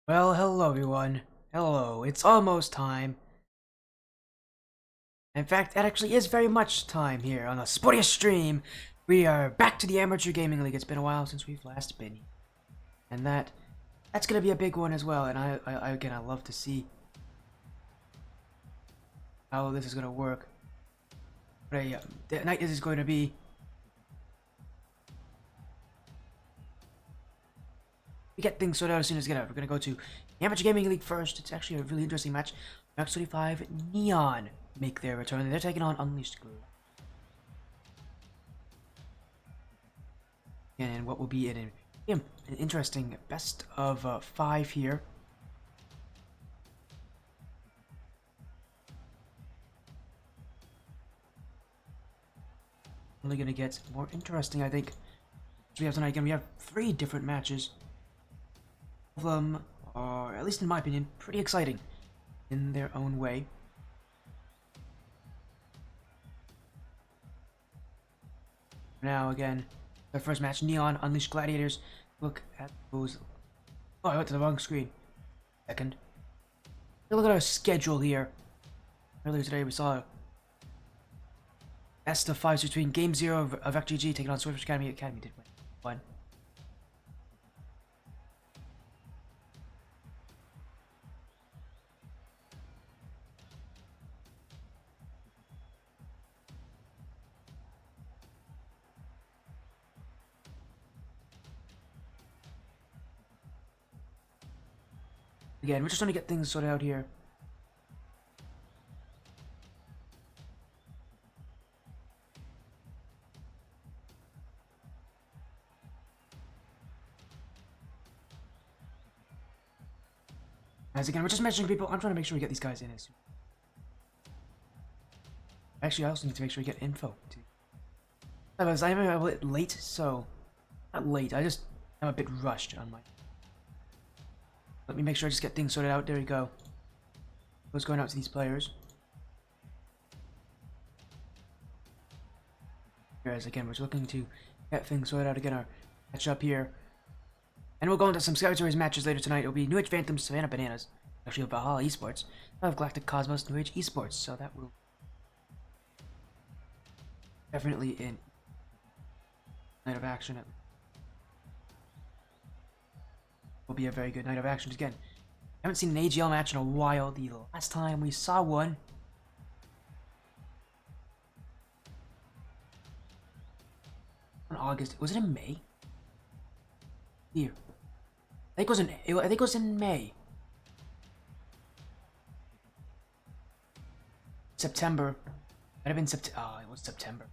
Well, hello everyone. Hello, it's almost time. In fact, that actually is very much time here on the sportiest stream. We are back to the Amateur Gaming League. It's been a while since we've last been here. And that's gonna be a big one as well, and I love to see how this is gonna work. What the night this is going to be. We get things sorted out as soon as we get out. We're gonna go to the Amateur Gaming League first. It's actually a really interesting match. Max 25 Neon make their return. They're taking on Unleashed Glue. And what will be an interesting best of 5 here. Only gonna get more interesting, I think. We have tonight again. We have 3 different matches. All of them are, at least in my opinion, pretty exciting in their own way. Now again, the first match, Neon Unleashed Gladiators. Look at those. Oh, I went to the wrong screen. Second. Look at our schedule here. Earlier today, we saw best of 5s between Game 0 of FGG taking on Swordfish Academy. Academy did win. Fun. Again, we're just trying to get things sorted out here. As again, we're just mentioning people. I'm trying to make sure we get these guys in as soon. Actually, I also need to make sure we get info too. Because I'm a bit late, so not late. I'm a bit rushed on my. Let me make sure I just get things sorted out. There we go. What's going out to these players? Whereas again, we're just looking to get things sorted out again. Our match up here. And we'll go into some Skyward Series matches later tonight. It'll be New Age Phantoms, Savannah Bananas. Actually, Valhalla Esports. I have Galactic Cosmos, New Age Esports. So that will definitely in night of action. It will be a very good night of action. Again, I haven't seen an AGL match in a while. The last time we saw one in August. Was it in May? Here. I think it was in May. September. Might have been September. Oh, it was September.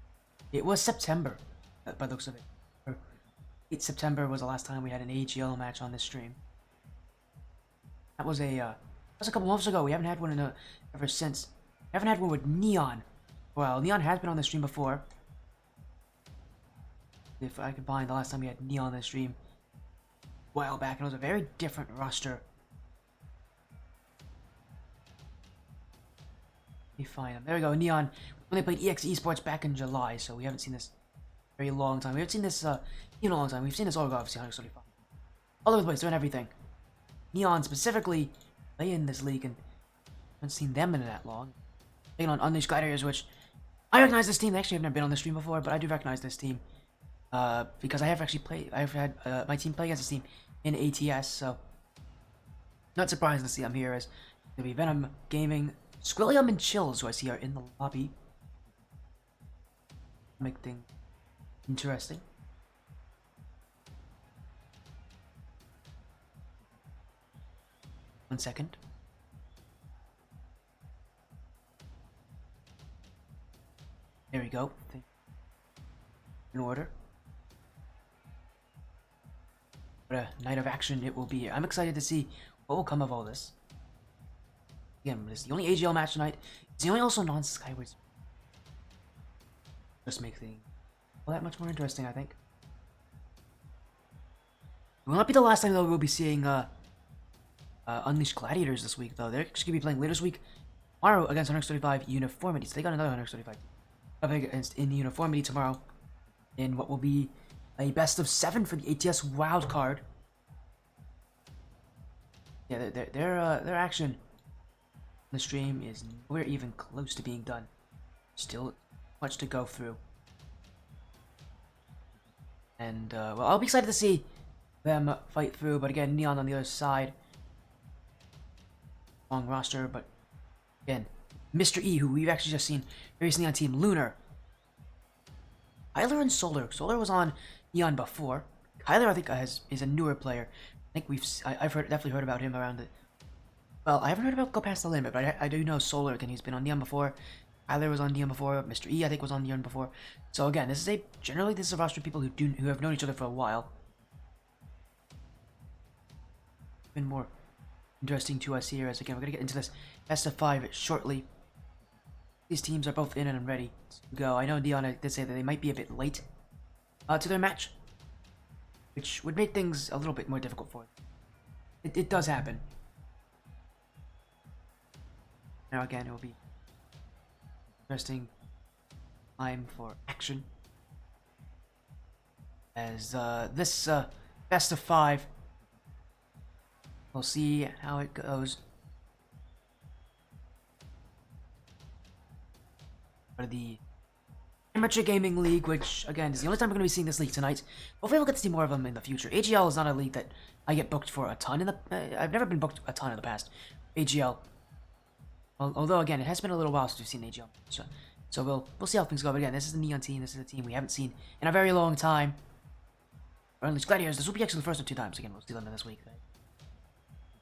It was September, by the looks of it. 8 September was the last time we had an AGL match on this stream. That was a couple months ago. We haven't had one ever since. We haven't had one with Neon. Well, Neon has been on the stream before. If I could find the last time we had Neon on the stream, a while back, and it was a very different roster. Let me find them. There we go, Neon. When they played EX Esports back in July, so we haven't seen this very long time. We haven't seen this in a long time. We've seen this all obviously 135. All over the place, doing everything. Neon specifically play in this league, and I haven't seen them in that long. Taking on Unleashed Gladiators, which I recognize this team. Actually, I've never been on the stream before, but I do recognize this team because I have actually played. I've had my team play against this team in ATS, so not surprised to see I'm here as the Venom Gaming, Squillium, and Chills, who I see are in the lobby. Make things interesting. One second. There we go. In order. What a night of action it will be. I'm excited to see what will come of all this. Again, this is the only AGL match tonight. It's the only also non-Skyward. Just make things all that much more interesting, I think. It will not be the last time, though, we'll be seeing Unleashed Gladiators this week, though. They're actually going to be playing later this week. Tomorrow against 135 Uniformity. So they got another 135 against in Uniformity tomorrow. In what will be a best of 7 for the ATS wild card. Yeah, their action on the stream is nowhere even close to being done. Still much to go through. And, well, I'll be excited to see them fight through, but again, Neon on the other side. Long roster, but again, Mr. E, who we've actually just seen recently on Team Lunar. Kyler and Solar. Solar was on Neon before. Kyler, I think, is a newer player. I think I've definitely heard about him around the. Well, I haven't heard about Go Past the Limit, but I do know Solar. Again, he's been on Neon before. Kyler was on Neon before. Mr. E, I think, was on Neon before. So again, this is a roster of people who have known each other for a while. Been more interesting to us here, as again, we're gonna get into this best of 5 shortly. These teams are both in and ready to go. I know Neon did say that they might be a bit late to their match, which would make things a little bit more difficult for them. It does happen. Now again, it will be interesting time for action, as this best of 5. We'll see how it goes. For the Amateur Gaming League, which again is the only time we're going to be seeing this league tonight. Hopefully we'll get to see more of them in the future. AGL is not a league that I get booked for a ton in the. I've never been booked a ton in the past. AGL. Although again, it has been a little while since we've seen AGL. So we'll see how things go. But again, this is the Neon team. This is a team we haven't seen in a very long time. Or at least Gladiators. This will be actually the first of 2 times. Again, we'll see them in this week.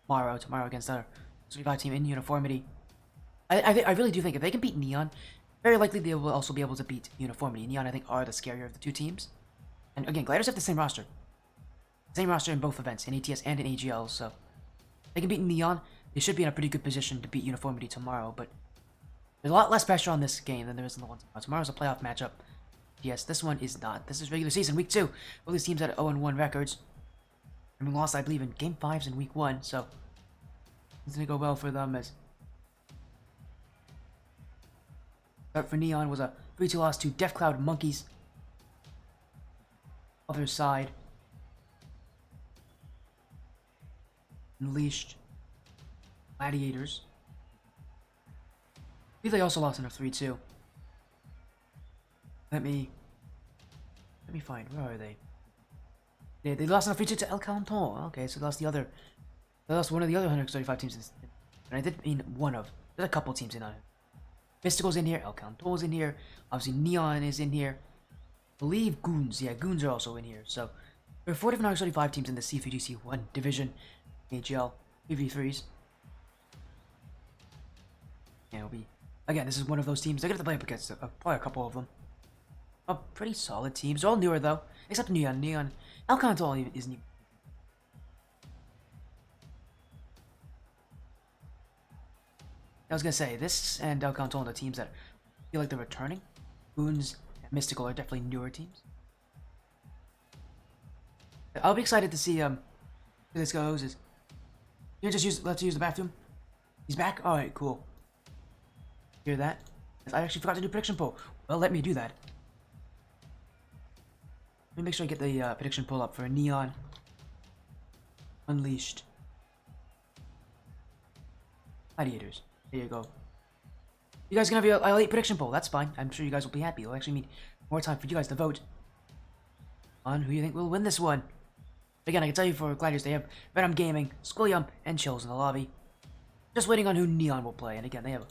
Tomorrow against our 35 team in uniformity. I really do think if they can beat Neon, very likely they will also be able to beat Uniformity. Neon, I think, are the scarier of the 2 teams. And again, Gladiators have the same roster. Same roster in both events, in ATS and in AGL, so if they can beat Neon, they should be in a pretty good position to beat Uniformity tomorrow, but there's a lot less pressure on this game than there is in the one tomorrow. Tomorrow's a playoff matchup. Yes, this one is not. This is regular season, week 2. Both these teams had 0-1 records. And we lost, I believe, in Game 5s in week 1, so it's going to go well for them as start for Neon was a 3-2 loss to Death Cloud Monkeys. Other side, Unleashed Gladiators. I believe they also lost in a 3-2. Let me find, where are they? They lost in a 3-2 to El Canton. Okay, so they lost one of the other 135 teams. And I did mean one of. There's a couple teams in on it. Mystical's in here, El Canton's in here, obviously Neon is in here. I believe Goons, yeah, Goons are also in here. So there are 4 different 135 teams in the C3GC1 division, AGL, 3v3s. And it'll be, again, this is one of those teams. They're going to play up against probably a couple of them. Pretty solid teams. They're all newer though, except Neon. El Canton is new. I was gonna say, this and El Canton are the teams that feel like they're returning. Boons and Mystical are definitely newer teams. I'll be excited to see where this goes. Let's use the bathroom. He's back? Alright, cool. Hear that? I actually forgot to do prediction poll. Well, let me do that. Let me make sure I get the prediction poll up for Neon, Unleashed, Gladiators. There you go. You guys gonna have a late prediction poll? That's fine. I'm sure you guys will be happy. It'll actually mean more time for you guys to vote on who you think will win this one. Again, I can tell you for Gladiators, they have Venom Gaming, Squillium, and Chills in the lobby. Just waiting on who Neon will play. And again, they have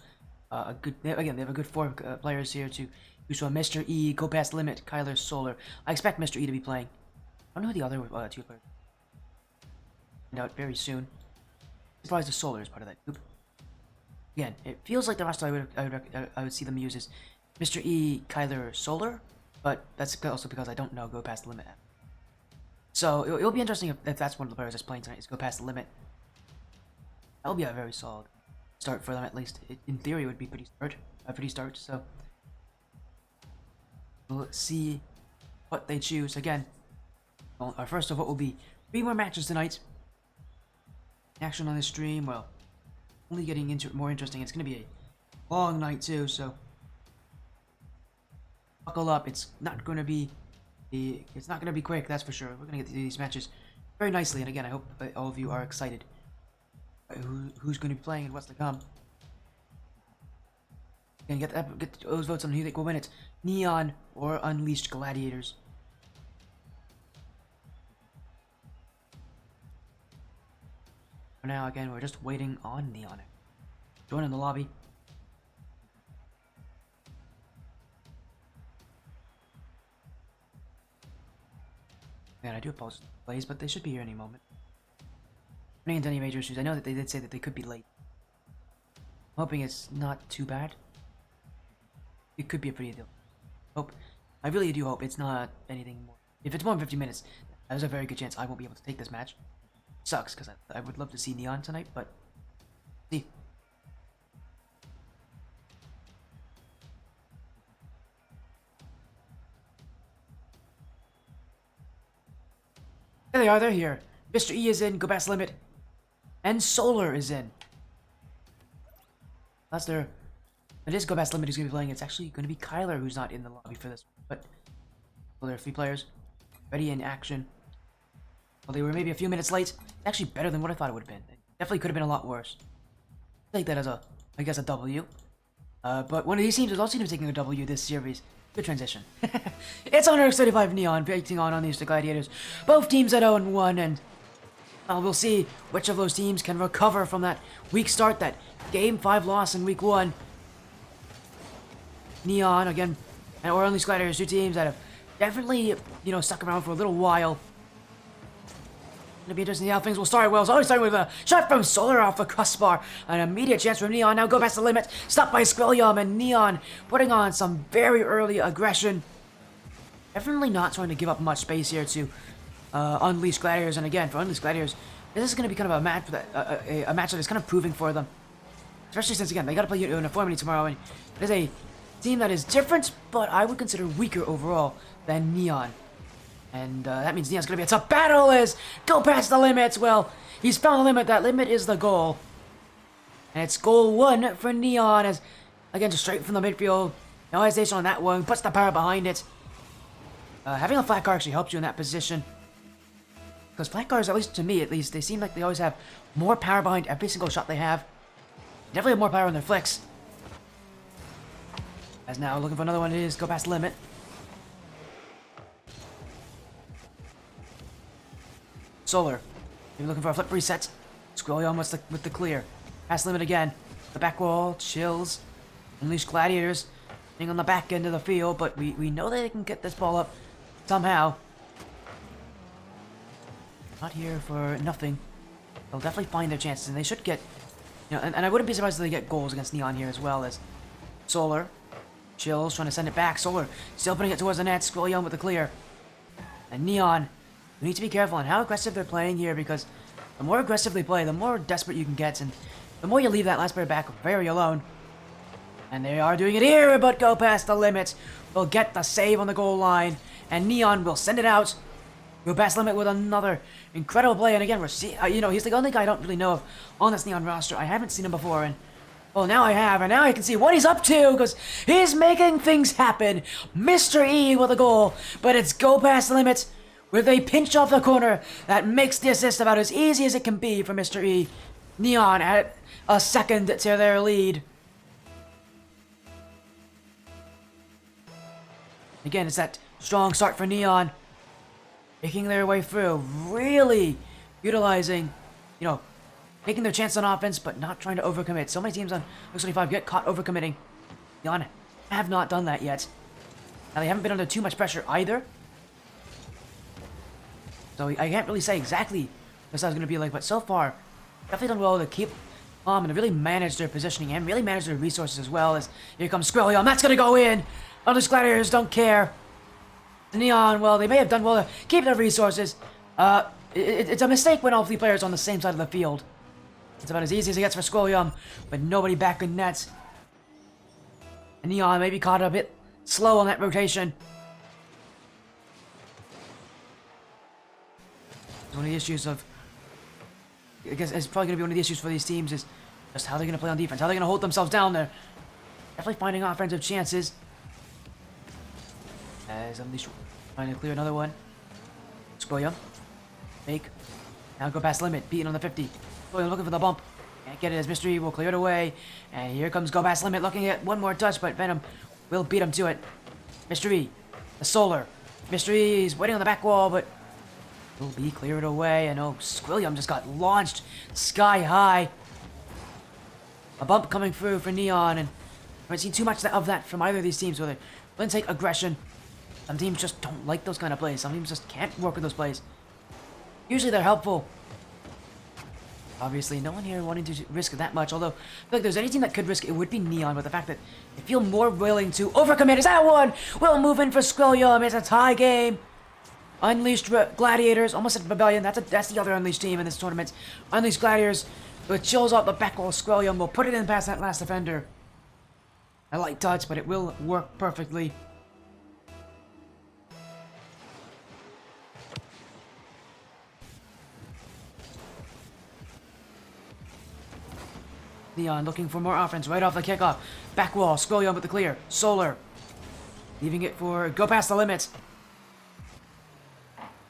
they have a good 4 players here to choose from. Mr. E, Go Past the Limit, Kyler, Solar. I expect Mr. E to be playing. I don't know who the other 2 players. Find out very soon. Surprised the Solar is part of that group. Again, it feels like the roster I would see them use is Mr. E, Kyler, Solar, but that's also because I don't know Go Past the Limit. So it'll be interesting if that's one of the players that's playing tonight is Go Past the Limit. That'll be a very solid start for them at least. In theory, it would be a pretty start. So we'll see what they choose. Again, well, our first of what will be 3 more matches tonight. Action on this stream, well, only getting into it more interesting. It's going to be a long night too, so buckle up. It's not going to be quick, that's for sure. We're going to get to these matches very nicely, and again, I hope all of you are excited Who's going to be playing and what's to come. Gonna get those votes on who think will win it. Neon or Unleashed Gladiators. For now, again, we're just waiting on Neon. Join in the lobby. Man, I do apologize for the delays, but they should be here any moment. Running into any major issues, I know that they did say that they could be late. I'm hoping it's not too bad. It could be a pretty deal. I really do hope it's not anything more. If it's more than 50 minutes, there's a very good chance I won't be able to take this match. Sucks, because I would love to see Neon tonight, but... See. There they are, they're here. Mr. E is in, Go Past Limit, and Solar is in. That's their... It is Go Past Limit who's going to be playing. It's actually going to be Kyler who's not in the lobby for this. But well, there are 3 players ready in action. Well, they were maybe a few minutes late. It's actually better than what I thought it would have been. It definitely could have been a lot worse. Take that as I guess, a W. But one of these teams is also going to be taking a W this series. Good transition. It's on X35 Neon, taking on Unleashed Gladiators. Both teams at 0-1, and we'll see which of those teams can recover from that weak start, that Game 5 loss in Week 1. Neon, again, or Unleashed Gladiators, 2 teams that have definitely, stuck around for a little while. It'll be interesting how things will start. Well, it's always starting with a shot from Solar off the crossbar. An immediate chance from Neon. Now Go Past the Limit. Stopped by Squilliam, and Neon putting on some very early aggression. Definitely not trying to give up much space here to Unleashed Gladiators. And again, for Unleashed Gladiators, this is going to be kind of a match that a match that is kind of proving for them. Especially since, again, they got to play uniformity tomorrow, and it is a team that is different, but I would consider weaker overall than Neon. And that means Neon's going to be a tough battle as Go Past the Limits. Well, he's found the limit. That limit is the goal. And it's goal 1 for Neon as, again, just straight from the midfield. No hesitation on that one. Puts the power behind it. Having a flat car actually helps you in that position. Because flat cars, at least to me at least, they seem like they always have more power behind every single shot they have. Definitely have more power in their flicks. As now looking for another one, it is Go Past Limit. Solar. Maybe looking for a flip reset. Squilliam with the clear. Past Limit again. The back wall. Chills. Unleashed Gladiators. Being on the back end of the field, but we know that they can get this ball up somehow. Not here for nothing. They'll definitely find their chances, and they should get... and I wouldn't be surprised if they get goals against Neon here as well, as Solar. Chills, trying to send it back. Solar still putting it towards the net. Squilliam with the clear. And Neon... We need to be careful on how aggressive they're playing here, because the more aggressive they play, the more desperate you can get, and the more you leave that last player back very alone. And they are doing it here, but Go Past the Limit will get the save on the goal line, and Neon will send it out. Go Past Limit with another incredible play, and again, we're seeing, he's the only guy I don't really know of on this Neon roster. I haven't seen him before, and well, now I have, and now I can see what he's up to, because he's making things happen. Mr. E with a goal, but it's Go Past the Limit with a pinch off the corner that makes the assist about as easy as it can be for Mr. E. Neon at a second to their lead. Again, it's that strong start for Neon. Making their way through. Really utilizing, taking their chance on offense, but not trying to overcommit. So many teams on X25 get caught overcommitting. Neon have not done that yet. Now, they haven't been under too much pressure either. So I can't really say exactly what this is going to be like, but so far, definitely done well to keep calm and to really manage their positioning and really manage their resources as well. As here comes Squilliam, that's going to go in. Unleashed Gladiators don't care. Neon, well, they may have done well to keep their resources. It's a mistake when all 3 players are on the same side of the field. It's about as easy as it gets for Squilliam, but nobody back in nets. And Neon maybe caught a bit slow on that rotation. One of the issues of, I guess it's probably going to be one of the issues for these teams is just how they're going to play on defense, how they're going to hold themselves down there. Definitely finding offensive chances. As Unleashed trying to clear another one. Squilliam. Fake. Now Go Past Limit, beating on the 50. Squilliam looking for the bump. Can't get it as Mystery will clear it away. And here comes Go Past Limit looking at one more touch, but Venom will beat him to it. Mystery, the Solar. Mystery's waiting on the back wall, but will be cleared away. And oh, Squilliam just got launched sky high. A bump coming through for Neon, and I haven't seen too much of that from either of these teams, where they're willing to take aggression. Some teams just don't like those kind of plays. Some teams just can't work with those plays. Usually they're helpful. Obviously, no one here wanting to risk that much, although I feel like there's any team that could risk it, it would be Neon, but the fact that they feel more willing to overcommit is that one! We'll move in for Squilliam. It's a tie game. Unleashed Gladiators, almost at Rebellion. That's the other Unleashed team in this tournament. Unleashed Gladiators, with chills off the back wall. Squilliam will put it in past that last defender. A light touch, but it will work perfectly. Neon looking for more offense right off the kickoff. Back wall, Squilliam with the clear. Solar. Leaving it for Go Past the Limit.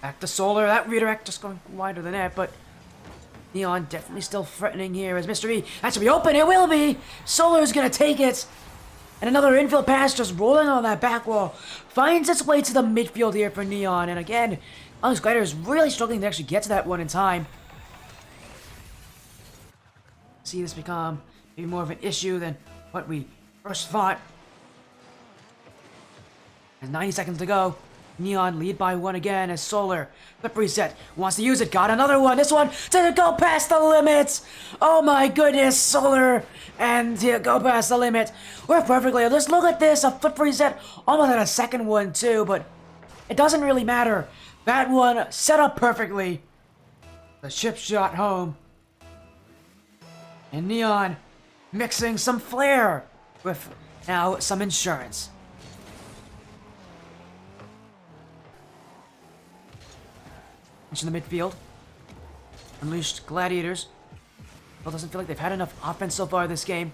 Back to Solar. That redirect just going wider than that, but Neon definitely still threatening here as Mystery. That should be open. It will be. Solar's gonna take it. And another infield pass just rolling on that back wall. Finds its way to the midfield here for Neon. And again, Alex Glider is really struggling to actually get to that one in time. See this become maybe more of an issue than what we first thought. There's 90 seconds to go. Neon lead by one again as Solar, flip reset, wants to use it, got another one. This one doesn't go past the limit. Oh my goodness, Solar and Go Past the Limit. We're perfectly, just look at this, a flip reset, almost had a second one too, but it doesn't really matter. That one set up perfectly. The chip shot home. And Neon mixing some flair with now some insurance. In the midfield. Unleashed Gladiators. Well, doesn't feel like they've had enough offense so far this game.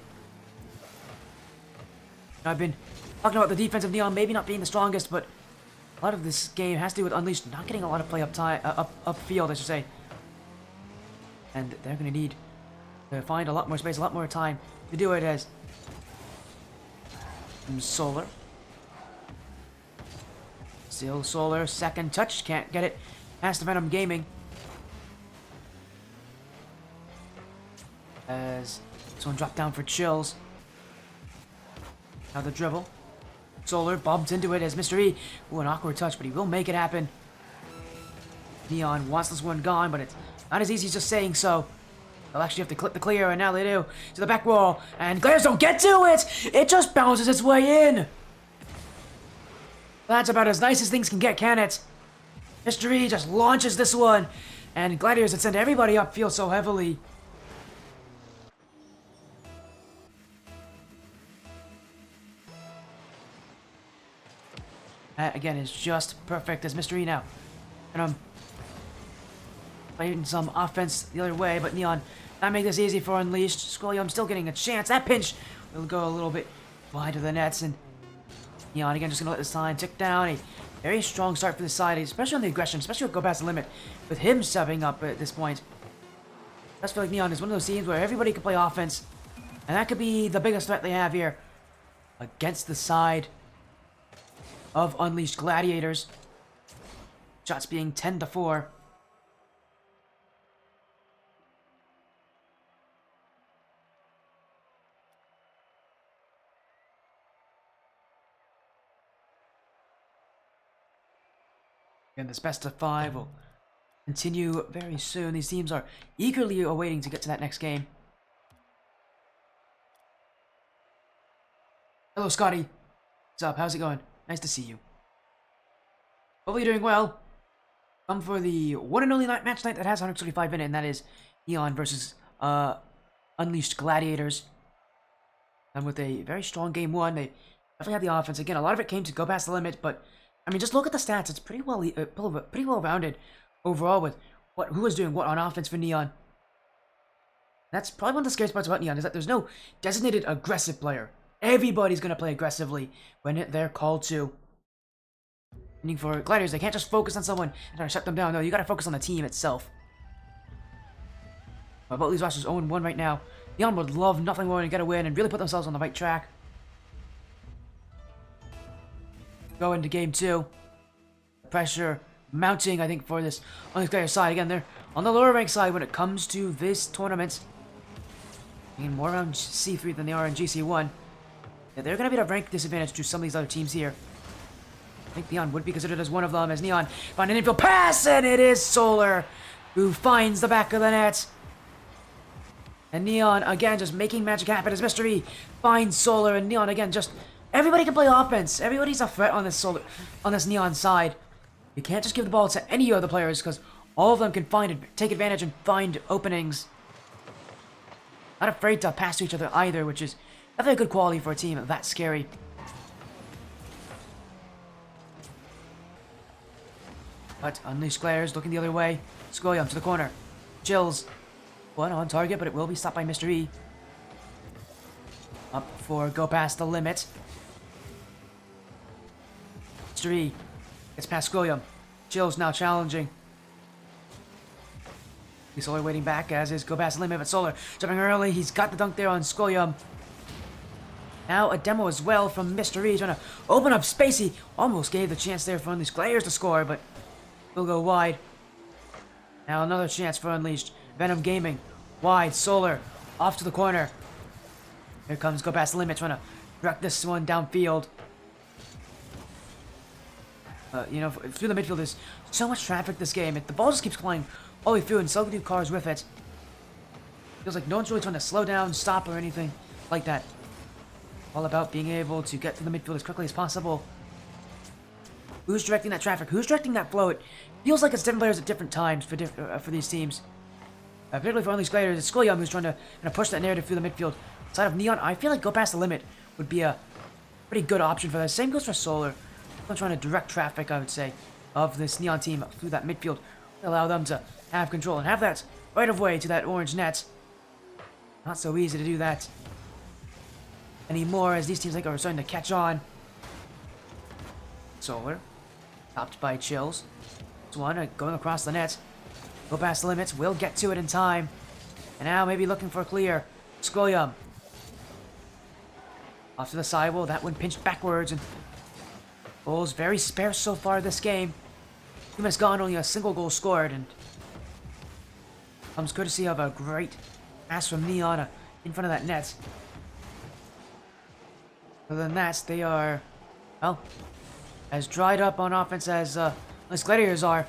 I've been talking about the defense of Neon maybe not being the strongest, but a lot of this game has to do with Unleashed not getting a lot of play upfield, I should say. And they're going to need to find a lot more space, a lot more time to do it as Solar. Still Solar, second touch, can't get it past the Venom Gaming. As someone dropped down for chills. Now the dribble. Solar bumped into it as Mr. E. Ooh, an awkward touch, but he will make it happen. Neon wants this one gone, but it's not as easy as just saying so. They'll actually have to clip the clear, and now they do. To the back wall, and Gladiators don't get to it! It just bounces its way in! That's about as nice as things can get, can it? Mr. E just launches this one, and Gladiators that send everybody upfield so heavily. That, again, is just perfect as Mr. E now. And I'm playing some offense the other way, but Neon not make this easy for Unleashed. Squilliam still getting a chance. That pinch will go a little bit wide to the nets, and Neon again just gonna let this time tick down. A very strong start for the side, especially on the aggression, especially with Go Past the Limit, with him subbing up at this point. I just feel like Neon is one of those teams where everybody can play offense, and that could be the biggest threat they have here against the side of Unleashed Gladiators. Shots being 10-4. And this best of 5 will continue very soon. These teams are eagerly awaiting to get to that next game. Hello, Scotty. What's up? How's it going? Nice to see you. Hopefully you're doing well. Come for the one and only match night that has 135 in it, and that is Neon versus Unleashed Gladiators. And with a very strong game one, they definitely had the offense. Again, a lot of it came to Go Past the Limit, but I mean, just look at the stats. It's pretty well rounded overall with who was doing what on offense for Neon. That's probably one of the scariest parts about Neon, is that there's no designated aggressive player. Everybody's gonna play aggressively when they're called to. Meaning for Gladiators, they can't just focus on someone and try to shut them down. No, you gotta focus on the team itself. Both these rosters 0-1 right now. Neon would love nothing more than to get a win and really put themselves on the right track. Go into game 2. Pressure mounting, I think, for this on this player's side. Again, they're on the lower rank side when it comes to this tournament. Being more around C3 than they are in GC1. Yeah, they're going to be at a rank disadvantage to some of these other teams here. I think Neon would be considered as one of them, as Neon find an infield pass, and it is Solar who finds the back of the net. And Neon, again, just making magic happen as Mystery finds Solar, and Neon, again, just... Everybody can play offense. Everybody's a threat on this Neon side. You can't just give the ball to any other players, because all of them can take advantage and find openings. Not afraid to pass to each other either, which is definitely a good quality for a team that scary. But Unleashed Glares looking the other way. Skoyam to the corner. Chills. One on target, but it will be stopped by Mr. E. Up for go past the limit. Mr. E gets past Skoyam. Chills now challenging. Solar waiting back as is go past the limit, but Solar jumping early. He's got the dunk there on Skoyam. Now a demo as well from Mr. E trying to open up space. He almost gave the chance there for Unleashed Glares to score, but will go wide. Now another chance for Unleashed. Venom Gaming. Wide. Solar. Off to the corner. Here comes go past the limit, trying to direct this one downfield. You know, through the midfield, there's so much traffic this game. The ball just keeps flying all the way through, and so do cars with it. Feels like no one's really trying to slow down, stop, or anything like that. All about being able to get to the midfield as quickly as possible. Who's directing that traffic? Who's directing that flow? It feels like it's different players at different times for these teams. Particularly for Unleashed Gladiators, it's Skoyam who's trying to push that narrative through the midfield. Side of Neon, I feel like go past the limit would be a pretty good option for that. Same goes for Solar. I'm trying to direct traffic, I would say, of this Neon team through that midfield. Allow them to have control and have that right of way to that orange net. Not so easy to do that anymore, as these teams are starting to catch on. Solar, topped by Chills. This one going across the net. Go past the limits, will get to it in time. And now maybe looking for a clear. Skoyam. Off to the sidewall, that one pinched backwards, and goals very sparse so far this game. Team has gone, only a single goal scored, and comes courtesy of a great pass from Neon in front of that net. Other than that, they are, well, as dried up on offense as Gladiators are.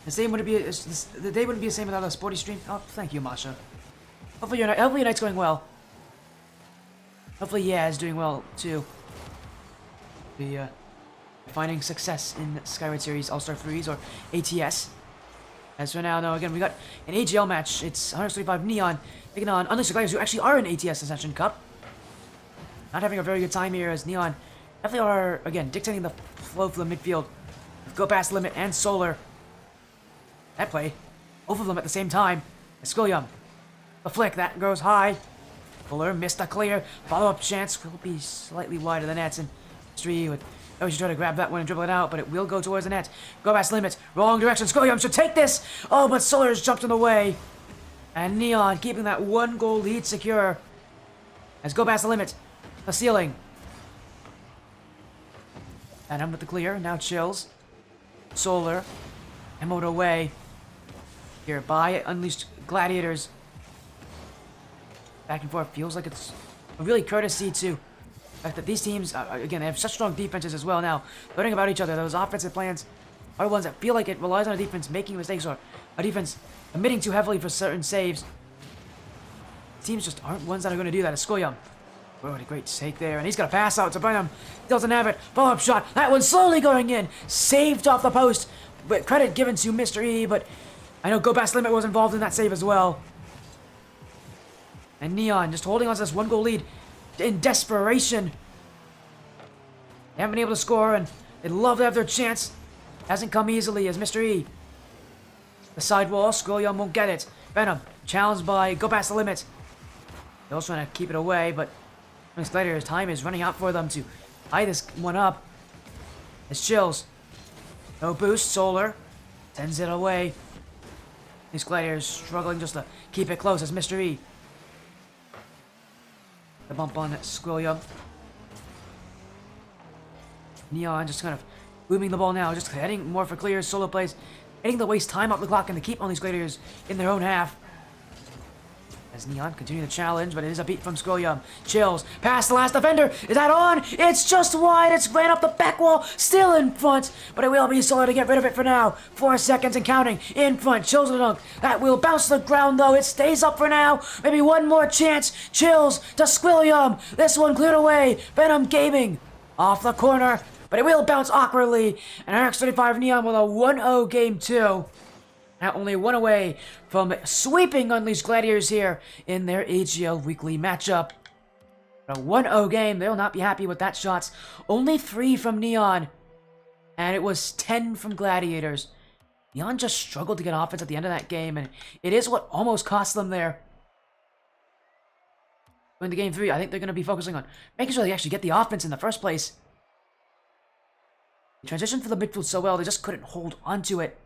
The day wouldn't be the same without a sporty stream. Oh, thank you, Masha. Hopefully your night's going well. Hopefully, yeah, is doing well too. Finding success in Skyward Series All-Star 3s or ATS. As for now, though, again, we got an AGL match. It's 135 Neon taking on Unleashed Gladiators, who actually are in ATS Ascension Cup. Not having a very good time here, as Neon definitely are, again, dictating the flow for the midfield. Go past the limit and Solar. That play, both of them at the same time. Skoyam, the flick, that goes high. Fuller missed a clear. Follow-up chance will be slightly wide of the nets, and Street would always try to grab that one and dribble it out, but it will go towards the net. Go past limit, wrong direction. Skoyam should take this. Oh, but Solar's jumped in the way, and Neon keeping that 1-goal lead secure. As go past the limit, the ceiling. And I'm with the clear. Now Chills, Solar, emoed away. Here by Unleashed Gladiators. Back and forth. Feels like it's a really courtesy to the fact that these teams, again, they have such strong defenses as well now. Learning about each other. Those offensive plans are ones that feel like it relies on a defense making mistakes or a defense committing too heavily for certain saves. Teams just aren't ones that are going to do that. It's Skoyam. Oh, what a great take there. And he's got to pass out to Brenham. Doesn't have it. Follow-up shot. That one's slowly going in. Saved off the post. But credit given to Mr. E, but I know Go Past Limit was involved in that save as well. And Neon just holding on to this 1-goal lead in desperation. They haven't been able to score, and they'd love to have their chance. Hasn't come easily as Mr. E. The sidewall, Skoyam won't get it. Venom, challenged by Go Past the Limit. They're also trying to keep it away, but Gladiators' time is running out for them to tie this one up. It's Chills. No boost, Solar sends it away. These Gladiators struggling just to keep it close as Mr. E. The bump on Squilliam. Neon just kind of booming the ball now, just heading more for clears, solo plays, hitting to waste time up the clock and to keep on these Gladiators in their own half. As Neon continue the challenge, but it is a beat from Squilliam. Chills, past the last defender. Is that on? It's just wide. It's ran up the back wall, still in front, but it will be Solar to get rid of it for now. 4 seconds and counting. In front, Chills the dunk. That will bounce to the ground though. It stays up for now. Maybe one more chance. Chills to Squilliam. This one cleared away. Venom Gaming off the corner, but it will bounce awkwardly. And RX-35 Neon with a 1-0 game 2. Now only one away from sweeping Unleashed Gladiators here in their AGL weekly matchup. A 1-0 game, they'll not be happy with that shots. Only 3 from Neon, and it was 10 from Gladiators. Neon just struggled to get offense at the end of that game, and it is what almost cost them there. Going to game 3, I think they're going to be focusing on making sure they actually get the offense in the first place. They transitioned for the midfield so well, they just couldn't hold onto it.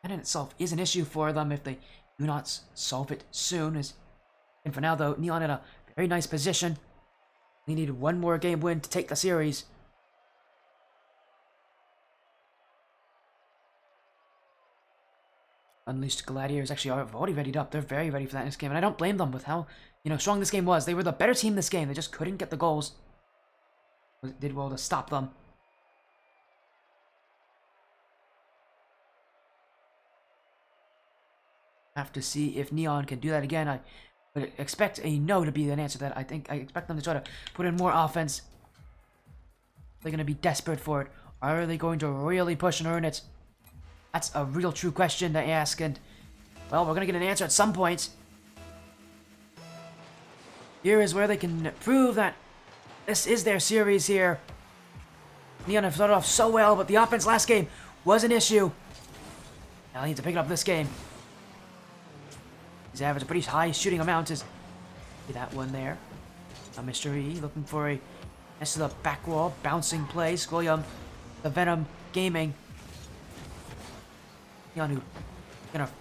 That in itself is an issue for them if they do not solve it soon. And for now, though, Neon in a very nice position. They needed one more game win to take the series. Unleashed Gladiators actually are already readied up. They're very ready for that next game, and I don't blame them with how strong this game was. They were the better team this game. They just couldn't get the goals. It did well to stop them. Have to see if Neon can do that again. I would expect a no to be an answer to that. I expect them to try to put in more offense. They're going to be desperate for it. Are they going to really push and earn it? That's a real true question to ask, and well, we're going to get an answer at some point. Here is where they can prove that this is their series here. Neon have started off so well, but the offense last game was an issue. Now they need to pick it up this game. He's averaged a pretty high shooting amount. See that one there. Now Mr. E looking for a next to the back wall, bouncing play. Squilliam, the Venom Gaming. Neon who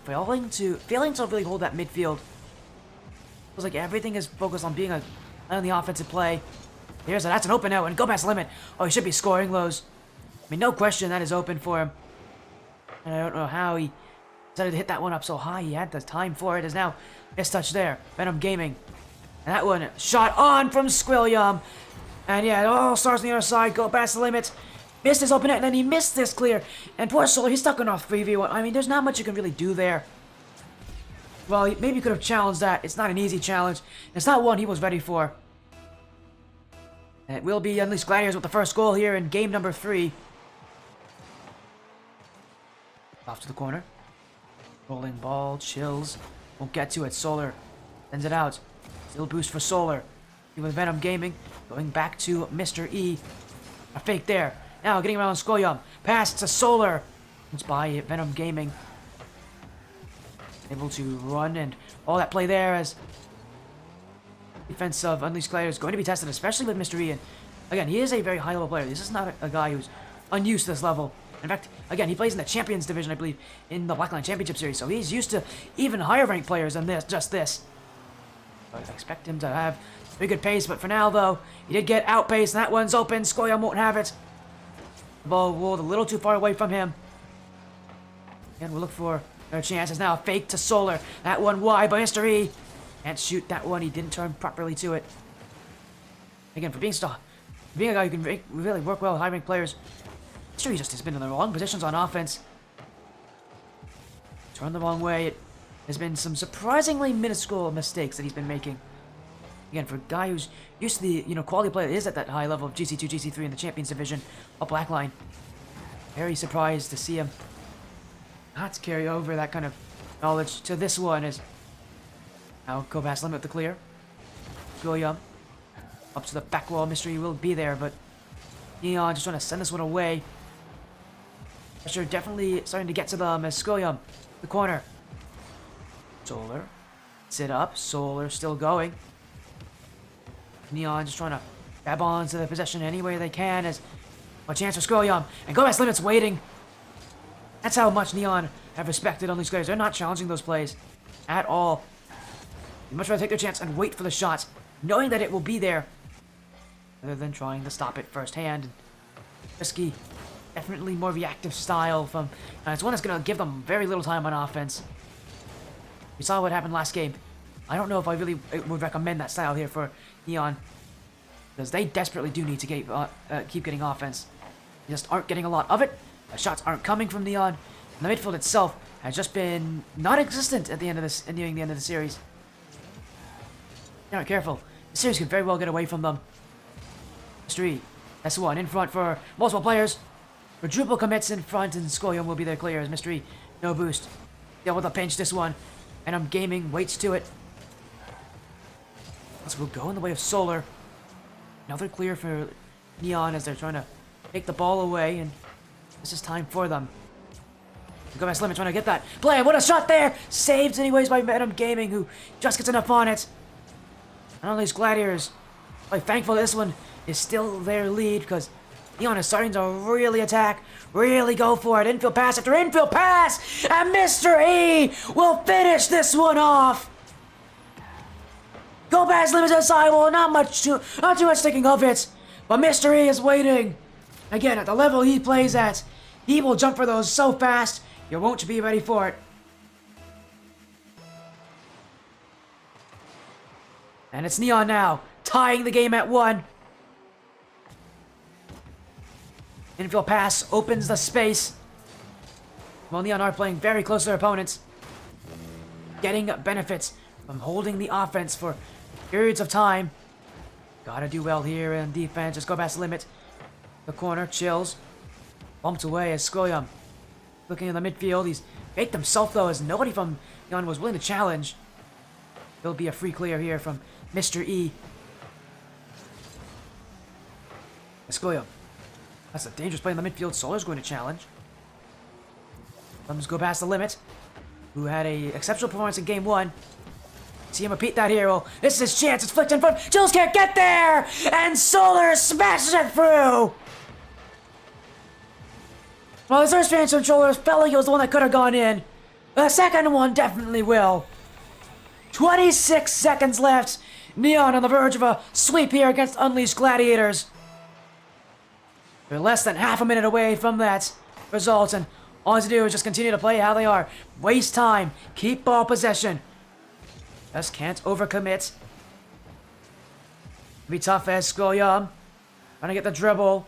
failing to really hold that midfield. Feels like everything is focused on being on the offensive play. That's an open out and go past the limit. Oh, he should be scoring lows. I mean, no question that is open for him. And I don't know how he decided to hit that one up so high. He had the time for it. Is now mistouch there. Venom Gaming. And that one shot on from Squilliam. And yeah, it all starts on the other side. Go past the limit. Missed his open net, and then he missed this clear. And poor Solar, he's stuck on off 3v1. I mean, there's not much you can really do there. Well, maybe he could have challenged that. It's not an easy challenge. It's not one he was ready for. And it will be Unleashed Gladiators with the first goal here in game number 3. Off to the corner. Rolling ball, Chills. Won't get to it. Solar sends it out. Still boost for Solar. With Venom Gaming. Going back to Mr. E. A fake there. Now getting around Squilliam. Pass to Solar. It's by Venom Gaming. Able to run and all that play there as defense of Unleashed Gladiators is going to be tested, especially with Mr. E. And again, he is a very high level player. This is not a guy who's unused to this level. In fact, again, he plays in the Champions Division, I believe, in the Blackline Championship Series, so he's used to even higher ranked players than just this. I expect him to have pretty good pace, but for now, though, he did get outpaced, and that one's open. Squilliam won't have it. The ball rolled a little too far away from him. And we'll look for their chances now. Fake to Solar. That one wide by Mr. E. Can't shoot that one. He didn't turn properly to it. Again, for being a guy who can really work well with high-ranked players, Mr. E just has been in the wrong positions on offense. Turned the wrong way. It has been some surprisingly minuscule mistakes that he's been making. Again, for a guy who's used to the quality player that is at that high level of GC2, GC3 in the Champions Division, a Blackline. Very surprised to see him not carry over that kind of knowledge to this one. As now go past limit with the clear. Squilliam up to the back wall. Mystery will be there, but Neon just trying to send this one away. Pressure definitely starting to get to them as Squilliam, the corner. Solar, sit up. Solar still going. Neon just trying to grab onto the possession any way they can as a chance for Squilliam. And go past limits waiting. That's how much Neon have respected Unleashed Gladiators. They're not challenging those plays at all. They'd much rather take their chance and wait for the shots, knowing that it will be there, rather than trying to stop it firsthand. Risky, definitely more reactive style from... it's one that's going to give them very little time on offense. We saw what happened last game. I don't know if I really would recommend that style here for Neon, because they desperately do need to keep getting offense. They just aren't getting a lot of it. The shots aren't coming from Neon. And the midfield itself has just been non-existent at the end of this, nearing the end of the series. They aren't careful. The series could very well get away from them. Mystery, that's one in front for multiple players. Quadruple commits in front, and Skolium will be there clear as Mystery. No boost. Deal with a pinch this one. And I'm gaming, waits to it. This will go in the way of Solar. Another clear for Neon as they're trying to take the ball away, and this is time for them. Go past limit trying to get that play. What a shot there! Saved anyways by Venom Gaming, who just gets enough on it. And all these Gladiators, I'm thankful this one is still their lead, because Neon is starting to really attack, really go for it. Infield pass after infield pass, and Mr. E will finish this one off. Go past limit to the sidewall, not too much thinking of it, but Mr. E is waiting. Again, at the level he plays at, he will jump for those so fast, you won't be ready for it. And it's Neon now, tying the game at 1. Infield pass opens the space. While Neon are playing very close to their opponents, getting benefits from holding the offense for periods of time. Gotta do well here in defense. Just go past the limit. The corner, chills. Bumped away as Skolium looking in the midfield. He's faked himself though, as nobody from Neon was willing to challenge. There'll be a free clear here from Mr. E. Skolium. That's a dangerous play in the midfield. Solar's going to challenge. Thumbs go past the limit. Who had a exceptional performance in game 1. See him repeat that here. Well, this is his chance. It's flicked in front. Chills can't get there! And Solar smashes it through! Well, his first chance controller felt like it was the one that could have gone in. The second one definitely will. 26 seconds left. Neon on the verge of a sweep here against Unleashed Gladiators. They're less than half a minute away from that result, and all to do is just continue to play how they are. Waste time. Keep ball possession. Just can't overcommit. Be tough as Skolium. Trying to get the dribble.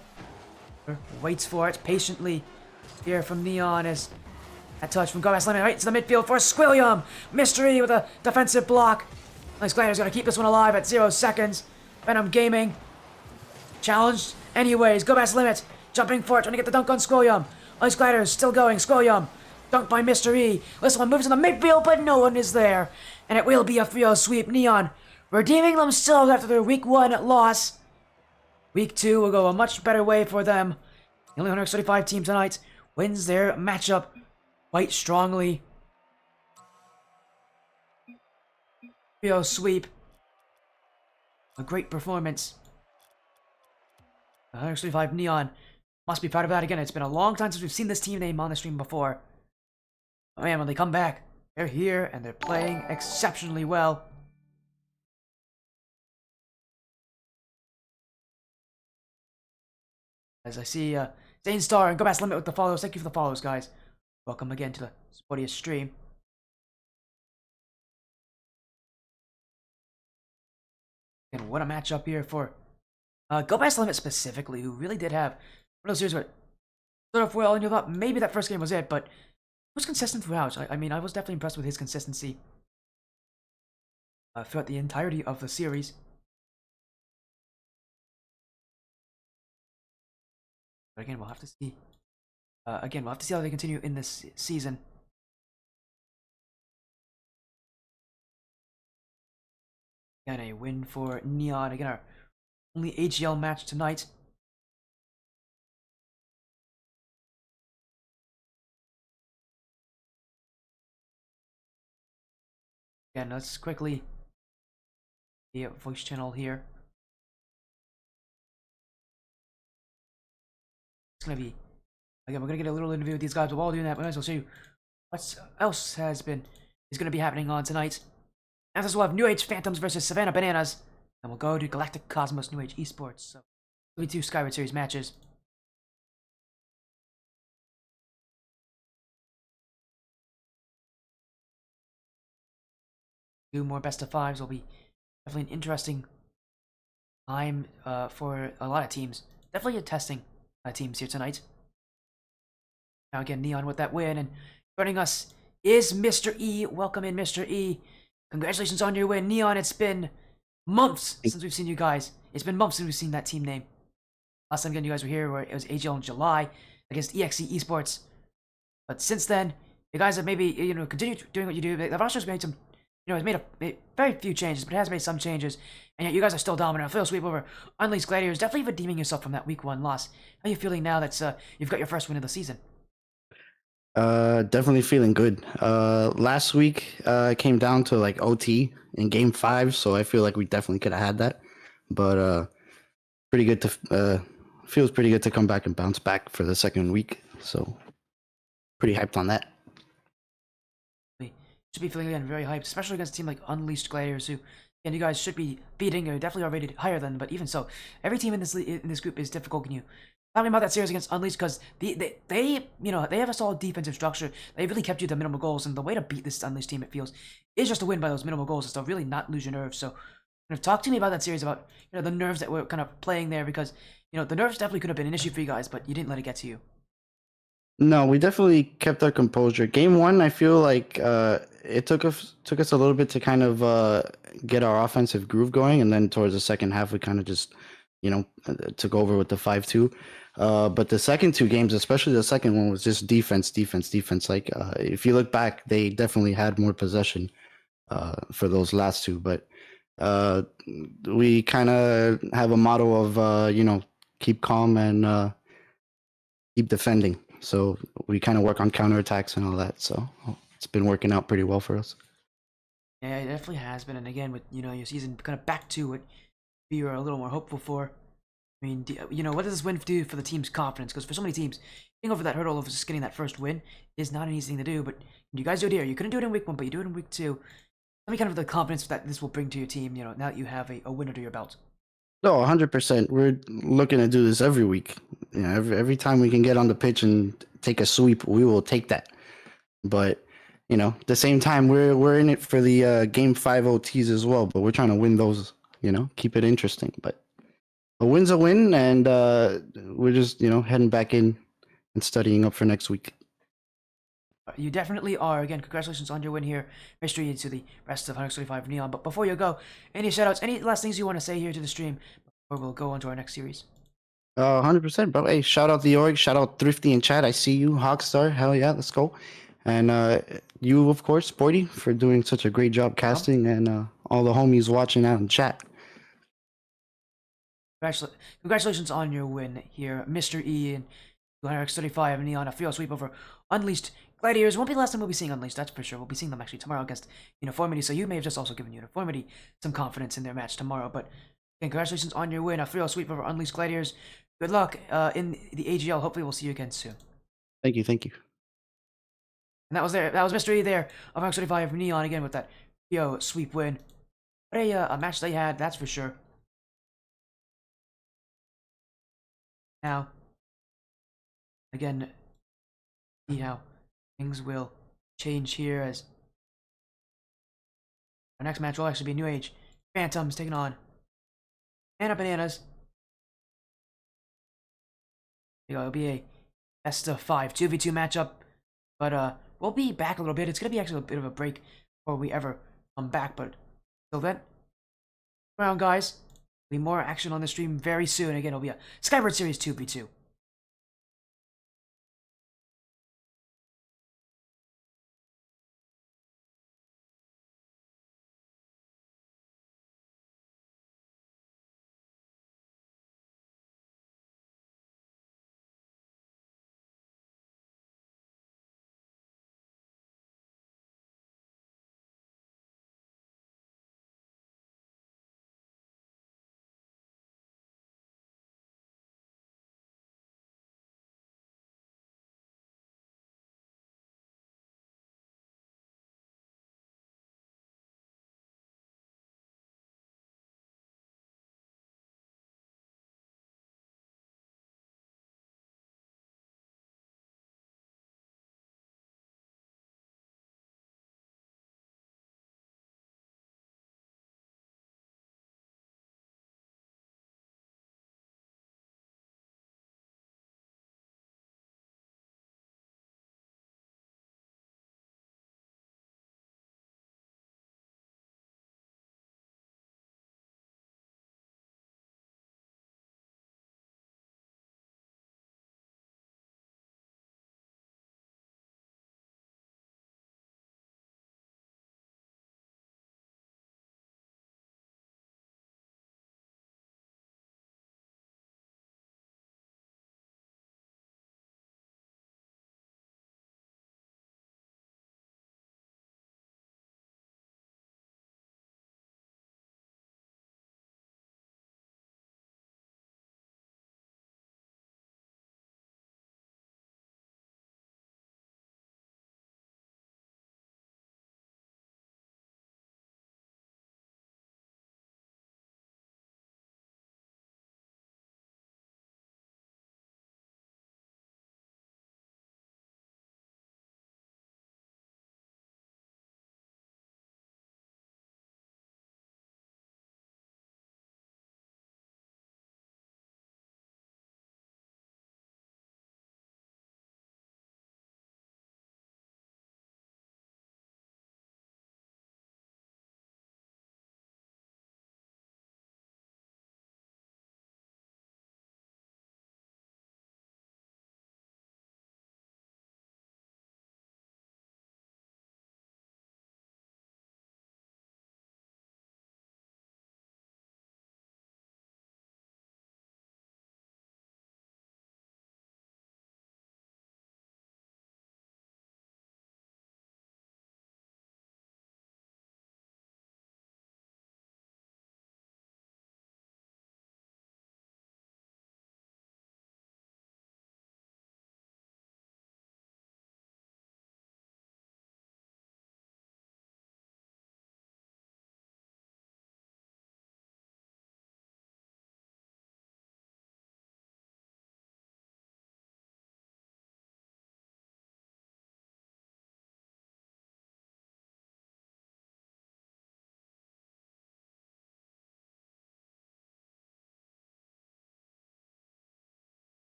Waits for it patiently. Here from Neon as that touch from Gomez Lemon right to the midfield for Skolium. Mystery with a defensive block. Nice Gladiators gonna keep this one alive at 0 seconds. Venom Gaming. Challenged anyways. Gomez Limit. Jumping for it. Trying to get the dunk on Skolium. Nice Gladiators still going. Skolium. Dunked by Mr. E. This one moves in the midfield, but no one is there. And it will be a 3-0 sweep. Neon redeeming themselves after their week 1 loss. Week 2 will go a much better way for them. The only 135 team tonight wins their matchup quite strongly. 3-0 sweep. A great performance. 135 Neon must be proud of that. Again, it's been a long time since we've seen this team name on the stream before. Oh man, when they come back, they're here and they're playing exceptionally well. As I see Zane Star and Go Past Limit with the follows. Thank you for the follows, guys. Welcome again to the Sportiest stream. And what a matchup here for Go Past Limit specifically, who really did have one of those series where it started off well, and you thought maybe that first game was it, but he was consistent throughout. I mean, I was definitely impressed with his consistency throughout the entirety of the series. But again, we'll have to see. We'll have to see how they continue in this season. Again, a win for Neon. Again, our only AGL match tonight. Again, let's quickly the voice channel here. It's gonna be Again, we're gonna get a little interview with these guys, but while doing that, we might as well show you what else is gonna be happening on tonight. After this, we'll have New Age Phantoms versus Savannah Bananas, and we'll go to Galactic Cosmos New Age Esports. So, we do Skyward Series matches. Do more best of fives. Will be definitely an interesting time for a lot of teams. Definitely a testing teams here tonight. Now again, Neon with that win, and joining us is Mr. E. Welcome in, Mr. E. Congratulations on your win, Neon. It's been months since we've seen you guys. It's been months since we've seen that team name. Last time again you guys were here, where it was AGL in July against EXE Esports. But since then, you guys have maybe continued doing what you do. The roster's made some, it's made very few changes, but it has made some changes. And yet you guys are still dominant. A full sweep over Unleashed Gladiators, definitely redeeming yourself from that week 1 loss. How are you feeling now that you've got your first win of the season? Definitely feeling good. Last week, it came down to like OT in game 5, so I feel like we definitely could have had that. But pretty good to feels pretty good to come back and bounce back for the second week. So pretty hyped on that. You should be feeling again very hyped, especially against a team like Unleashed Gladiators, who, and you guys should be beating, or definitely are rated higher than. But even so, every team in this group is difficult. Can you tell me about that series against Unleashed? Because they have a solid defensive structure. They really kept you to minimal goals, and the way to beat this Unleashed team, it feels, is just to win by those minimal goals. Is to really not lose your nerves. So, talk to me about that series, about the nerves that were kind of playing there, because the nerves definitely could have been an issue for you guys, but you didn't let it get to you. No, we definitely kept our composure. Game 1, I feel like it took us a little bit to kind of get our offensive groove going, and then towards the second half, we kind of just took over with the 5-2. But the second 2 games, especially the second one, was just defense, defense, defense. Like if you look back, they definitely had more possession for those last 2, but we kind of have a motto of keep calm and keep defending. So we kind of work on counterattacks and all that. So it's been working out pretty well for us. Yeah, it definitely has been. And again, with your season kind of back to what we were a little more hopeful for. I mean, what does this win do for the team's confidence? Because for so many teams, getting over that hurdle of just getting that first win is not an easy thing to do. But you guys do it here. You couldn't do it in week 1, but you do it in week 2. Tell me kind of the confidence that this will bring to your team. Now that you have a win under your belt. No, 100%. We're looking to do this every week. Every time we can get on the pitch and take a sweep, we will take that. But at the same time, we're in it for the game 5 OTs as well. But we're trying to win those. Keep it interesting. But a win's a win, and we're just heading back in and studying up for next week. You definitely are. Again, congratulations on your win here. Mystery into the rest of 135 Neon. But before you go, any shoutouts, any last things you want to say here to the stream before we'll go on to our next series? 100%, bro. Hey, shout out the org. Shout out Thrifty in chat. I see you, Hawkstar. Hell yeah, let's go. And you, of course, Sporty, for doing such a great job casting, and all the homies watching out in chat. Congratulations on your win here, Mr. E and X35 Neon. A field sweep over Unleashed Gladiators. Won't be the last time we'll be seeing Unleashed, that's for sure. We'll be seeing them actually tomorrow against Uniformity. So you may have just also given Uniformity some confidence in their match tomorrow. But again, congratulations on your win. A field sweep over Unleashed Gladiators. Good luck in the AGL. Hopefully we'll see you again soon. Thank you, thank you. And that was Mr. E there of X35 Neon again with that sweep win. What a match they had, that's for sure. Now, again, see how things will change here as our next match will actually be New Age Phantoms taking on Bananas. It'll be a best of 5 2v2 matchup, but we'll be back a little bit. It's gonna be actually a bit of a break before we ever come back, but till then, around guys. There'll be more action on the stream very soon. Again, it'll be a Skyward Series 2v2.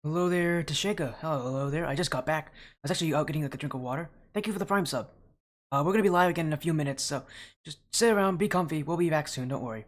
Hello there, Tashika. Hello there. I just got back. I was actually out getting like a drink of water. Thank you for the Prime sub. We're gonna be live again in a few minutes, so just sit around, be comfy. We'll be back soon. Don't worry.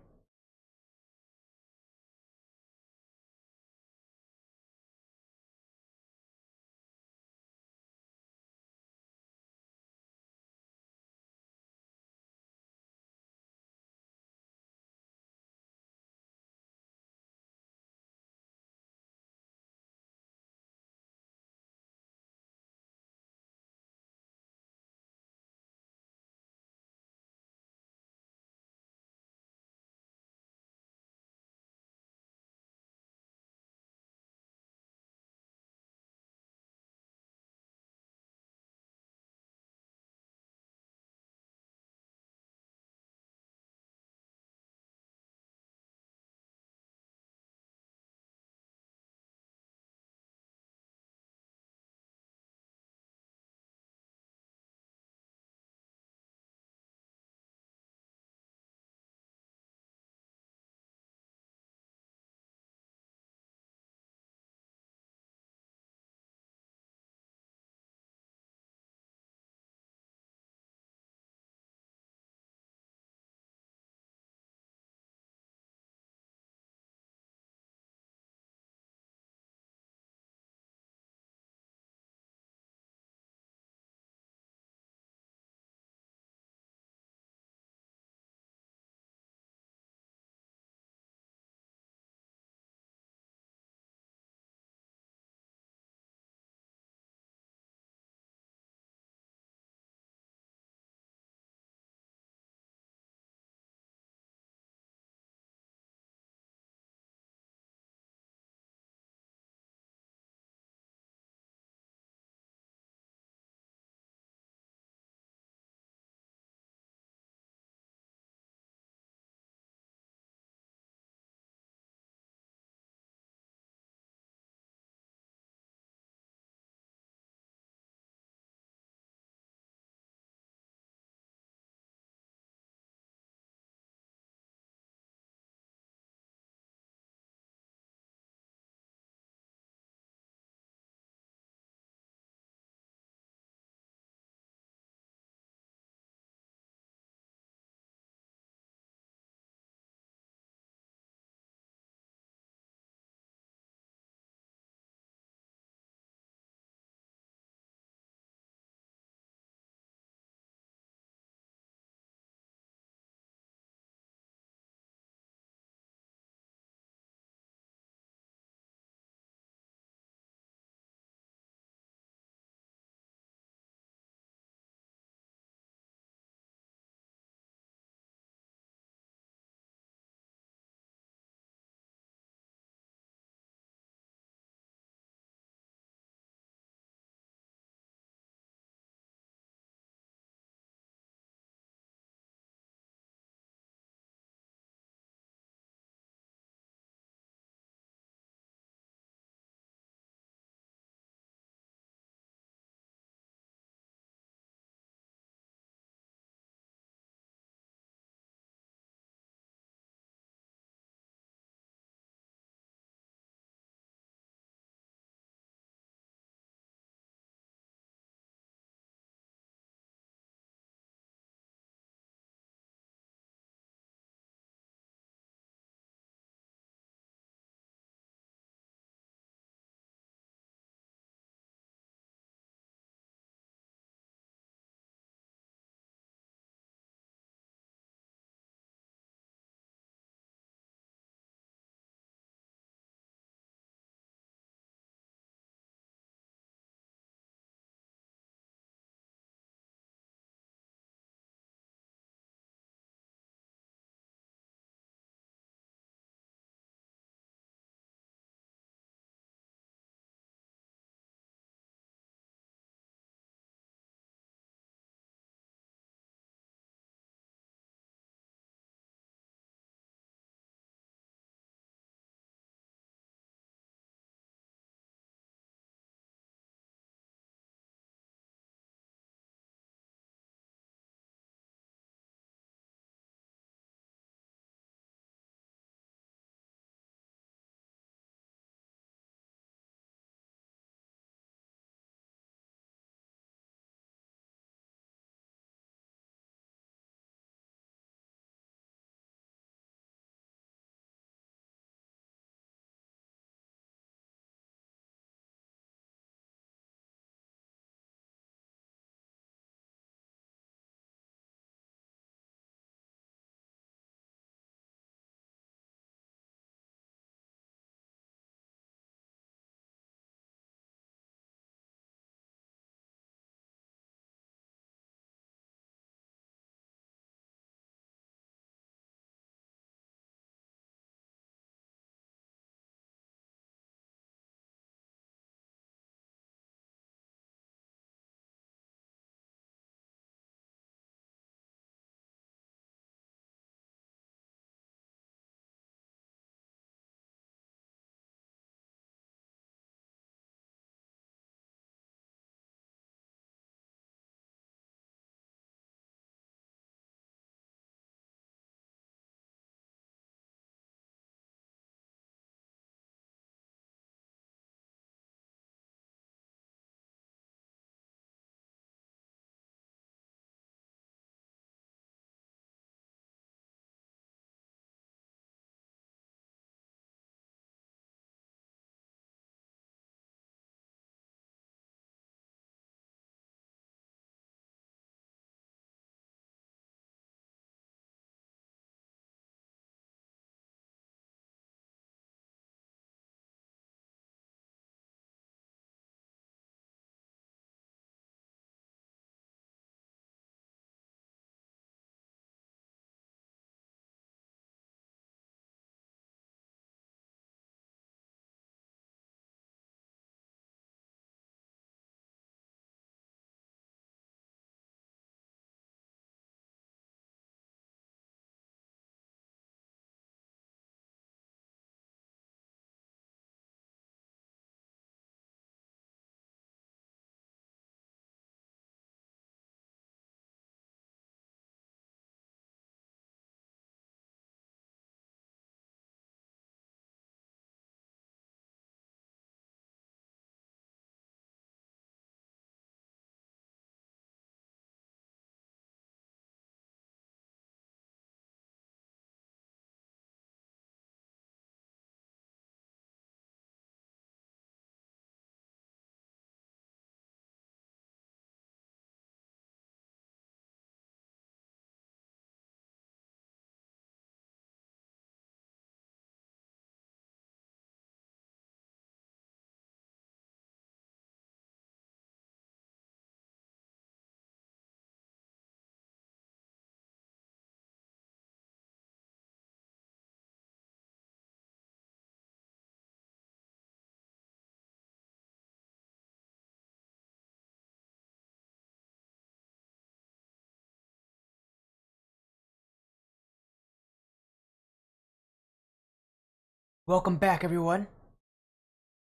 Welcome back, everyone.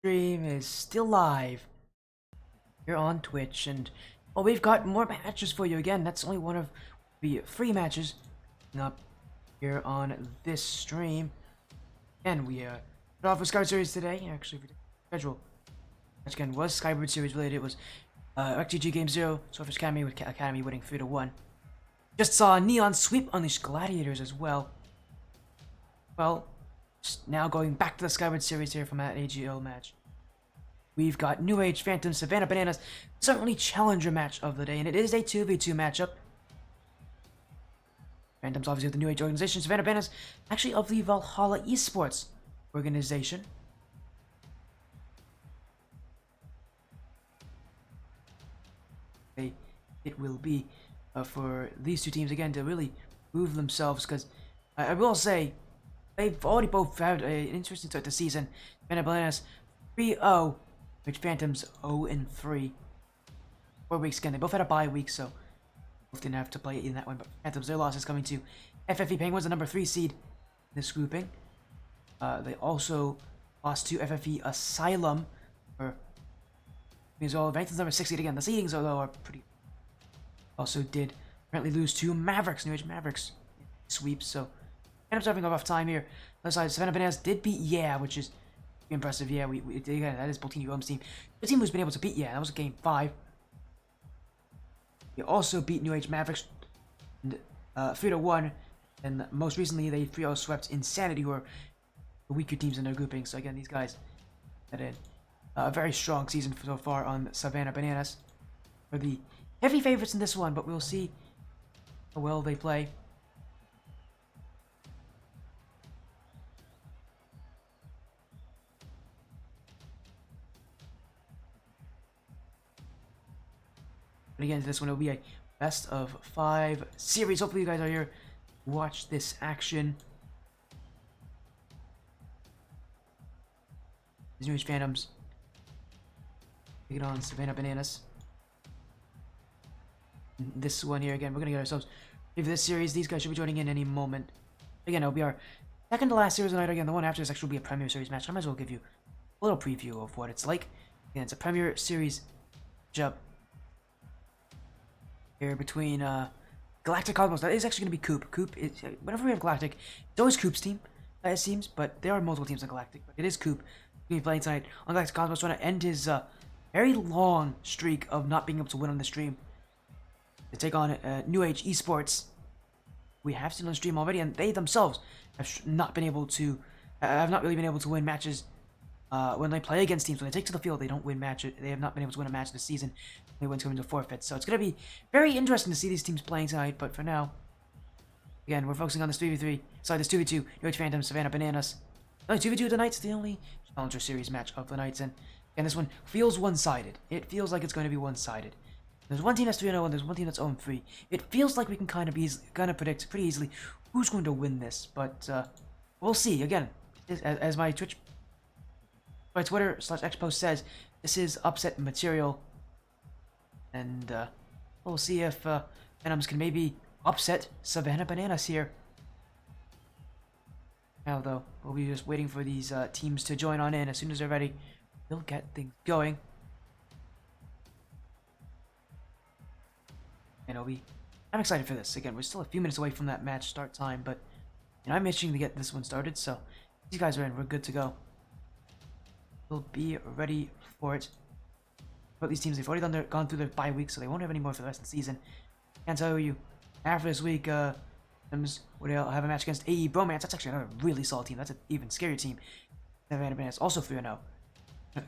Stream is still live here on Twitch, and well, we've got more matches for you again. That's only one of the 3 matches up here on this stream. And we started off with Skyward Series today. Actually, for the schedule, which again was Skyward Series related. It was XGG Game 0, Surface Academy with Academy winning 3-1. Just saw Neon sweep Unleashed Gladiators as well. Well, now going back to the Skyward Series here from that AGL match. We've got New Age Phantom Savannah Bananas, certainly challenger match of the day, and it is a 2v2 matchup. Phantom's obviously of the New Age organization, Savannah Bananas actually of the Valhalla Esports organization. It will be for these two teams again to really prove themselves, because I will say they've already both had an interesting start to the season. Savannah Bananas 3-0, which Phantom's 0-3. 4 weeks again. They both had a bye week, so both didn't have to play in that one. But Phantom's, their loss is coming to FFE Penguins, the number 3 seed in this grouping. They also lost to FFE Asylum, or as well. Phantom's number 6 seed again. The seedings, although, are pretty. Also did apparently lose to Mavericks, New Age Mavericks sweeps. So Phantom's having a rough time here. Other side, Savannah Bananas did beat which is impressive. Yeah, again, that is Boltini Rome's team. The team who's been able to beat that was game 5. They also beat New Age Mavericks 3-1, and most recently they 3-0 swept Insanity, who are the weaker teams in their grouping. So again, these guys had a very strong season so far on Savannah Bananas. Are the heavy favorites in this one, but we'll see how well they play. But again, this one will be a best of 5 series. Hopefully you guys are here to watch this action. These New Age Phantoms taking on Savannah Bananas. This one here, again, we're gonna get ourselves ready for this series. These guys should be joining in any moment. Again, it'll be our second to last series of the night. Again, the one after this actually will be a Premier Series match. I might as well give you a little preview of what it's like. Again, it's a Premier Series matchup here between Galactic Cosmos. That is actually going to be Coop. Coop is, whenever we have Galactic, it's always Coop's team, it seems, but there are multiple teams in Galactic. But it is Coop going to be playing tonight on Galactic Cosmos, trying to end his very long streak of not being able to win on the stream. To take on New Age Esports. We have seen on the stream already, and they themselves have not been able to, have not really been able to win matches when they play against teams. When they take to the field, they don't win matches. They have not been able to win a match this season. They win coming to forfeits. So it's going to be very interesting to see these teams playing tonight. But for now, again, we're focusing on this 3v3. Sorry, this 2v2. New Age Phantom, Savannah Bananas. Only 2v2 of the night's the only Challenger Series match of the nights, and this one feels one-sided. It feels like it's going to be one-sided. There's one team that's 3-0 and there's one team that's 0-3. It feels like we can kind of predict pretty easily who's going to win this, but we'll see. Again, as my Twitter /X post says, this is upset material, and we'll see if Venoms can maybe upset Savannah Bananas here. Now though, we'll be just waiting for these teams to join on in. As soon as they're ready, we'll get things going. And I'm excited for this. Again, we're still a few minutes away from that match start time, but I'm itching to get this one started, so these guys are in. We're good to go. We'll be ready for it. But these teams, they've already gone through their bye week, so they won't have any more for the rest of the season. Can't tell you, after this week, would have a match against AE Bromance. That's actually another really solid team. That's an even scarier team. Savannah Bananas also 3-0.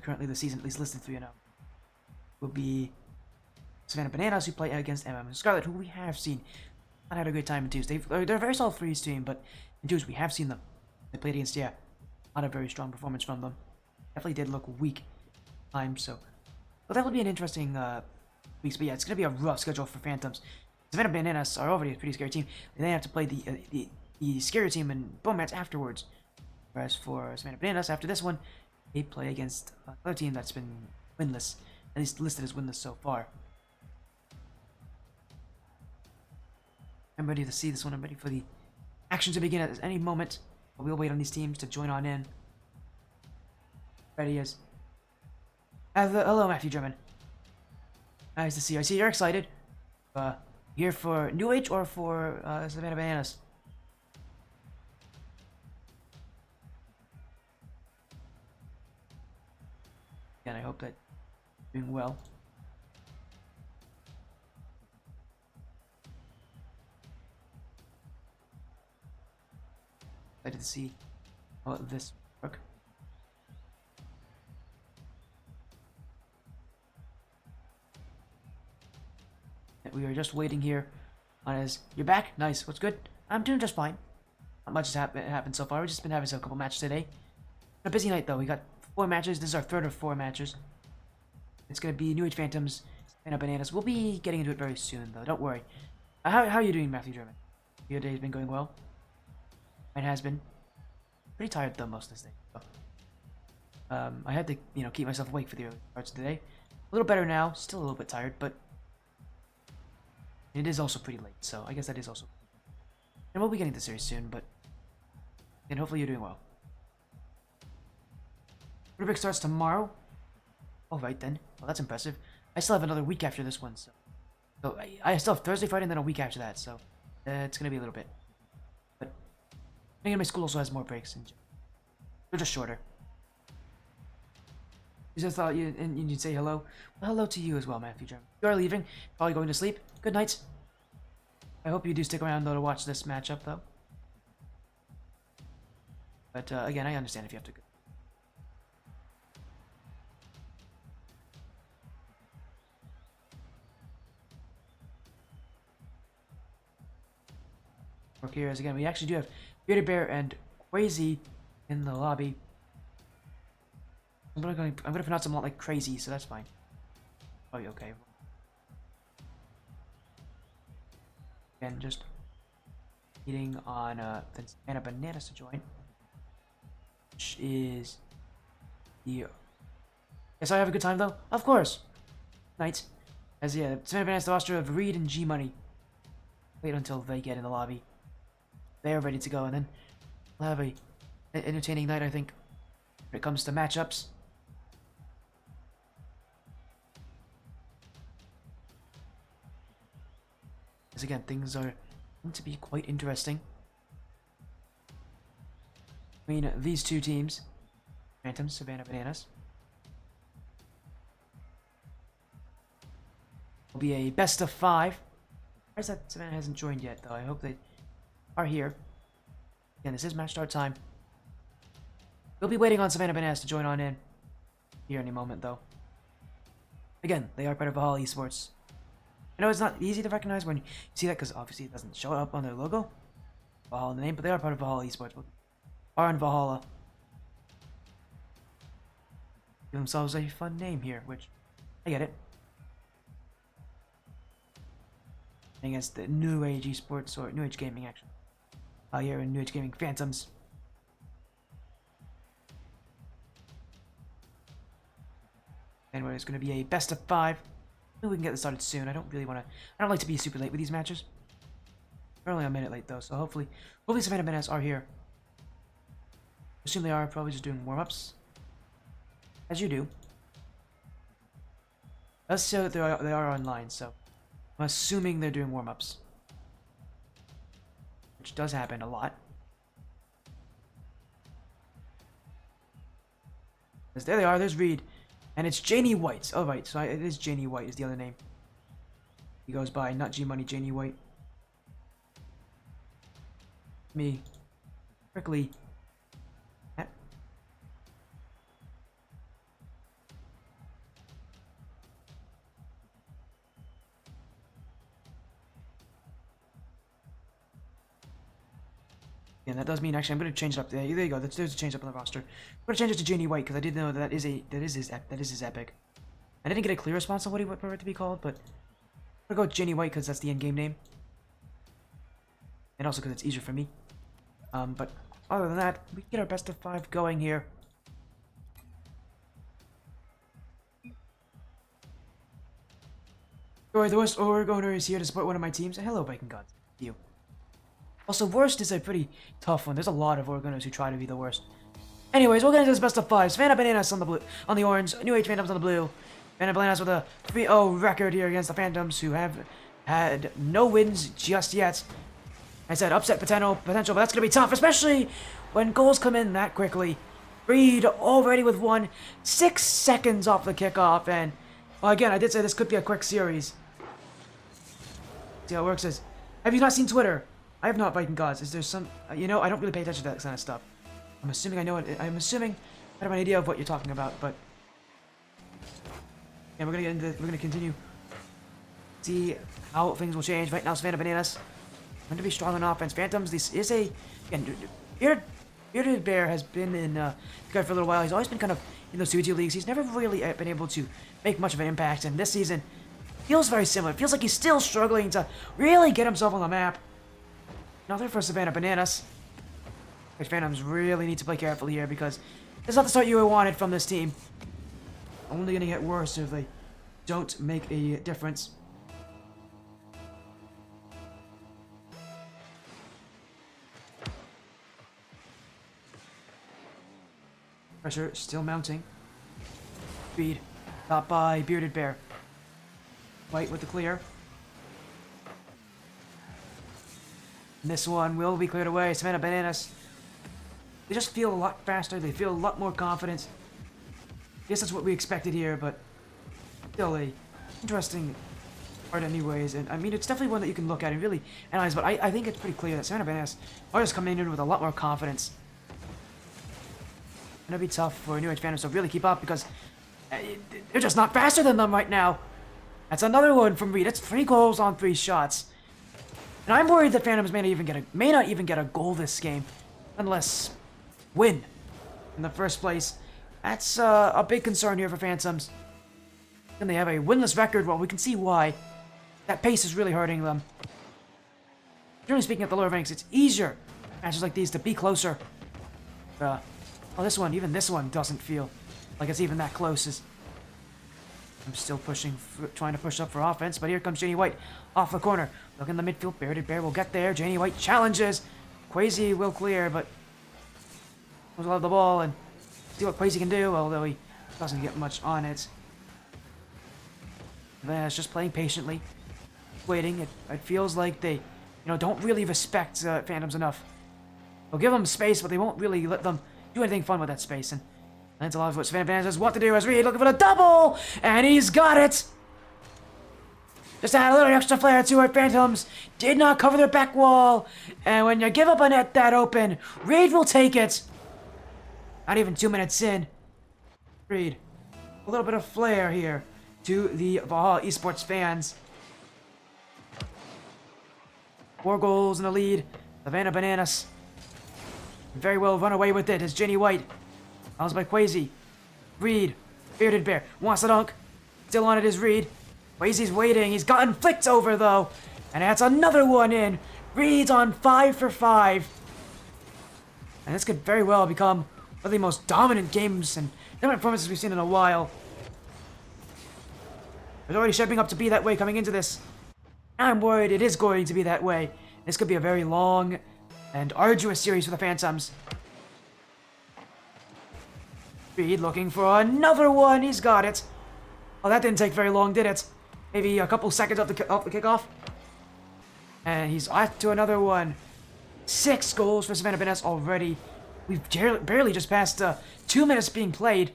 Currently the season at least listed 3-0. Will be Savannah Bananas, who play against and Scarlet, who we have seen not had a great time in twos. They're a very solid threes team, but in twos we have seen them. They played against, not a very strong performance from them. Definitely did look weak at times, so. But that would be an interesting weeks. But yeah, it's going to be a rough schedule for Phantoms. Savannah Bananas are already a pretty scary team. They then have to play the scary team in Bromance afterwards. Whereas for Savannah Bananas, after this one, they play against another team that's been winless, at least listed as winless so far. I'm ready to see this one. I'm ready for the action to begin at any moment. But we'll wait on these teams to join on in. Right, he is. Hello, Matthew German. Nice to see you. I see you're excited. Here for New Age or for Savannah Bananas? And I hope that you're doing well. Excited to see how this work. We are just waiting here on his. You're back? Nice. What's good? I'm doing just fine. Not much has happened so far. We've just been having a couple matches today. A busy night though. We got 4 matches. This is our third of 4 matches. It's gonna be New Age Phantoms and Bananas. We'll be getting into it very soon though. Don't worry. How are you doing, Matthew German? Your day's been going well? Mine has been. Pretty tired though most of this day. So. I had to, keep myself awake for the early parts of the day. A little better now. Still a little bit tired, but it is also pretty late. So I guess that is also. And we'll be getting to the series soon, but and hopefully you're doing well. Winter break starts tomorrow. All right then. Well, that's impressive. I still have another week after this one, so I still have Thursday, Friday, and then a week after that. So it's gonna be a little bit. But I think my school also has more breaks, and they're just shorter. You just thought you'd say hello. Well, hello to you as well, Matthew German. You are leaving. Probably going to sleep. Good night. I hope you do stick around though to watch this matchup though. But again, I understand if you have to go. Work here as again. We actually do have Bearded Bear and Crazy in the lobby. I'm gonna pronounce them a lot like crazy, so that's fine. Oh, you okay? Again, just eating on Savannah Bananas to join, which is the. Yes, I have a good time though. Of course. Night. As yeah, Savannah Bananas, the roster of Reed and G Money. Wait until they get in the lobby. They are ready to go, and then we'll have an entertaining night, I think, when it comes to matchups. As again, things are going to be quite interesting. Between these two teams, Phantoms, Savannah Bananas. Will be a best of 5. Where's that Savannah hasn't joined yet, though? I hope they are here. Again, this is match start time. We'll be waiting on Savannah Bananas to join on in here any moment, though. Again, they are part of Valhalla Esports. I know it's not easy to recognize when you see that because obviously it doesn't show up on their logo. Valhalla in the name, but they are part of Valhalla Esports. Are in Valhalla. Give themselves a fun name here, which I get it. Against the New Age Esports or New Age Gaming, actually. Here in New Age Gaming Phantoms. Anyway, it's going to be a best of 5. Maybe we can get this started soon. I don't like to be super late with these matches. We're only a minute late though, so hopefully Savannah Bananas are here. Assume they are probably just doing warm-ups, as you do. Let's show that they are online, so I'm assuming they're doing warm-ups, which does happen a lot. There they are. There's Reed. And it's Janie White. Oh, right. So it is Janie White is the other name. He goes by, not G-Money, Janie White. Me. Quickly. And that does mean, actually, I'm going to change it up. There you go. There's a change up on the roster. I'm going to change it to Janie White because I did know that is his epic. I didn't get a clear response on what he would prefer it to be called, but I'm going to go with Janie White because that's the in-game name. And also because it's easier for me. But other than that, we get our best of 5 going here. Alright, the worst Oregon owner is here to support one of my teams. Hello, Viking Gods. Thank you. Also, worst is a pretty tough one. There's a lot of Oregoners who try to be the worst. Anyways, we'll get into this best of 5. Savannah Bananas on the blue, on the orange. New Age Phantoms on the blue. Savannah Bananas with a 3-0 record here against the Phantoms, who have had no wins just yet. I said upset potential, but that's going to be tough, especially when goals come in that quickly. Reed already with 1, 6 seconds off the kickoff, and well, again, I did say this could be a quick series. See how it works is, have you not seen Twitter? I have not, Viking Gods. Is there some, I don't really pay attention to that kind of stuff. I'm assuming I know it. I'm assuming I have an idea of what you're talking about, but yeah, we're gonna get into. We're gonna continue. See how things will change. Right now, Savannah Bananas going to be strong on offense. Phantoms. This is a again. Bearded Bear has been in the guy for a little while. He's always been kind of in those 2v2 leagues. He's never really been able to make much of an impact, and this season feels very similar. It feels like he's still struggling to really get himself on the map. Nothing for Savannah Bananas. Which Phantoms really need to play carefully here because it's not the start you wanted from this team. Only gonna get worse if they don't make a difference. Pressure still mounting. Speed. Stopped by Bearded Bear. White with the clear. And this one will be cleared away. Savannah Bananas. They just feel a lot faster. They feel a lot more confident. I guess that's what we expected here, but still a interesting part anyways. And I mean, it's definitely one that you can look at and really analyze, but I think it's pretty clear that Savannah Bananas are just coming in with a lot more confidence. It's gonna be tough for New Age Phantoms to really keep up because they're just not faster than them right now. That's another one from Reed. That's 3 goals on 3 shots. And I'm worried that Phantoms may not even get a goal this game, unless win in the first place. That's a big concern here for Phantoms. And they have a winless record. Well, we can see why. That pace is really hurting them. Generally speaking, at the lower ranks, it's easier matches like these to be closer. Oh, even this one doesn't feel like it's even that close. I'm still trying to push up for offense, but here comes Janie White off the corner. Look in the midfield. Bearded Bear will get there. Janie White challenges. Quasi will clear, but we'll have the ball and see what Quasi can do, although he doesn't get much on it. Savannah's just playing patiently, waiting. It feels like they, don't really respect Phantoms enough. They'll give them space, but they won't really let them do anything fun with that space. And that's a lot of what Savannah Bananas has what to do as Reed looking for the double, and he's got it. Just add a little extra flair to it. Phantoms did not cover their back wall, and when you give up a net that open, Reed will take it. Not even 2 minutes in. Reed, a little bit of flair here to the Valhalla Esports fans. 4 goals in the lead. Savannah Bananas very well run away with it as Jenny White. Bounced by Quasi. Reed, Bearded Bear, wants to dunk. Still on it is Reed. Quasi's waiting. He's gotten flicked over though. And that's another one in. Reed's on 5 for 5. And this could very well become one of the most dominant games and dominant performances we've seen in a while. It's already shaping up to be that way coming into this. I'm worried it is going to be that way. This could be a very long and arduous series for the Phantoms. Reed looking for another one. He's got it. Oh, that didn't take very long, did it? Maybe a couple seconds off the kickoff. And he's off to another one. 6 goals for Savannah Bananas already. We've barely just passed 2 minutes being played.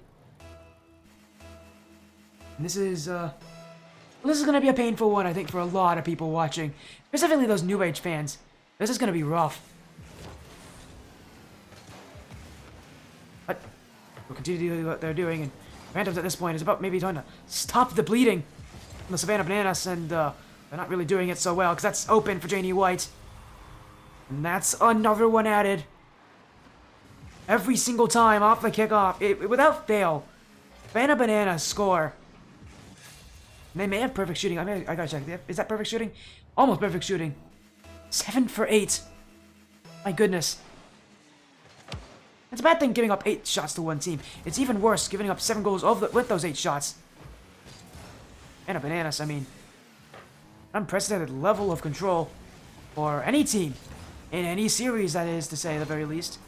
And this is going to be a painful one, I think, for a lot of people watching. Specifically those New Age fans. This is going to be rough. But we'll continue to do what they're doing. And Phantoms at this point is about maybe trying to stop the bleeding from the Savannah Bananas. And they're not really doing it so well because that's open for Janie White. And that's another one added. Every single time off the kickoff, without fail, Savannah Bananas score. And they may have perfect shooting. I gotta check. Is that perfect shooting? Almost perfect shooting. 7 for 8. My goodness. It's a bad thing giving up 8 shots to one team. It's even worse giving up 7 goals with those 8 shots. And a Bananas, I mean, unprecedented level of control for any team in any series, that is to say, at the very least.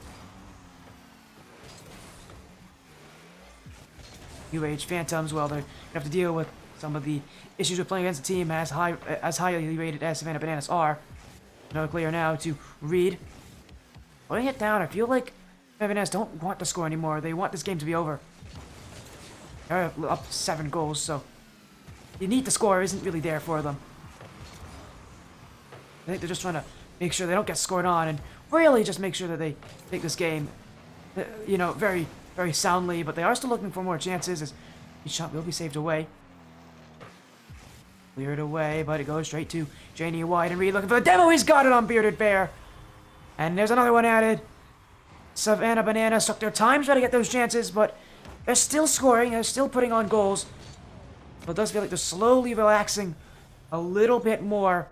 New Age Phantoms, well, they're gonna have to deal with some of the issues with playing against a team as highly rated as Savannah Bananas are. Another clear now to Reed. Putting it down, I feel like Savannah Bananas don't want to score anymore. They want this game to be over. They're up 7 goals, so the need to score isn't really there for them. I think they're just trying to make sure they don't get scored on and really just make sure that they take this game, you know, very, very soundly. But they are still looking for more chances as each shot will be saved away. Cleared away, but it goes straight to Janie White, and Reed looking for the demo. He's got it on Bearded Bear. And there's another one added. Savannah Bananas took their time trying to get those chances, but they're still scoring. They're still putting on goals. But it does feel like they're slowly relaxing a little bit more.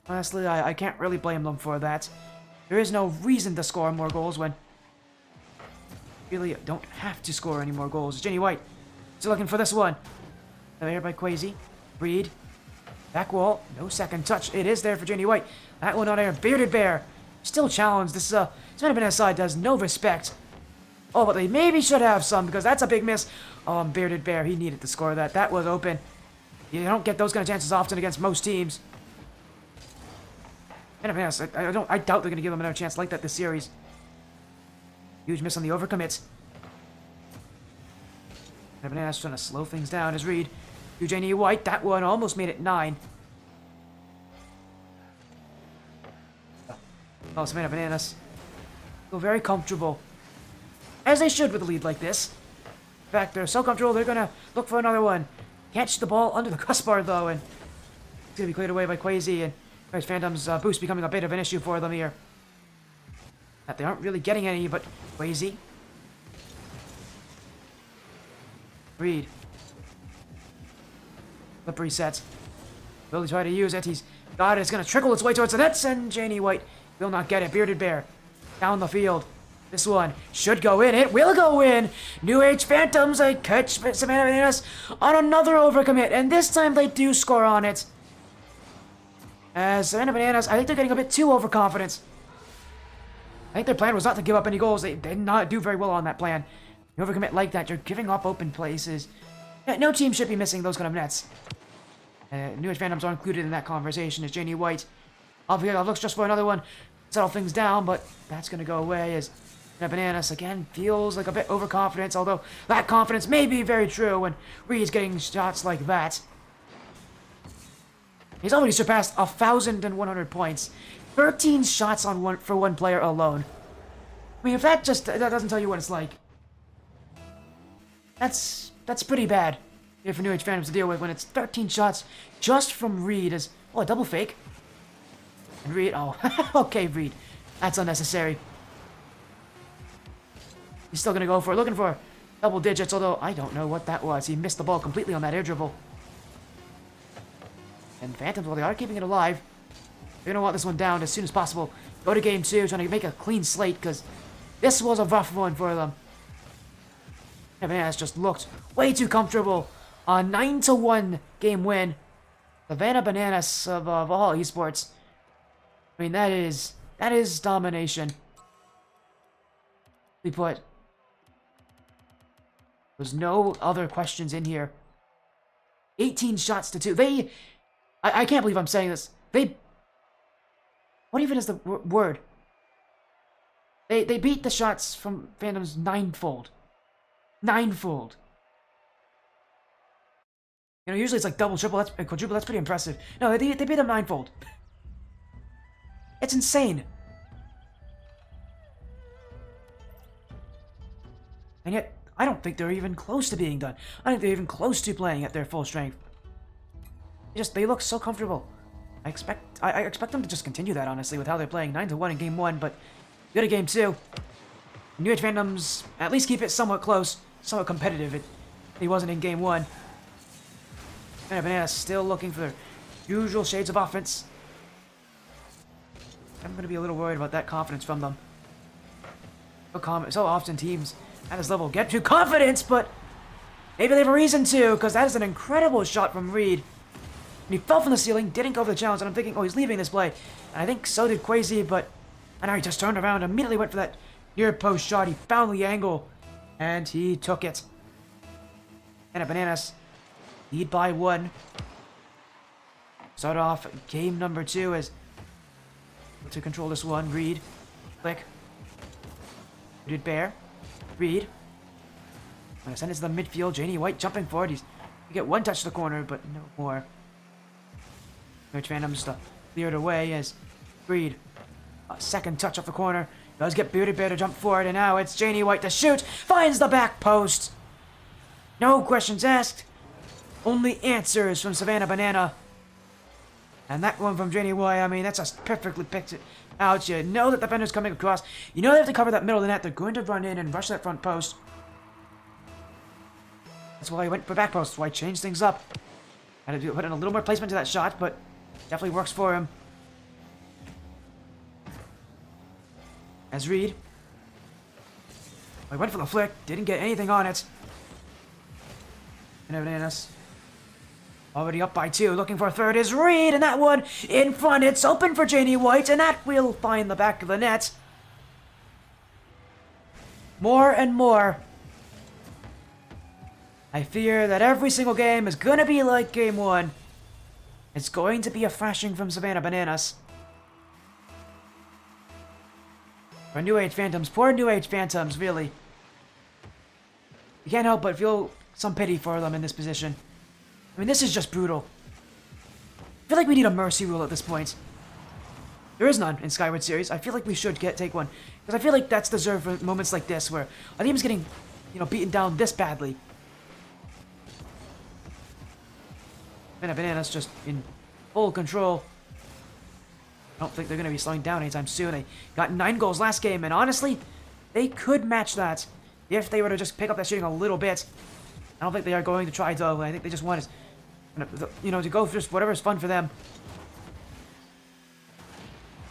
Honestly, I can't really blame them for that. There is no reason to score more goals when you really don't have to score any more goals. Jenny White still looking for this one. There by Quasi. Reed. Back wall. No second touch. It is there for Jenny White. That one on air. Bearded Bear. Still challenged. This Savannah Bananas side does no respect. Oh, but they maybe should have some because that's a big miss. Oh, Bearded Bear. He needed to score that. That was open. You don't get those kind of chances often against most teams. Bananas, I doubt they're going to give them another chance like that this series. Huge miss on the overcommit. Bananas trying to slow things down as Reed. Eugenie White, that one almost made it 9. Oh, Savannah Bananas feel very comfortable. As they should with a lead like this. In fact, they're so comfortable they're going to look for another one. Catch the ball under the crossbar though, and it's going to be cleared away by Quasi, and Phantom's boost becoming a bit of an issue for them here. That they aren't really getting any, but Quasi. Reed. Flip resets. Will he try to use it? He's got it. It's going to trickle its way towards the nets, and Janie White will not get it. Bearded Bear down the field. This one should go in. It will go in. New Age Phantoms, they catch Savannah Bananas on another overcommit, and this time they do score on it. As Savannah Bananas, I think they're getting a bit too overconfident. I think their plan was not to give up any goals. They did not do very well on that plan. You overcommit like that, you're giving up open places. No team should be missing those kind of nets. New Age Phantoms are included in that conversation as Janie White looks just for another one. Settle things down, but that's going to go away as Bananas again feels like a bit overconfident, although that confidence may be very true when Reed's getting shots like that. He's already surpassed 1,100 points. 13 shots on for one player alone. I mean, if that doesn't tell you what it's like, that's pretty bad here for New Age Phantoms to deal with when it's 13 shots just from Reed as, oh, a double fake. And Reed, oh, okay, Reed. That's unnecessary. He's still going to go for it, looking for double digits, although I don't know what that was. He missed the ball completely on that air dribble. And Phantoms, well, they are keeping it alive. They're going to want this one down as soon as possible. Go to game 2, trying to make a clean slate, because this was a rough one for them. Bananas just looked way too comfortable. A 9-1 game win. Savannah Bananas of all esports. I mean, that is domination. We put. There's no other questions in here. 18 shots to 2. I can't believe I'm saying this. What even is the word? They beat the shots from Phantoms 9-fold. 9-fold. You know, usually it's like double, triple, quadruple. That's pretty impressive. No, they beat them 9-fold. It's insane. And yet, I don't think they're even close to being done. I think they're even close to playing at their full strength. They look so comfortable. I expect them to just continue that, honestly, with how they're playing 9-1 in game 1, but go to game 2. New Age Phantoms at least keep it somewhat close, somewhat competitive. He wasn't in game 1. And Bananas still looking for their usual shades of offense. I'm going to be a little worried about that confidence from them. So often teams at this level get too confident, but maybe they have a reason to, because that is an incredible shot from Reed. And he fell from the ceiling, didn't go for the challenge, and I'm thinking, oh, he's leaving this play. And I think so did Quasi, but I know he just turned around, immediately went for that near post shot. He found the angle. And he took it. And Bananas lead by 1. Start off game number 2 as to control this one. Reed. Click. Bearded Bear. Reed. Gonna send it to the midfield. Janie White jumping forward. He's you get 1 touch to the corner, but no more. Rich Phantom's cleared away as Reed. A 2nd touch off the corner. Does get Bearded Bear to jump forward, and now it's Janie White to shoot. Finds the back post. No questions asked. Only answers from Savannah Banana. And that one from Janie White, I mean, that's just perfectly picked it out. You know that the defender's coming across. You know they have to cover that middle of the net. They're going to run in and rush that front post. That's why he went for back post. That's why he changed things up. Had to put in a little more placement to that shot, but definitely works for him. As Reed. He went for the flick. Didn't get anything on it. And Bananas. Already up by 2. Looking for a 3rd is Reed. And that one in front. It's open for Janie White. And that will find the back of the net. More and more. I fear that every single game is going to be like game 1. It's going to be a thrashing from Savannah Bananas. For New Age Phantoms. Poor New Age Phantoms, really. You can't help but feel some pity for them in this position. I mean, this is just brutal. I feel like we need a mercy rule at this point. There is none in Skyward series. I feel like we should take one. Because I feel like that's deserved for moments like this where a team's getting, beaten down this badly. And Bananas just in full control. I don't think they're going to be slowing down anytime soon. They got 9 goals last game, and honestly, they could match that if they were to just pick up that shooting a little bit. I don't think they are going to try, though. I think they just want to go for just whatever is fun for them.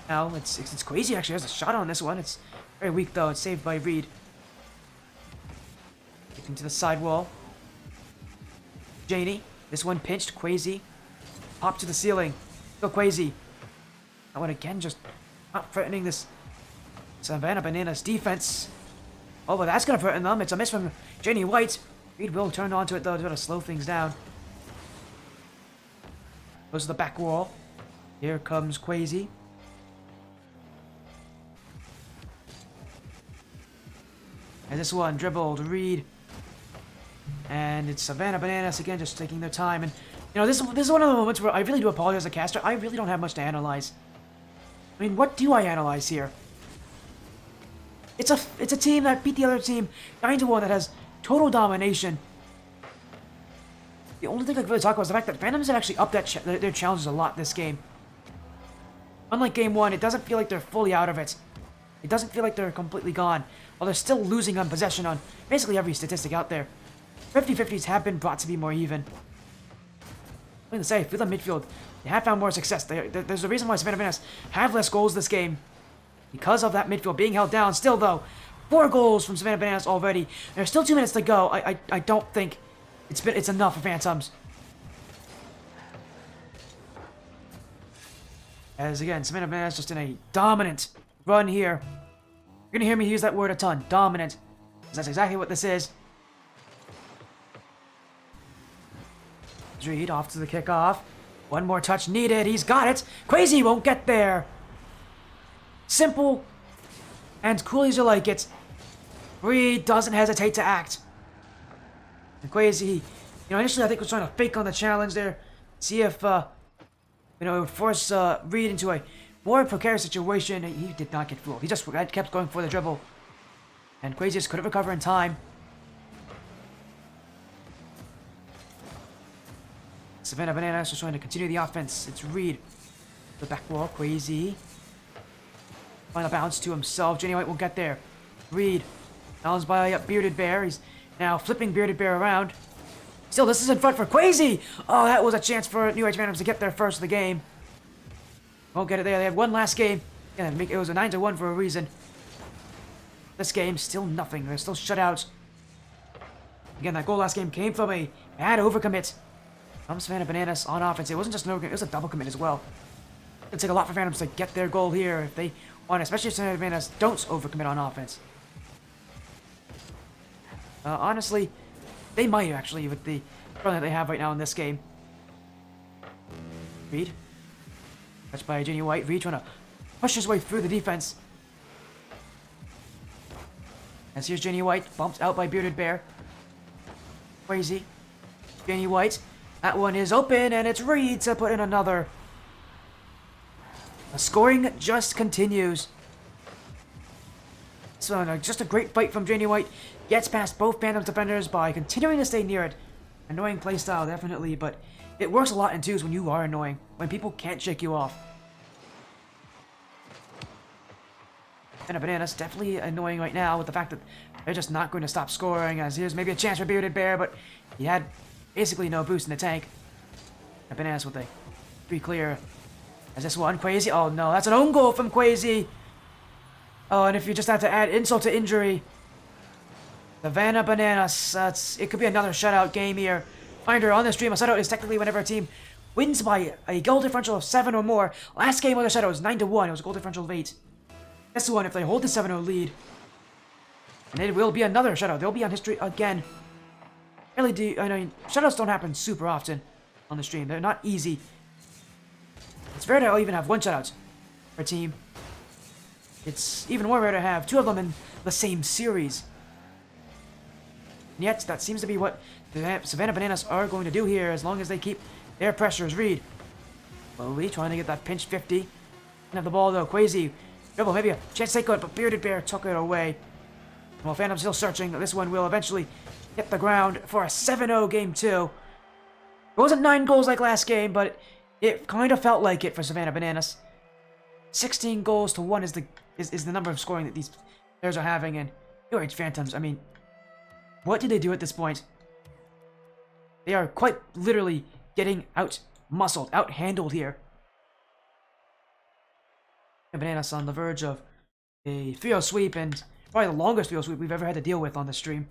Now, it's crazy, actually. There's a shot on this one. It's very weak, though. It's saved by Reed. Getting to the sidewall. Janie. This one pinched. Quasi. Pop to the ceiling. Go Quasi. That one again just not threatening this Savannah Bananas defense. Oh, but that's going to threaten them. It's a miss from Janie White. Reed will turn onto it, though, to slow things down. Goes to the back wall. Here comes Quasi. And this one dribbled. Reed. And it's Savannah Bananas again, just taking their time. And, this is one of the moments where I really do apologize as a caster. I really don't have much to analyze. I mean, what do I analyze here? It's a team that beat the other team 9-1 that has total domination. The only thing I can really talk about is the fact that Phantoms have actually upped their challenges a lot this game. Unlike game 1, it doesn't feel like they're fully out of it. It doesn't feel like they're completely gone. While they're still losing on possession on basically every statistic out there. 50-50s have been brought to be more even. I'm going to say, for the midfield, they have found more success. There's a reason why Savannah Bananas have less goals this game. Because of that midfield being held down. Still, though, 4 goals from Savannah Bananas already. There's still 2 minutes to go. I don't think it's enough for Phantoms. As again, Savannah Bananas just in a dominant run here. You're going to hear me use that word a ton. Dominant. Because that's exactly what this is. Reed off to the kickoff. One more touch needed. He's got it. Quasi won't get there. Simple and cool as you like it. Reed doesn't hesitate to act. And Quasi, initially I think was trying to fake on the challenge there. See if, it would force Reed into a more precarious situation. He did not get fooled. He just kept going for the dribble. And Quasi just couldn't recover in time. Savannah Bananas just trying to continue the offense. It's Reed. The back wall. Quasi. Final bounce to himself. Janie White will get there. Reed. Balanced by Bearded Bear. He's now flipping Bearded Bear around. Still, this is in front for Quasi. Oh, that was a chance for New Age Phantoms to get there first of the game. Won't get it there. They had one last game. Yeah, it was a 9-1 for a reason. This game, still nothing. They're still shut out. Again, that goal last game came from a bad overcommit. From Savannah Bananas on offense. It wasn't just an overcommit, it was a double commit as well. It'll take a lot for Phantoms to get their goal here if they want, especially if Savannah Bananas don't overcommit on offense. Honestly, they might actually with the run that they have right now in this game. Reed. Touched by Jenny White. Reed trying to push his way through the defense. As here's Jenny White, bumped out by Bearded Bear. Crazy. Jenny White. That one is open, and it's Reed to put in another. The scoring just continues. So just a great fight from Jenny White. Gets past both Phantom's defenders by continuing to stay near it. Annoying playstyle, definitely, but it works a lot in twos when you are annoying. When people can't shake you off. And a Banana's definitely annoying right now with the fact that they're just not going to stop scoring, as here's maybe a chance for Bearded Bear, but he had basically no boost in the tank. A Bananas with a free clear. As this one, Quasi. Oh no, that's an own goal from Quasi. Oh, and if you just have to add insult to injury, Savannah Bananas, it could be another shutout game here. Reminder on the stream, a shutout is technically whenever a team wins by a goal differential of 7 or more. Last game with a shutout was 9-1. It was a goal differential of 8. This one, if they hold the 7-0 lead, and it will be another shutout. They'll be on history again. Really do, I mean, shutouts don't happen super often on the stream. They're not easy. It's rare to even have one shutout for a team. It's even more rare to have 2 of them in the same series. And yet, that seems to be what the Savannah Bananas are going to do here, as long as they keep their pressures. Reed slowly trying to get that pinch 50. Didn't have the ball though. Quasi dribble, maybe a chance to take it, but Bearded Bear took it away. And while Phantom's still searching, this one will eventually hit the ground for a 7-0 game 2. It wasn't 9 goals like last game, but it kind of felt like it for Savannah Bananas. 16 goals to 1 is the number of scoring that these players are having, and UH Phantoms, I mean, what do they do at this point? They are quite literally getting out-muscled, out-handled here. And Bananas on the verge of a 3-0 sweep, and probably the longest 3-0 sweep we've ever had to deal with on the stream.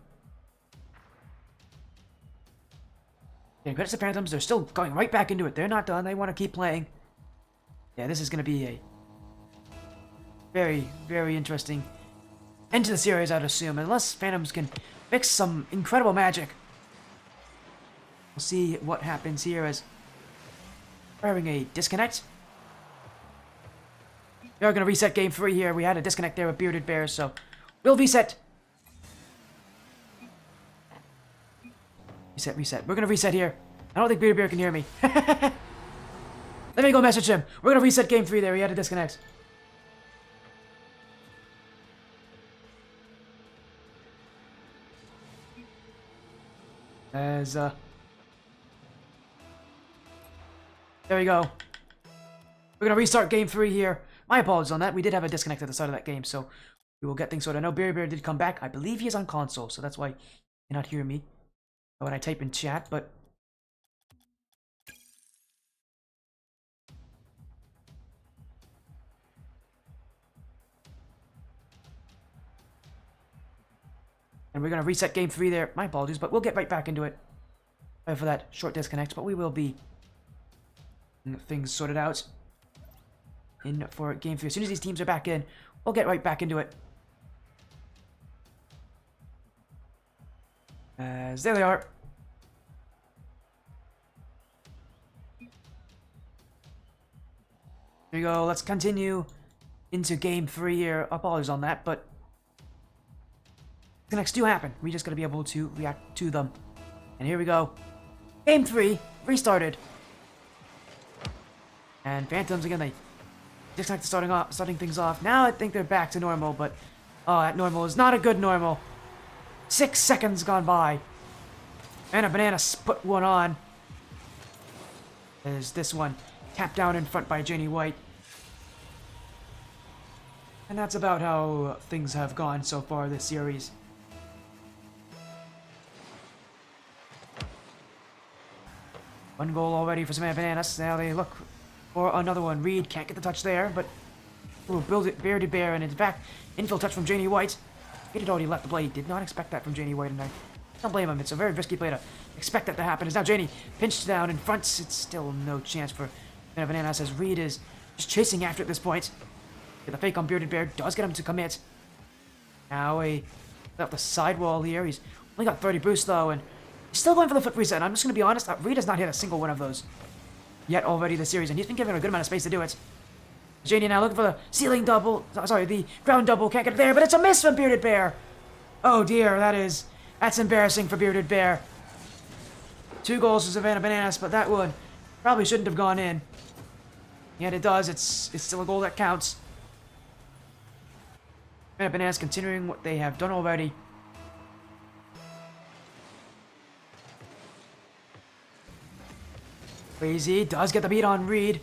Yeah, credit to Phantoms, they're still going right back into it. They're not done, they want to keep playing. Yeah, this is going to be a very, very interesting end to the series, I'd assume. Unless Phantoms can fix some incredible magic. We'll see what happens here as we're having a disconnect. We are going to reset game 3 here. We had a disconnect there with Bearded Bear, so we'll reset. Reset. We're going to reset here. I don't think Bearded Bear can hear me. Let me go message him. We're going to reset game 3 there. We had a disconnect. As, there we go. We're going to restart game 3 here. My apologies on that. We did have a disconnect at the start of that game, so we will get things sorted. I know Bear Bear did come back. I believe he is on console, so that's why he cannot hear me when I type in chat, but... And we're going to reset game 3 there. My apologies, but we'll get right back into it. Sorry for that short disconnect, but we will be getting things sorted out in for game 3. As soon as these teams are back in, we'll get right back into it. As there they are. There you go. Let's continue into game 3 here. Apologies on that, but disconnects do happen. We just gotta be able to react to them. And here we go. Game 3 restarted. And Phantoms again, they disconnect starting things off. Now I think they're back to normal, but oh, that normal is not a good normal. 6 seconds gone by. And a Banana put one on. There's this one tapped down in front by Jenny White. And that's about how things have gone so far this series. One goal already for Savannah Bananas. Now they look for another one. Reed can't get the touch there, but ooh, Bearded Bear, and in fact, infield touch from Jenny White. He had already left the play. He did not expect that from Jenny White, and I don't blame him. It's a very risky play to expect that to happen. As now Jenny pinched down in front. It's still no chance for Savannah Bananas as Reed is just chasing after at this point. Get the fake on Bearded Bear. Does get him to commit. Now up the sidewall here. He's Only got 30 boost though, and he's still going for the foot reset. And I'm just going to be honest, Reed has not hit a single one of those yet already this series, and he's been given a good amount of space to do it. JD now looking for the ceiling double, sorry, the ground double, can't get it there, but it's a miss from Bearded Bear. Oh dear, that's embarrassing for Bearded Bear. 2 goals for Savannah Bananas, but that one probably shouldn't have gone in. Yet it does, it's still a goal that counts. Savannah Bananas continuing what they have done already. Crazy does get the beat on Reed.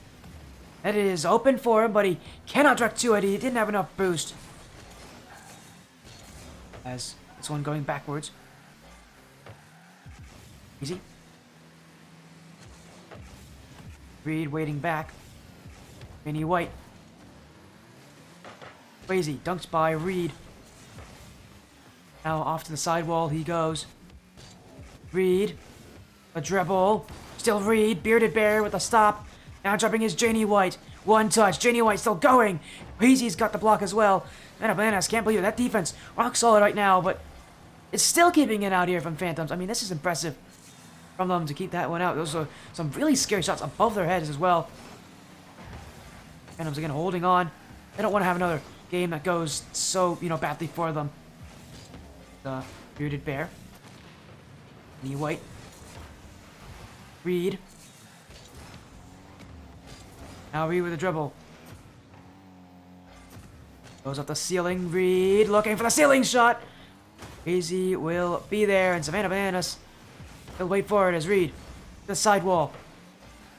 That is open for him, but he cannot direct to it. He didn't have enough boost. As this one going backwards. Easy. Reed waiting back. Vinny White. Crazy dunked by Reed. Now off to the sidewall he goes. Reed. A dribble. Still Reed. Bearded Bear with a stop. Now jumping is Janie White. One touch. Janie White still going. Crazy's got the block as well. And Bananas can't believe it. That defense rock solid right now, but it's still keeping it out here from Phantoms. I mean, this is impressive from them to keep that one out. Those are some really scary shots above their heads as well. Phantoms again holding on. They don't want to have another game that goes so, badly for them. The Bearded Bear. Janie White. Reed. Now Reed with a dribble. Goes up the ceiling. Reed looking for the ceiling shot. Crazy will be there, and Savannah Bananas will wait for it as Reed. The sidewall.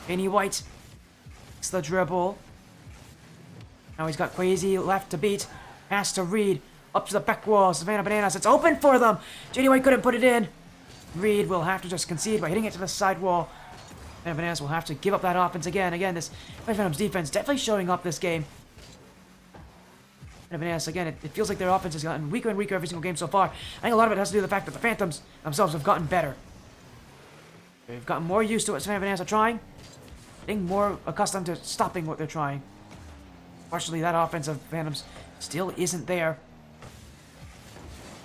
Janie White. It's the dribble. Now he's got Crazy left to beat. Pass to Reed. Up to the back wall. Savannah Bananas. It's open for them. Janie White couldn't put it in. Reed will have to just concede by hitting it to the sidewall. And Bananas will have to give up that offense again. Again, this Phantoms defense definitely showing up this game. And Bananas, again, it feels like their offense has gotten weaker and weaker every single game so far. I think a lot of it has to do with the fact that the Phantoms themselves have gotten better. They've gotten more used to what Savannah Bananas are trying. Getting more accustomed to stopping what they're trying. Partially, that offense of Phantoms still isn't there.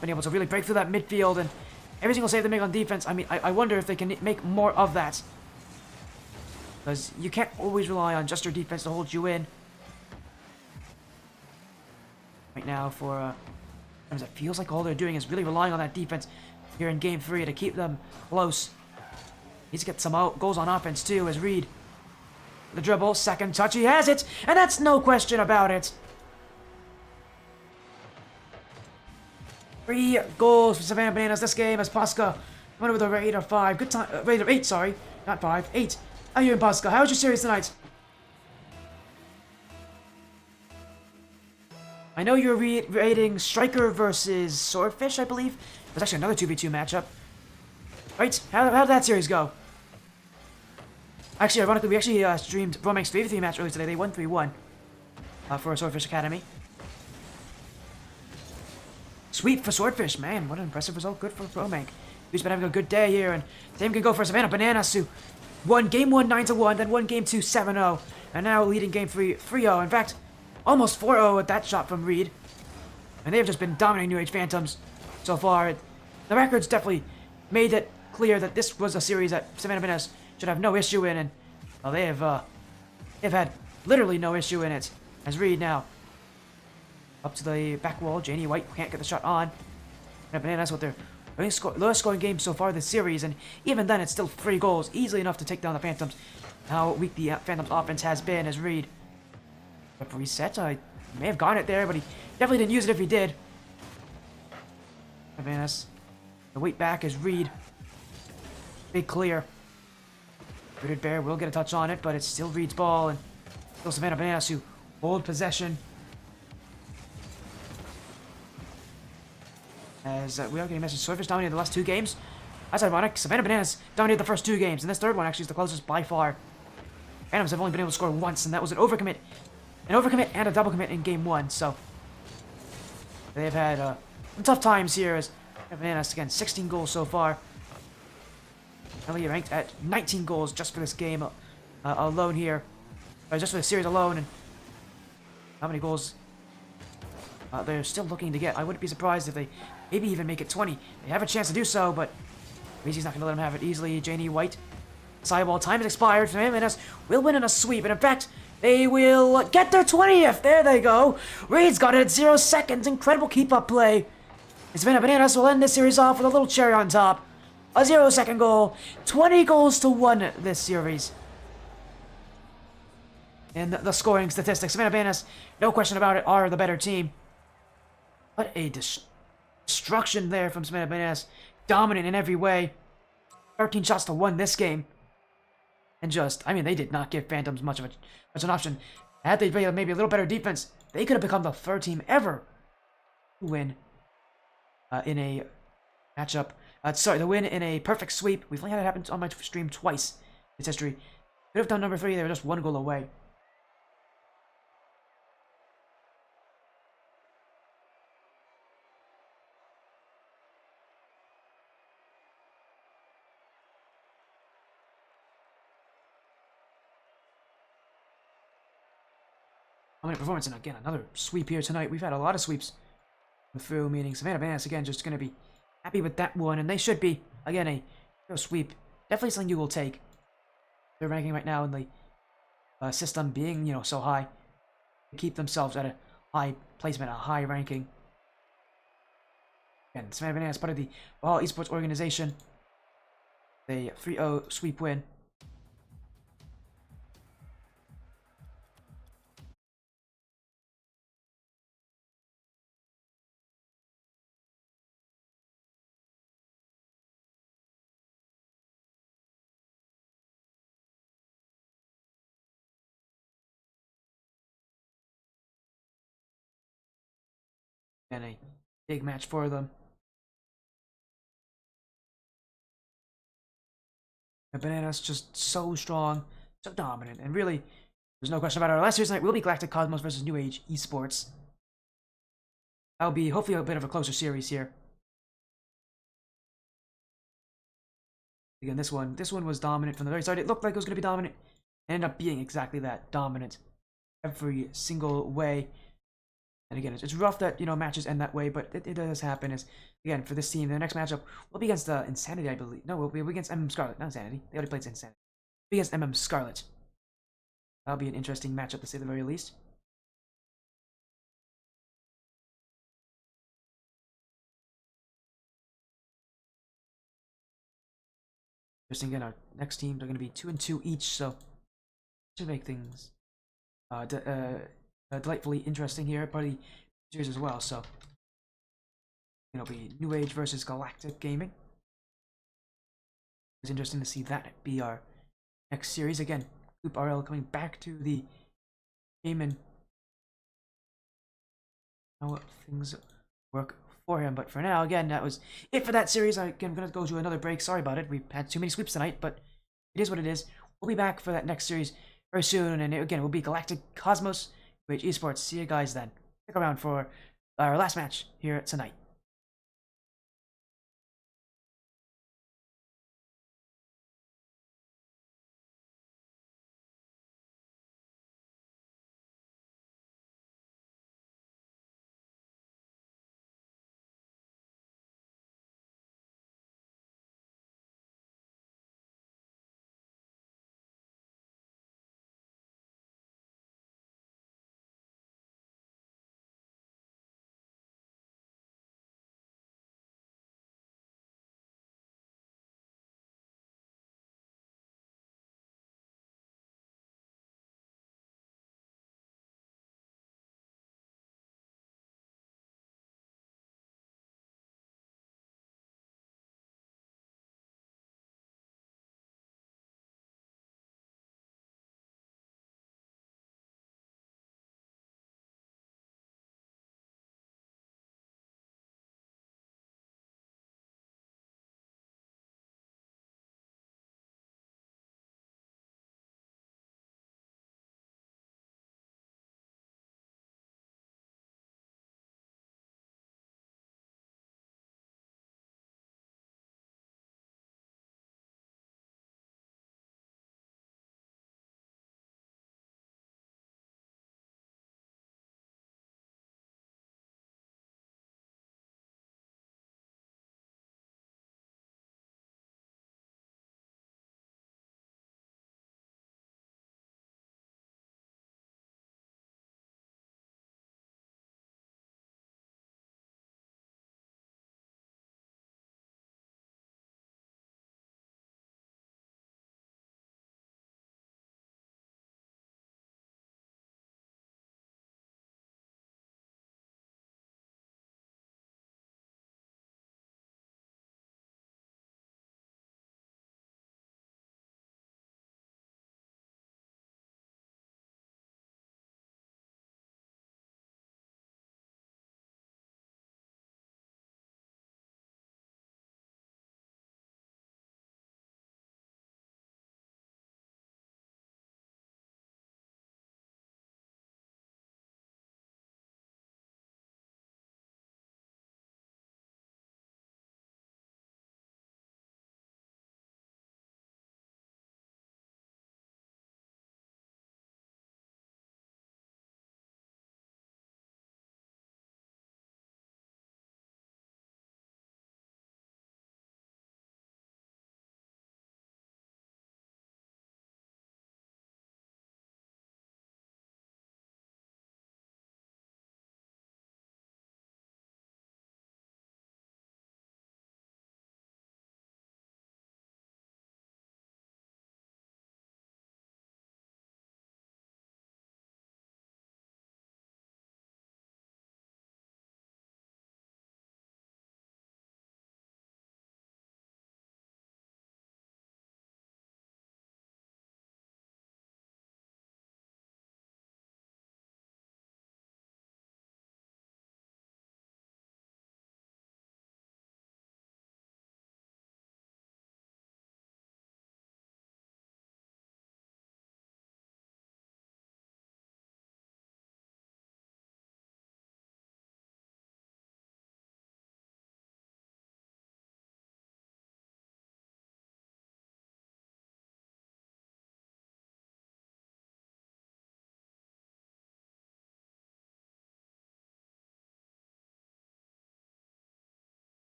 Been able to really break through that midfield, and every single save they make on defense, I mean, I wonder if they can make more of that. Because you can't always rely on just your defense to hold you in. Right now for it feels like all they're doing is really relying on that defense here in Game 3 to keep them close. Needs to get some goals on offense too as Reed. The dribble, second touch, he has it! And that's no question about it! 3 goals for Savannah Bananas this game as Pasca went over the rate of 5. Good time, rate of 8, sorry. Not 5, 8. How are you in Pasca? How was your series tonight? I know you're rating Striker versus Swordfish, I believe. There's actually another 2v2 matchup. Right, how did that series go? Actually, ironically, we actually streamed Bromang's 3v3 match earlier today. They won 3-1 for Swordfish Academy. Sweep for Swordfish, man. What an impressive result. Good for Bromang. He's been having a good day here, and same can go for Savannah Bananas, who won Game 1 9-1, then won Game 2 7-0, and now leading Game 3 3-0. In fact, almost 4-0 with that shot from Reed. And they've just been dominating New Age Phantoms so far. The records definitely made it clear that this was a series that Savannah Bananas should have no issue in, and well, they've had literally no issue in it. As Reed now up to the back wall, Janie White can't get the shot on. And Bananas with their lowest scoring game so far this series, and even then it's still 3 goals, easily enough to take down the Phantoms. How weak the Phantoms offense has been as Reed. But reset, I may have gotten it there, but he definitely didn't use it if he did. Bananas. The weight back is Reed. Big clear. Bearded Bear will get a touch on it, but it's still Reed's ball, and still Savannah Bananas who hold possession. As we are getting a message, Swordfish dominated the last 2 games. That's ironic. Savannah Bananas dominated the first 2 games, and this third one actually is the closest by far. Phantoms have only been able to score once, and that was an overcommit and a double commit in Game 1, so they've had some tough times here as Bananas, again, 16 goals so far. Currently ranked at 19 goals just for this game alone here. Just for the series alone, and how many goals they're still looking to get. I wouldn't be surprised if they maybe even make it 20. They have a chance to do so, but Crazy's not going to let him have it easily. Janie White, sideball, time has expired. Savannah will win in a sweep, and in fact, they will get their 20th. There they go. Reed's got it at 0 seconds. Incredible keep-up play. And Savannah Bananas will end this series off with a little cherry on top. A 0-second goal. 20 goals to 1 this series. And the scoring statistics, Savannah Bananas, no question about it, are the better team. What a destruction there from Savannah Bananas. Dominant in every way. 13 shots to 1 this game. And just, I mean, they did not give Phantoms much of an option. Had they played maybe a little better defense, they could have become the third team ever to win in a matchup. Sorry, the win in a perfect sweep. We've only had it happen on my stream twice in its history. Could have done number 3. They were just 1 goal away. Dominant performance, and again, another sweep here tonight. We've had a lot of sweeps through, meaning Savannah Bananas, again, just going to be happy with that one, and they should be. Again, a sweep. Definitely something you will take. They're ranking right now in the system being, you know, so high. To keep themselves at a high placement, a high ranking. Again, Savannah Bananas, part of the Ball Esports organization. A 3-0 sweep win. And a big match for them. And Bananas just so strong, so dominant, and really, there's no question about it. Our last series tonight will be Galactic Cosmos versus New Age Esports. That'll be hopefully a bit of a closer series here. Again, this one was dominant from the very start. It looked like it was going to be dominant. It ended up being exactly that, dominant. Every single way. And again, it's rough that, you know, matches end that way, but it does happen. Is again, for this team, their next matchup will be against Insanity, I believe. No, we'll be against Scarlet, not Insanity. They already played Insanity. We'll be against Scarlet. That'll be an interesting matchup, to say the very least. Interesting, again, our next teams are going to be 2-2 each, so should make things delightfully interesting here. Part of the series as well, so it'll be New Age versus Galactic Gaming. It's interesting to see that be our next series. Again, Group RL coming back to the game and how things work for him. But for now, again, that was it for that series. I'm going to go to another break. Sorry about it. We've had too many sweeps tonight, but it is what it is. We'll be back for that next series very soon. And again, it will be Galactic Cosmos, which Esports. See you guys then. Stick around for our last match here tonight.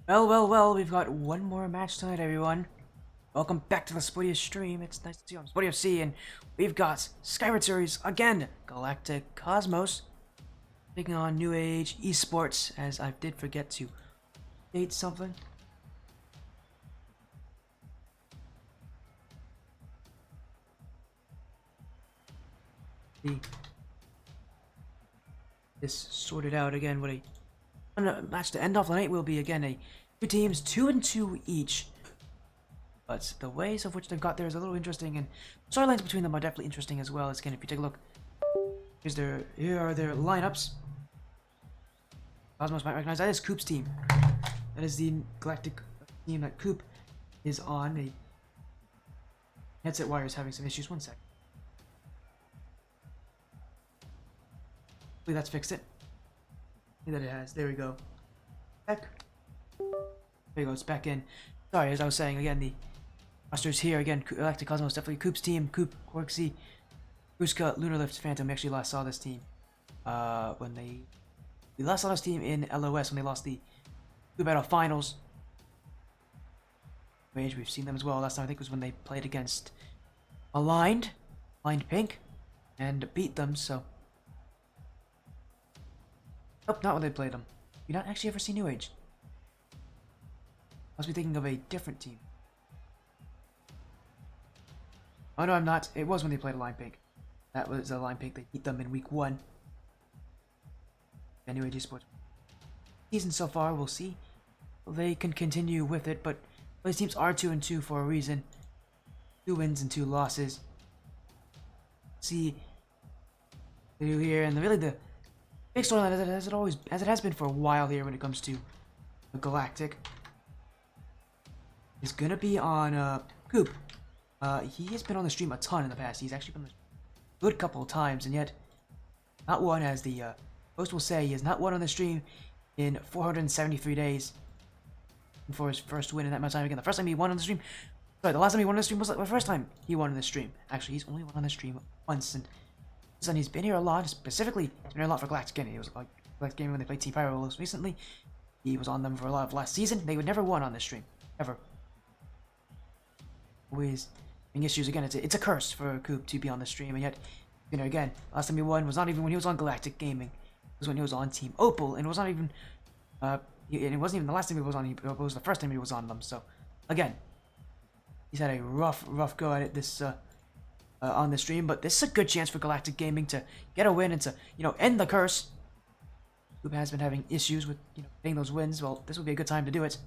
Well, we've got one more match tonight, everyone. Welcome back to the Sportius stream. It's nice to see you. I'm Sportius C, and we've got Skyward Series again. Galactic Cosmos taking on New Age Esports, as I did forget to update something. This sorted out again. What a match to end off the night will be again. Two teams, 2-2 each. But the ways of which they've got there is a little interesting, and storylines between them are definitely interesting as well. As again, if you take a look, here are their lineups. Cosmos might recognize that is Coop's team. That is the Galactic team that Coop is on. The headset wire is having some issues. One sec. Hopefully that's fixed it. That it has. There we go. Back. There you go. It's back in. Sorry, as I was saying again, the rosters here again. Galactic Cosmos definitely Coop's team. Coop, Corksy, Ruska, Lunarlift, Phantom. We actually last saw this team when we last saw this team in LOS when they lost the Coop Battle Finals. We've seen them as well. Last time I think was when they played against Aligned Pink, and beat them. So. Nope, not when they played them. You not actually ever see New Age. Must be thinking of a different team. Oh no, I'm not. It was when they played Line Pink. That was Line Pink. They beat them in week 1. New Age Esports season so far, we'll see. They can continue with it, but these teams are 2-2 for a reason. 2 wins and 2 losses. See they do here, and really the big storyline as it has been for a while here when it comes to the Galactic is gonna be on Coop. He has been on the stream a ton in the past. He's actually been on a good couple of times, and yet not one, as the host will say, he has not won on the stream in 473 days. And for his first win in that much time again. The first time he won on the stream, sorry, the last time he won on the stream was the first time he won on the stream. Actually, he's only won on the stream once, and he's been here a lot. Specifically, he's been here a lot for Galactic Gaming. It was like Galactic Gaming when they played Team Pyro most recently. He was on them for a lot of last season. They would never won on this stream, ever. Always having issues again. It's a curse for Coop to be on the stream, and yet, you know, again, last time he won was not even when he was on Galactic Gaming. It was when he was on Team Opal, and it was not even, and it wasn't even the last time he was on. It was the first time he was on them. So, again, he's had a rough go at it this on the stream, but this is a good chance for Galactic Gaming to get a win and to, you know, end the curse. Coop has been having issues with, you know, getting those wins. Well, this would be a good time to do it.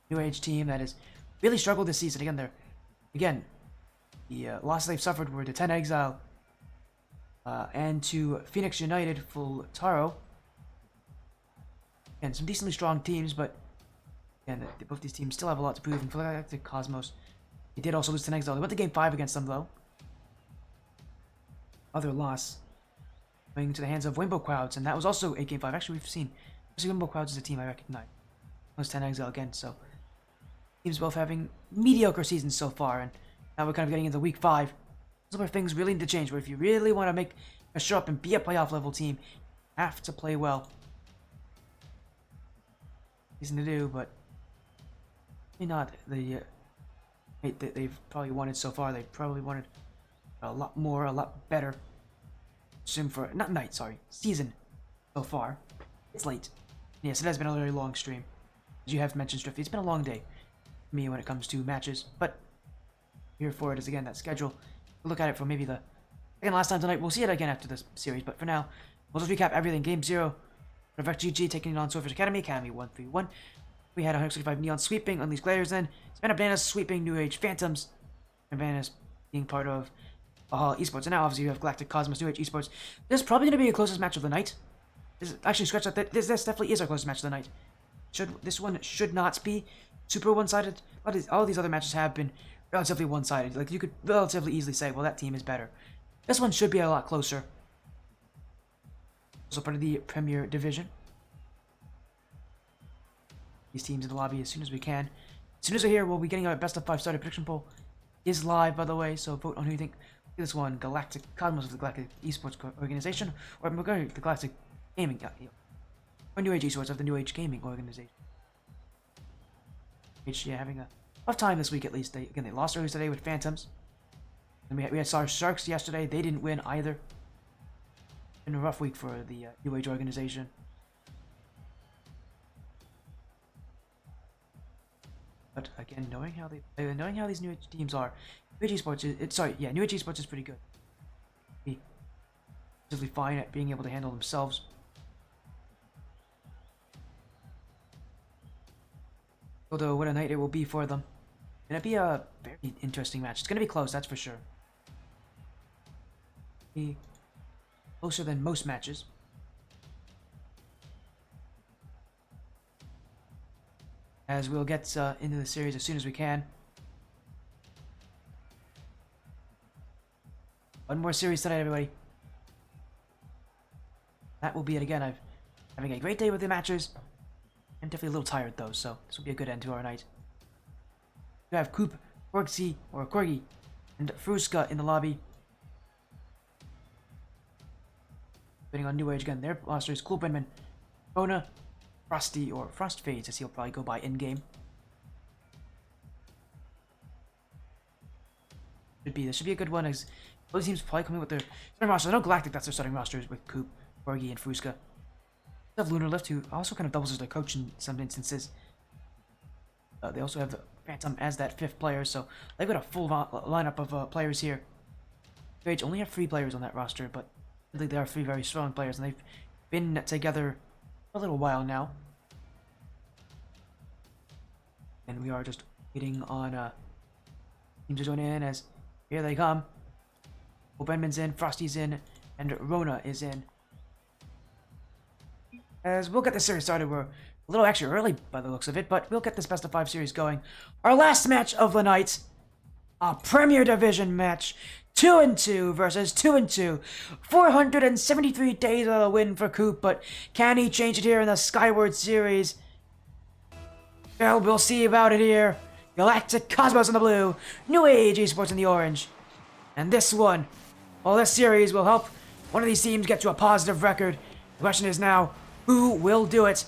New Age team that has really struggled this season. Again, the losses they've suffered were to 10 Exile and to Phoenix United full Taro. And some decently strong teams, but again, both these teams still have a lot to prove. And for Galactic Cosmos, they did also lose to 10 Exile. They went to Game 5 against them, though. Other loss going into the hands of Wimbo Clouds, and that was also a Game 5. Actually, we've seen Wimbo Clouds is a team I recognize. It was 10 Exile again, so teams both having mediocre seasons so far, and now we're kind of getting into week 5. This is where things really need to change, where if you really want to make a show up and be a playoff level team, you have to play well. Easy to do, but maybe not the rate that they've probably wanted so far. They probably wanted a lot more, a lot better. Sim for season so far. It's late. Yes, it has been a very long stream. As you have mentioned, Striffy, it's been a long day for me when it comes to matches, but here for it is again that schedule. We'll look at it for maybe the second last time tonight. We'll see it again after this series, but for now, we'll just recap everything. Game 0, Revect GG taking on Swordfish Academy 1-3-1. We had 165 Neon sweeping, Unleashed Gladiators then. Savannah Bananas sweeping New Age Phantoms. And Bananas being part of Esports. And now obviously you have Galactic Cosmos, New Age Esports. This is probably going to be the closest match of the night. Actually, scratch that. This definitely is our closest match of the night. This one should not be super one-sided. All these other matches have been relatively one-sided. Like, you could relatively easily say, well, that team is better. This one should be a lot closer. Also part of the Premier Division. These teams in the lobby as soon as we can. As soon as we're here, we'll be getting our best of 5 starter prediction poll. Is live, by the way, so vote on who you think. This one, Galactic Cosmos of the Galactic Esports Organization, or we're going to the Galactic Gaming, or New Age Esports of the New Age Gaming Organization. Yeah, having a tough time this week at least. They lost earlier today with Phantoms. And we had our Sharks yesterday. They didn't win either. Been a rough week for the New Age organization. But again, knowing how these New Age teams are, New Age Esports New Age Esports is pretty good. Relatively fine at being able to handle themselves. Although what a night it will be for them. Gonna be a very interesting match. It's gonna be close, that's for sure. Be closer than most matches. As we'll get into the series as soon as we can. One more series tonight, everybody. That will be it again. I'm having a great day with the matches. I'm definitely a little tired though, so this will be a good end to our night. We have Coop, Corgi, and Fruska in the lobby. Betting on New Age again. Their rosters: Cool Benman, Rona, Frosty, or Frost Fades, as he'll probably go by in game. This should be a good one, as both teams probably coming with their starting rosters. I know Galactic, that's their starting rosters with Coop, Corgi, and Fruska. They have Lunar Lift, who also kind of doubles as their coach in some instances. They also have the Phantom as that 5th player, so they've got a full lineup of players here. New Age only have 3 players on that roster, but I think they are 3 very strong players, and they've been together for a little while now. And we are just waiting on teams to join in, as here they come. Benman's in, Frosty's in, and Rona is in. As we'll get this series started, we're a little actually early by the looks of it, but we'll get this best of 5 series going. Our last match of the night, a Premier Division match, 2-2 versus 2-2. 473 days of a win for Coop, but can he change it here in the Skyward series? Well, we'll see about it here. Galactic Cosmos in the blue, New Age Esports in the orange. And this one, well, this series will help one of these teams get to a positive record. The question is now, who will do it?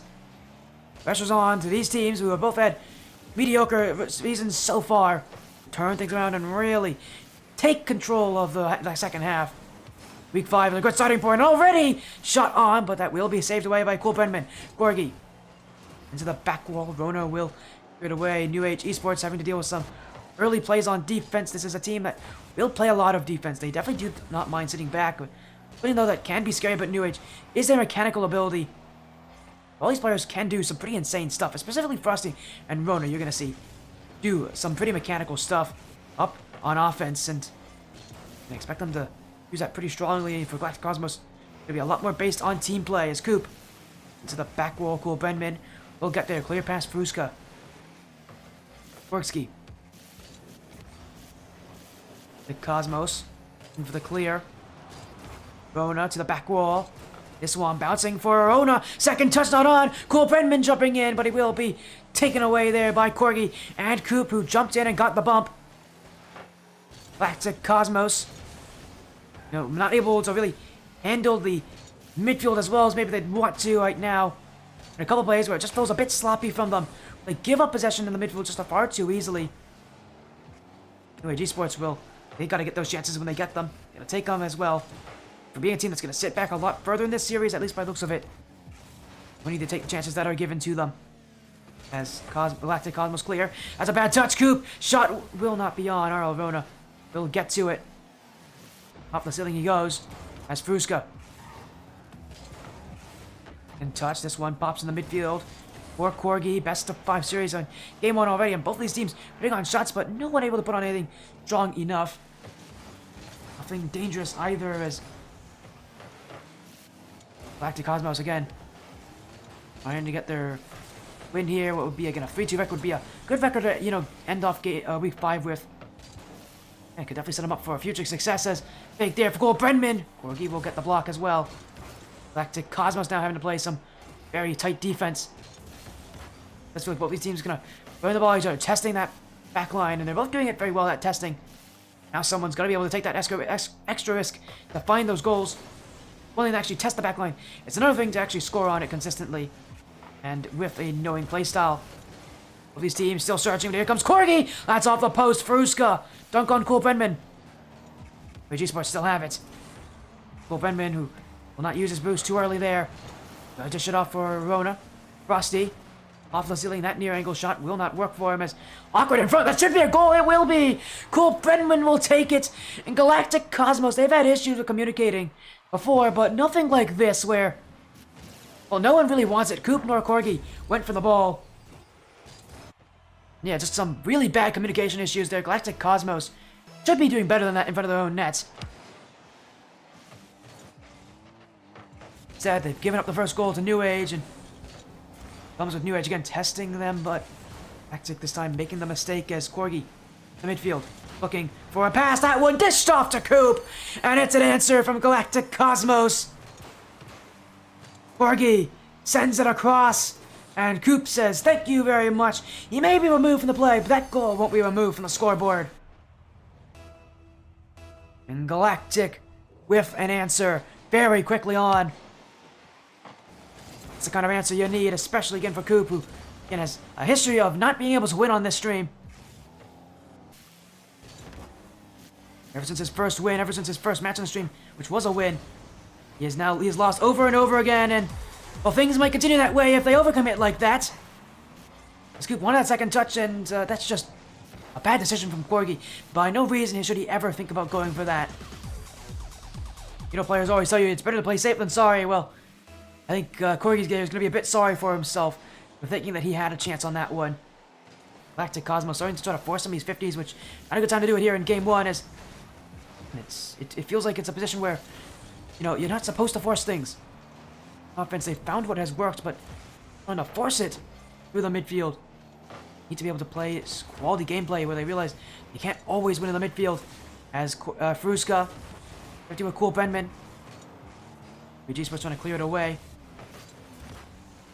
Pressure's on to these teams who have both had mediocre seasons so far. Turn things around and really take control of the second half. Week 5 is a good starting point already. Shot on, but that will be saved away by Cool Benman. Gorgie into the back wall. Rona will get away. New Age Esports having to deal with some early plays on defense. This is a team that will play a lot of defense. They definitely do not mind sitting back, but even though that can be scary, but New Age is their mechanical ability. All these players can do some pretty insane stuff, specifically Frosty and Rona. You're going to see do some pretty mechanical stuff up on offense, and I expect them to use that pretty strongly for Galactic Cosmos. Going to be a lot more based on team play as Coop into the back wall. Cool Benman will get there. Clear past Fruska. Forksky. The Cosmos in for the clear. Rona to the back wall. This one bouncing for Rona. Second touch not on. Cool Benman jumping in, but he will be taken away there by Corgi and Coop, who jumped in and got the bump. Galactic Cosmos, not able to really handle the midfield as well as maybe they'd want to right now. And a couple plays where it just feels a bit sloppy from them. They give up possession in the midfield just far too easily. Anyway, Esports they got to get those chances when they get them. Gonna take them as well. For being a team that's going to sit back a lot further in this series, at least by the looks of it, we need to take the chances that are given to them. As Galactic Cosmos clear. That's a bad touch, Coop. Shot will not be on. Arl Rona will get to it. Off the ceiling he goes. As Fruska. And touch. This one pops in the midfield. For Corgi. Best of 5 series on game 1 already. And both these teams putting on shots, but no one able to put on anything strong enough. Nothing dangerous either, as Galactic Cosmos again trying to get their win here. What would be again a 3-2 record would be a good record to end off week 5 with. And could definitely set them up for a future success. As big there for Cool Benman. Corgi will get the block as well. Galactic Cosmos now having to play some very tight defense. Let's feel like both these teams are gonna burn the ball at each other, testing that back line, and they're both doing it very well at testing. Now someone's gonna be able to take that extra risk to find those goals. Willing to actually test the back line. It's another thing to actually score on it consistently and with a knowing playstyle. Both these teams still searching, but here comes Corgi! That's off the post, Fruska. Dunk on Cool Benman. Esports still have it. Cool Benman, who will not use his boost too early there. Dish it off for Rona. Frosty. Off the ceiling, that near angle shot will not work for him as awkward in front. That should be a goal. It will be. Cool Benman will take it. And Galactic Cosmos, they've had issues with communicating before, but nothing like this where, well, no one really wants it. Coop nor Corgi went for the ball. Yeah, just some really bad communication issues there. Galactic Cosmos should be doing better than that in front of their own nets. Sad they've given up the first goal to New Age, and comes with New Age again testing them, but Galactic this time making the mistake as Corgi, the midfield, looking for a pass. That one dished off to Coop, and it's an answer from Galactic Cosmos. Corgi sends it across, and Coop says, "Thank you very much. He may be removed from the play, but that goal won't be removed from the scoreboard." And Galactic with an answer very quickly on. It's the kind of answer you need, especially again for Coop, who again has a history of not being able to win on this stream. Ever since his first win, ever since his first match on the stream, which was a win, he has lost over and over again, and well, things might continue that way if they overcommit like that. Coop wanted that second touch, and that's just a bad decision from Corgi. By no reason should he ever think about going for that. You know, players always tell you it's better to play safe than sorry. Well, I think Corgi's game is going to be a bit sorry for himself for thinking that he had a chance on that one. Galactic Cosmos starting to try to force some of these 50s, which not a good time to do it here in Game 1, as it feels like it's a position where, you know, you're not supposed to force things. Offense, they found what has worked, but trying to force it through the midfield. Need to be able to play quality gameplay where they realize you can't always win in the midfield. As Fruska, working with Cool Benman. Esports trying to clear it away.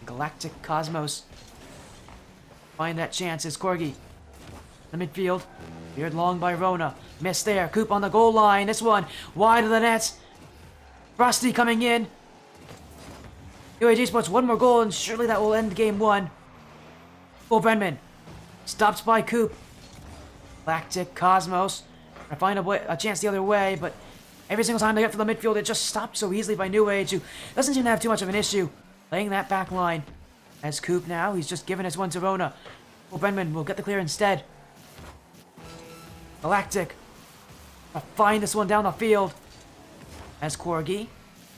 Galactic Cosmos find that chance as Corgi. The midfield, veered long by Rona. Missed there. Coop on the goal line. This one wide of the net. Frosty coming in. Esports one more goal, and surely that will end Game 1. Cool Benman stops by Coop. Galactic Cosmos trying to find a chance the other way, but every single time they get to the midfield, it just stopped so easily by New Age, who doesn't seem to have too much of an issue laying that back line. As Coop now, he's just given his one to Rona. Cool Benman will get the clear instead. Galactic will find this one down the field. As Corgi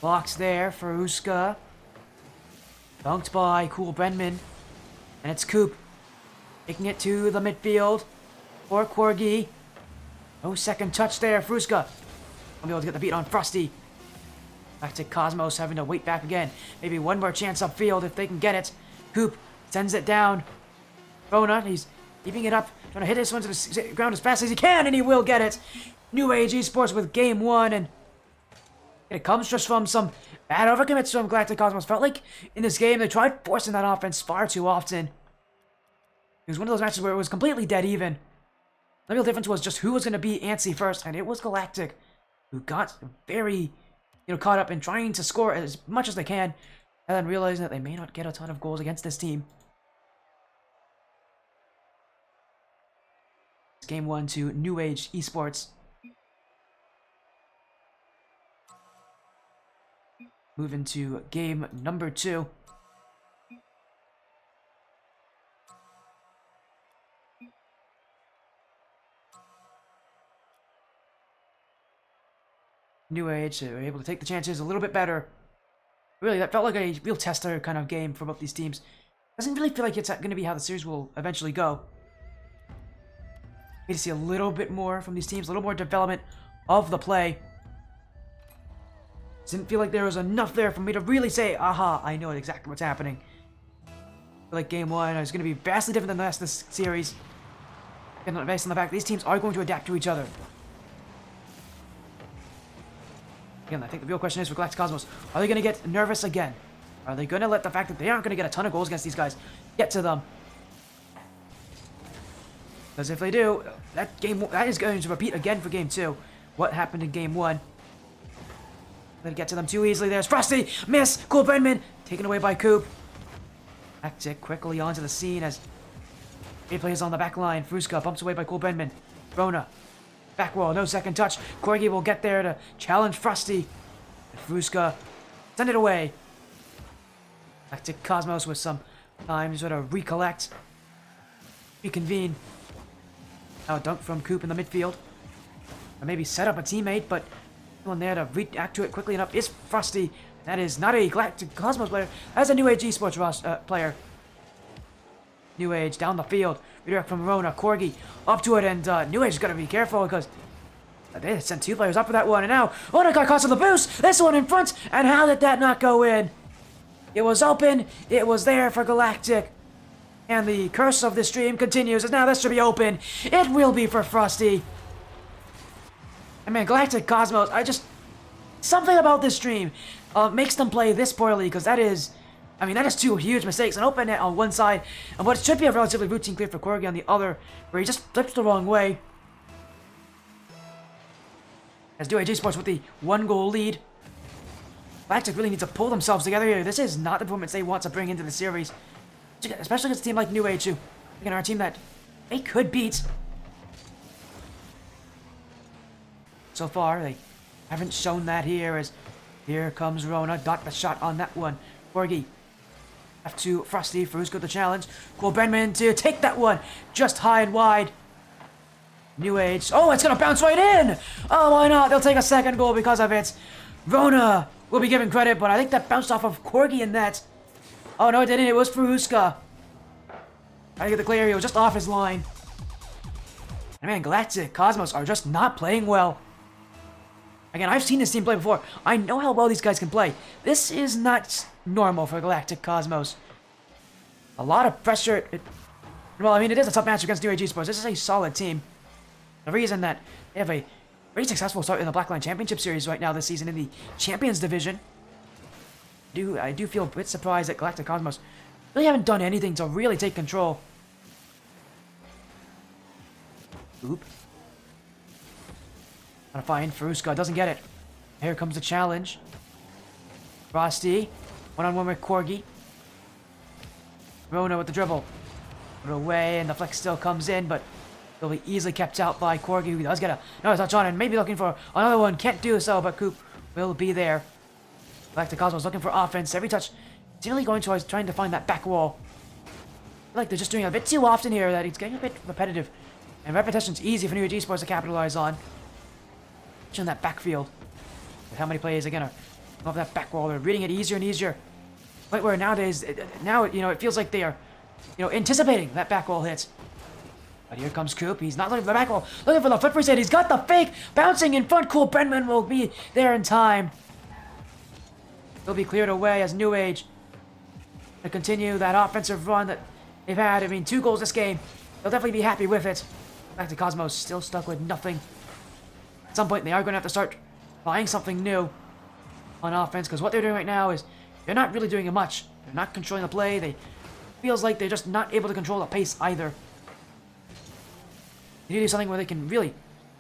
blocks there for Uska. Dunked by Cool Benman. And it's Coop taking it to the midfield for Corgi. No second touch there. Fruska will be able to get the beat on Frosty. Galactic Cosmos having to wait back again. Maybe one more chance upfield if they can get it. Coop sends it down. Rona, he's keeping it up, trying to hit this one to the ground as fast as he can, and he will get it. New Age Esports with Game 1, and it comes just from some bad overcommits from Galactic Cosmos. Felt like in this game they tried forcing that offense far too often. It was one of those matches where it was completely dead even. The real difference was just who was going to be antsy first, and it was Galactic, who got very, caught up in trying to score as much as they can, and then realizing that they may not get a ton of goals against this team. It's Game 1 to New Age Esports. Moving to game number 2. New Age were able to take the chances a little bit better. Really, that felt like a real tester kind of game for both these teams. Doesn't really feel like it's going to be how the series will eventually go. Need to see a little bit more from these teams, a little more development of the play. Didn't feel like there was enough there for me to really say, aha, I know exactly what's happening. I feel like Game 1 is going to be vastly different than the rest of this series. And based on the fact that these teams are going to adapt to each other. Again, I think the real question is for Galactic Cosmos, are they going to get nervous again? Are they going to let the fact that they aren't going to get a ton of goals against these guys get to them? Because if they do, that is going to repeat again for Game 2. What happened in Game 1? They get to them too easily. There's Frosty! Miss! Cool Benman! Taken away by Coop. Galactic quickly onto the scene as He plays on the back line. Fruska bumps away by Cole Benman. Rona. Back wall, no second touch. Corgi will get there to challenge Frosty. Fruska send it away. Back to Cosmos with some time to sort of recollect. Reconvene. Now a dunk from Coop in the midfield. Or maybe set up a teammate, but no one there to react to it quickly enough is Frosty. That is not a Galactic Cosmos player. That's a New Age Esports player. New Age down the field. Redirect from Rona. Corgi up to it, and New Age has got to be careful because they sent 2 players up for that one, and now Rona got caught on the boost. This one in front, and how did that not go in? It was open. It was there for Galactic. And the curse of this stream continues, as now this should be open. It will be for Frosty. And man, Galactic Cosmos, something about this stream makes them play this poorly, because that is 2 huge mistakes. An open net on one side, and what should be a relatively routine clear for Corgi on the other, where he just flips the wrong way. As New Age Esports with the 1-goal lead. Galactic really need to pull themselves together here. This is not the performance they want to bring into the series. Especially against a team like New Age, who, again, our team that they could beat. So far, they haven't shown that here, as here comes Rona. Got the shot on that one. Corgi. Left to Frosty. Fruska the challenge. Cole Benman to take that one. Just high and wide. New Age. Oh, it's going to bounce right in. Oh, why not? They'll take a second goal because of it. Rona will be given credit, but I think that bounced off of Corgi in that. Oh, no, it didn't. It was Fruska. I get the clear. He was just off his line. And man, Galactic Cosmos are just not playing well. Again, I've seen this team play before. I know how well these guys can play. This is not normal for Galactic Cosmos. A lot of pressure. It is a tough match against New Age Esports. This is a solid team. The reason that they have a very successful start in the Blackline Championship Series right now this season in the Champions Division. I do feel a bit surprised that Galactic Cosmos really haven't done anything to really take control. Oop. Trying to find Fruska. Doesn't get it. Here comes the challenge. Frosty. One-on-one with Corgi. Rona with the dribble. Put it away, and the flex still comes in, but he'll be easily kept out by Corgi, who does get another touch on, and maybe looking for another one. Can't do so, but Coop will be there. Galactic Cosmos looking for offense. Every touch, seemingly going towards trying to find that back wall. I feel like they're just doing it a bit too often here that it's getting a bit repetitive. And repetition's easy for New Age Esports to capitalize on. In that backfield. But how many players again are off that back wall? They're reading it easier and easier. But where nowadays, it feels like they are, anticipating that back wall hit. But here comes Coop. He's not looking for the back wall. Looking for the flip reset. He's got the fake. Bouncing in front. Cole Brenman will be there in time. He'll be cleared away as New Age to continue that offensive run that they've had. 2 goals this game. They'll definitely be happy with it. Back to Cosmos, still stuck with nothing. At some point, they are going to have to start trying something new on offense, because what they're doing right now is they're not really doing much. They're not controlling the play. They feels like they're just not able to control the pace either. They need to do something where they can really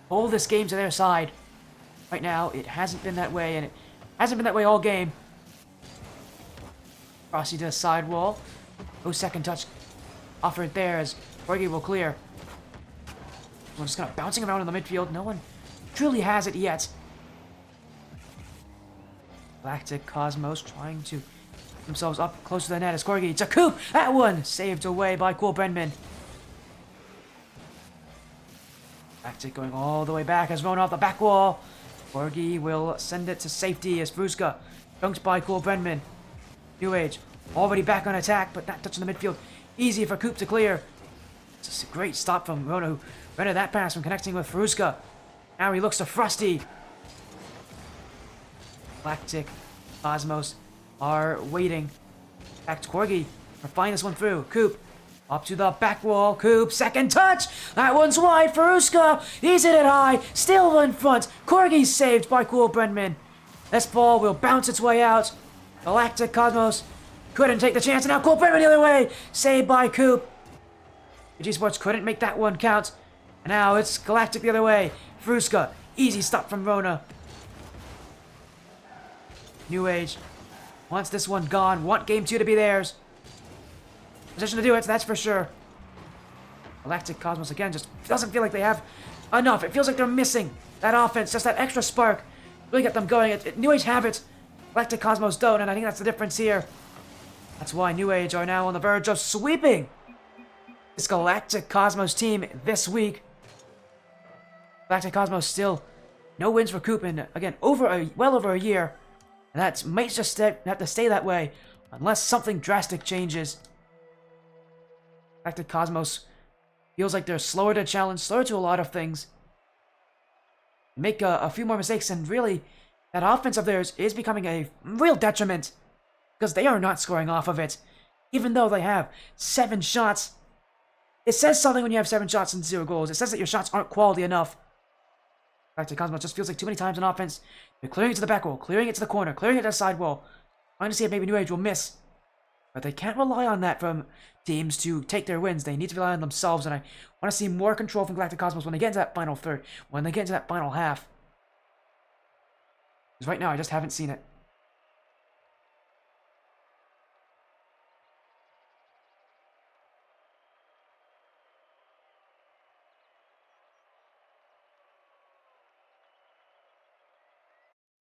hold this game to their side. Right now, it hasn't been that way, and it hasn't been that way all game. Frosty to the sidewall. No second touch offered there as Corgi will clear. We're just kind of bouncing around in the midfield. No one truly has it yet. Galactic Cosmos trying to get themselves up close to the net as Corgi. To Coop! That one saved away by Cole Brenman. Galactic going all the way back as Rona off the back wall. Corgi will send it to safety as Fruska dunks by Cole Brenman. New Age already back on attack, but not touching the midfield. Easy for Coop to clear. It's a great stop from Rona, who rendered that pass from connecting with Fruska. Now he looks to Frosty. Galactic Cosmos are waiting. Back to Corgi. Or find this one through. Coop. Up to the back wall. Coop. Second touch. That one's wide for Fruska. He's hit it high. Still in front. Corgi saved by Cole Brenman. This ball will bounce its way out. Galactic Cosmos couldn't take the chance. And now Cole Brenman the other way. Saved by Coop. Esports couldn't make that one count. And now it's Galactic the other way. Fruska. Easy stop from Rona. New Age wants this one gone. Want game 2 to be theirs. Position to do it, that's for sure. Galactic Cosmos, again, just doesn't feel like they have enough. It feels like they're missing that offense, just that extra spark. Really get them going. New Age have it. Galactic Cosmos don't, and I think that's the difference here. That's why New Age are now on the verge of sweeping this Galactic Cosmos team this week. Galactic Cosmos still no wins for Coop in, again, well over a year. And that might just have to stay that way unless something drastic changes. Galactic Cosmos feels like they're slower to challenge, slower to a lot of things. Make a few more mistakes, and really, that offense of theirs is becoming a real detriment because they are not scoring off of it. Even though they have 7 shots, it says something when you have 7 shots and 0 goals. It says that your shots aren't quality enough. Galactic Cosmos just feels like too many times on offense. They're clearing it to the back wall, clearing it to the corner, clearing it to the side wall. Trying to see if maybe New Age will miss. But they can't rely on that from teams to take their wins. They need to rely on themselves, and I want to see more control from Galactic Cosmos when they get into that final third, when they get into that final half. Because right now, I just haven't seen it.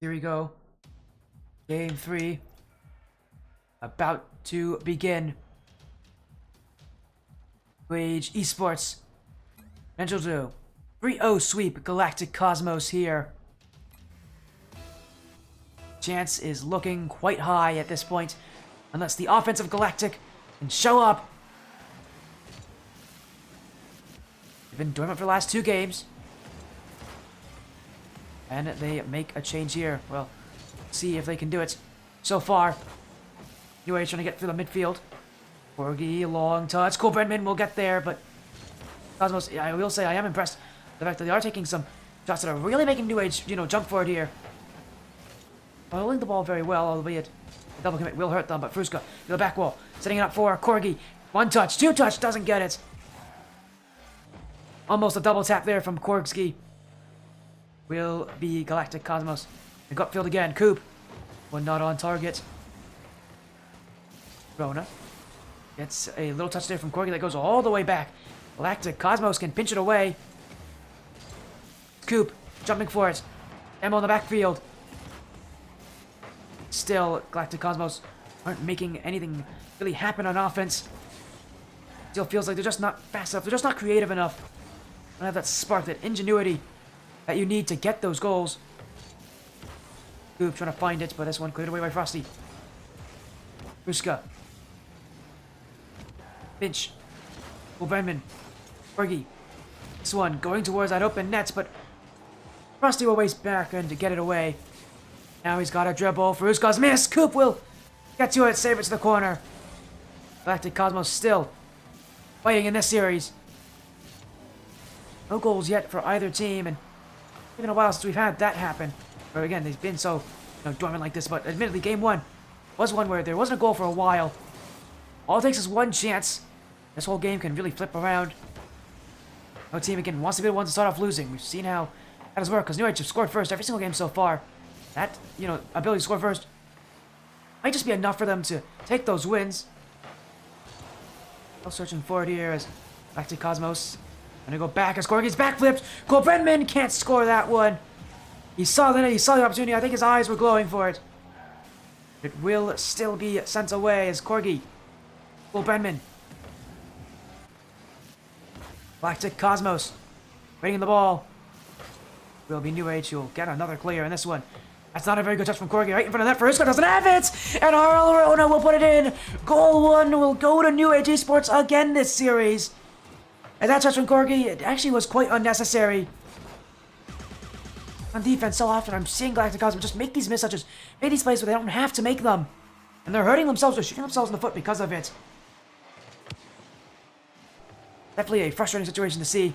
Here we go. Game 3. About to begin. Wage Esports. Potential to 3-0 sweep Galactic Cosmos here. Chance is looking quite high at this point. Unless the offensive Galactic can show up. They've been dormant for the last 2 games. And they make a change here. Well, see if they can do it. So far, New Age trying to get through the midfield. Corgi, long touch. Cool Brenman will get there, but Cosmos, I will say I am impressed with the fact that they are taking some shots that are really making New Age, jump forward here. Holding the ball very well, albeit the double commit will hurt them, but Fruska to the back wall, setting it up for Corgi. 1 touch, 2 touch, doesn't get it. Almost a double tap there from Korgski. Will be Galactic Cosmos. The gut field again. Coop. One not on target. Rona gets a little touch there from Corgi that goes all the way back. Galactic Cosmos can pinch it away. Coop jumping for it. Emma on the backfield. Still, Galactic Cosmos aren't making anything really happen on offense. Still feels like they're just not fast enough. They're just not creative enough. They don't have that spark, that ingenuity that you need to get those goals. Coop trying to find it, but this one cleared away by Frosty. Ruska. Finch. Brenman. Fergie. This one going towards that open net, but Frosty will waste back and to get it away. Now he's got a dribble. Fruska's miss. Coop will get to it, save it to the corner. Galactic Cosmos still fighting in this series. No goals yet for either team, and it's been a while since we've had that happen. But again, they've been so dormant like this. But admittedly, game 1 was one where there wasn't a goal for a while. All it takes is one chance. This whole game can really flip around. No team again wants to be the one to start off losing. We've seen how that has worked because New Age have scored first every single game so far. That ability to score first might just be enough for them to take those wins. Still searching forward here as Galactic Cosmos. Gonna go back as Corgi's backflipped. Cole Brenman can't score that one. He saw the opportunity. I think his eyes were glowing for it. It will still be sent away as Corgi. Cole Brenman. Galactic Cosmos. Waiting the ball. Will be New Age who will get another clear in this one. That's not a very good touch from Corgi. Right in front of that. Frisco doesn't have it. And Rona will put it in. Goal 1 will go to New Age Esports again this series. And that touch from Corgi, it actually was quite unnecessary. On defense, so often I'm seeing Galactic Cosmos just make these mistouches, make these plays where they don't have to make them. And they're hurting themselves or shooting themselves in the foot because of it. Definitely a frustrating situation to see.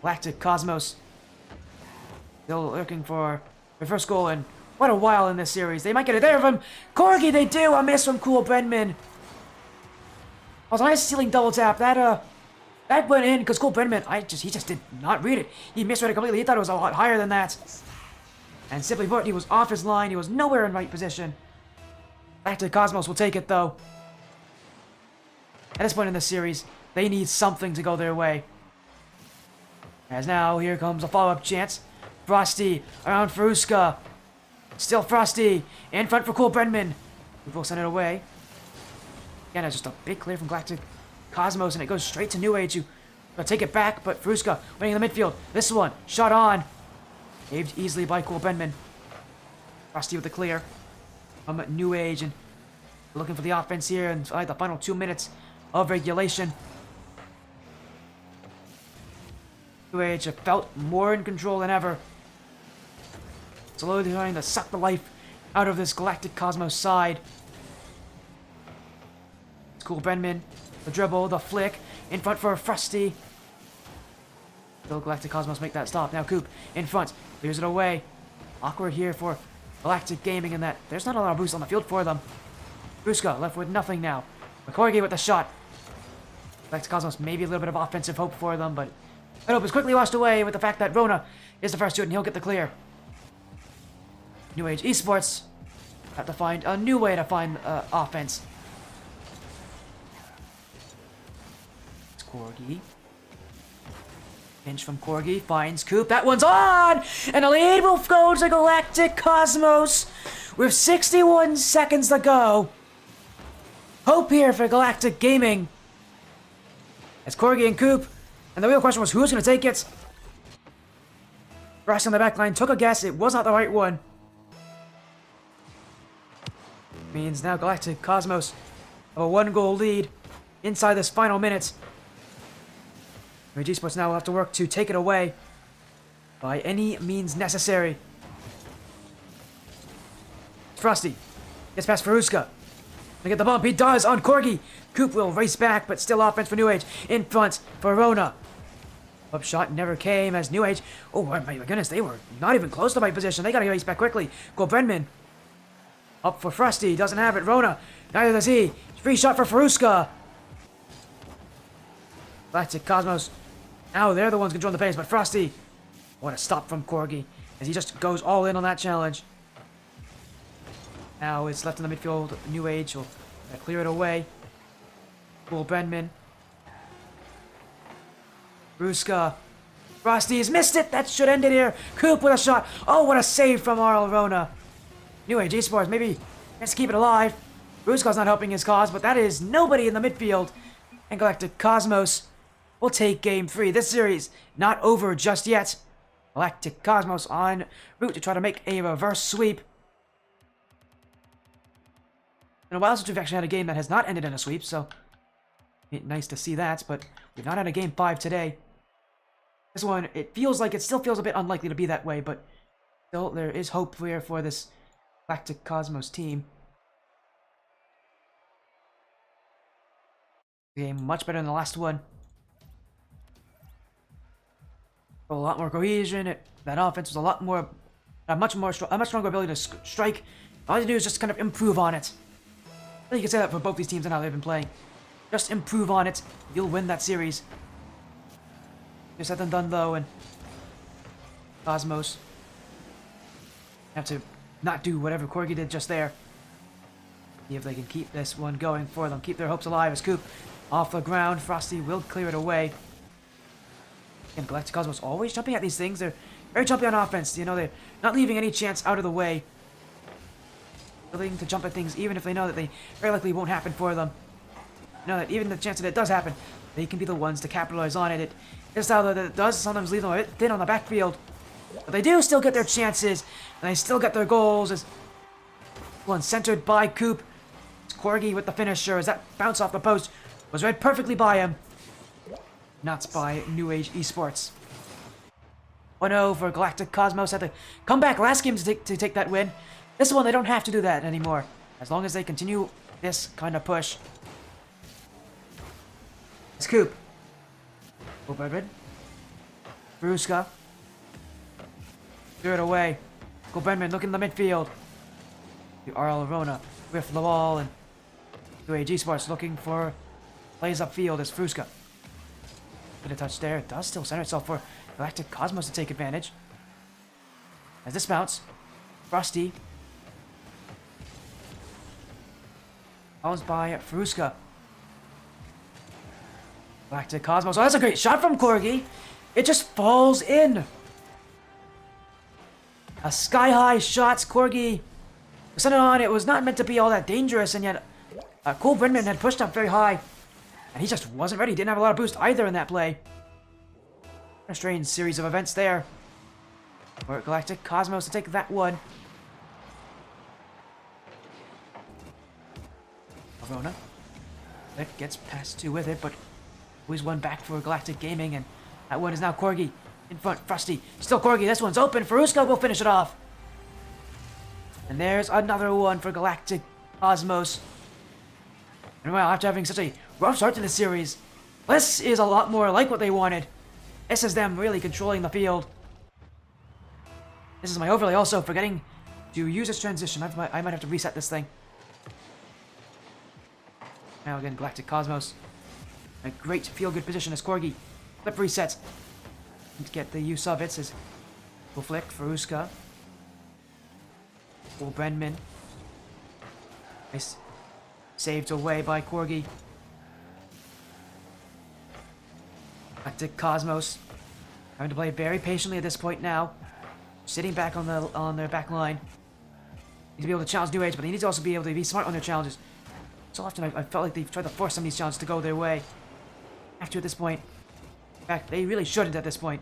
Galactic Cosmos still looking for their first goal in quite a while in this series. They might get it there from Corgi. They do. A miss from Cool Brenman. It was a nice ceiling double tap. That went in because Cole Brenman, he just did not read it. He misread it completely. He thought it was a lot higher than that. And simply put, he was off his line. He was nowhere in right position. Galactic Cosmos will take it though. At this point in the series, they need something to go their way. As now, here comes a follow-up chance. Frosty around Fruska. Still Frosty. In front for Cole Brenman. We will send it away. Again, it's just a big clear from Galactic Cosmos, and it goes straight to New Age, who will take it back, but Fruska winning in the midfield. This one, shot on. Saved easily by Cole Brenman. Frosty with the clear. New Age, and looking for the offense here in the final 2 minutes of regulation. New Age have felt more in control than ever. Slowly trying to suck the life out of this Galactic Cosmos side. It's Cole Brenman. The dribble, the flick. In front for Frosty. Still Galactic Cosmos make that stop. Now Coop in front. Clears it away. Awkward here for Galactic Gaming in that there's not a lot of boost on the field for them. Fruska left with nothing now. McCorgy with the shot. Galactic Cosmos maybe a little bit of offensive hope for them, but that hope is quickly washed away with the fact that Rona is the first to it and he'll get the clear. New Age Esports have to find a new way to find offense. It's Corgi. Pinch from Corgi, finds Coop. That one's on! And the lead will go to Galactic Cosmos with 61 seconds to go. Hope here for Galactic Gaming. It's Corgi and Coop. And the real question was who's going to take it? Rush on the back line took a guess. It was not the right one. Means now Galactic Cosmos have a 1-goal lead inside this final minute. Esports now will have to work to take it away by any means necessary. Frosty gets past Faruska. To get the bump, he does on Corgi. Coop will race back, but still offense for New Age. In front for Rona. Up shot never came as New Age. Oh my goodness, they were not even close to my position. They gotta race back quickly. Go Brenman. Up for Frosty, doesn't have it. Rona, neither does he. Free shot for Faruska. Galactic Cosmos. Now they're the ones controlling the pace, but Frosty. What a stop from Corgi as he just goes all in on that challenge. Now it's left in the midfield. New Age will clear it away. Cole Brenman. Ruska. Frosty's missed it. That should end it here. Coop with a shot. Oh, what a save from Arl Rona. New Age Esports maybe has to keep it alive. Ruska's not helping his cause, but that is nobody in the midfield. And Galactic Cosmos will take Game 3. This series not over just yet. Galactic Cosmos en route to try to make a reverse sweep. In a while since we've actually had a game that has not ended in a sweep, so nice to see that, but we've not had a Game 5 today. This one, it still feels a bit unlikely to be that way, but still there is hope here for this Galactic Cosmos team. Game much better than the last one. A lot more cohesion. That offense was a much stronger ability to strike. All you do is just kind of improve on it. I think you can say that for both these teams and how they've been playing. Just improve on it. You'll win that series. Just said and done though, and Cosmos have to not do whatever Corgi did just there. See if they can keep this one going for them. Keep their hopes alive as Coop off the ground. Frosty will clear it away. And Galactic Cosmos always jumping at these things. They're very jumpy on offense. You know, they're not leaving any chance out of the way. Willing to jump at things even if they know that they very likely won't happen for them. You know that even the chance that it does happen, they can be the ones to capitalize on it. It's how that it does sometimes leave them a bit thin on the backfield. But they do still get their chances, and they still get their goals. As one centered by Coop. It's Corgi with the finisher as that bounce off the post was read perfectly by him. Not by New Age Esports. 1-0 for Galactic Cosmos. Had to come back last game to take that win. This one, they don't have to do that anymore. As long as they continue this kind of push. It's Coop. Go Bruska. Threw it away. Go Brenman looking in the midfield. The RL Rona with the ball, and New Age Esports looking for plays upfield as Fruska. Get a touch there. It does still center itself for Galactic Cosmos to take advantage. As this bounce, Frosty. Bounced by Fruska. Galactic Cosmos. Oh, that's a great shot from Corgi. It just falls in. A sky-high shot. Corgi sent it on. It was not meant to be all that dangerous, and yet Cole Brennan had pushed up very high. And he just wasn't ready. Didn't have a lot of boost either in that play. A strange series of events there. For Galactic Cosmos to take that one. Verona. That gets past 2 with it, but always one back for Galactic Gaming, and that one is now Corgi in front. Frosty. Still Corgi. This one's open. Faruska will finish it off. And there's another one for Galactic Cosmos. And well, after having such a rough start to the series, this is a lot more like what they wanted. This is them really controlling the field. This is my overlay also, forgetting to use its transition. I might have to reset this thing. Now again, Galactic Cosmos. A great feel-good position as Corgi. Flip reset. To get the use of it, says Go Flick, Faruska. Cole Brenman. Nice. Saved away by Corgi. Galactic Cosmos. Having to play very patiently at this point now. Sitting back on their back line. Need to be able to challenge New Age, but they need to also be able to be smart on their challenges. So often I felt like they've tried to force some of these challenges to go their way. Have to at this point. In fact, they really shouldn't at this point.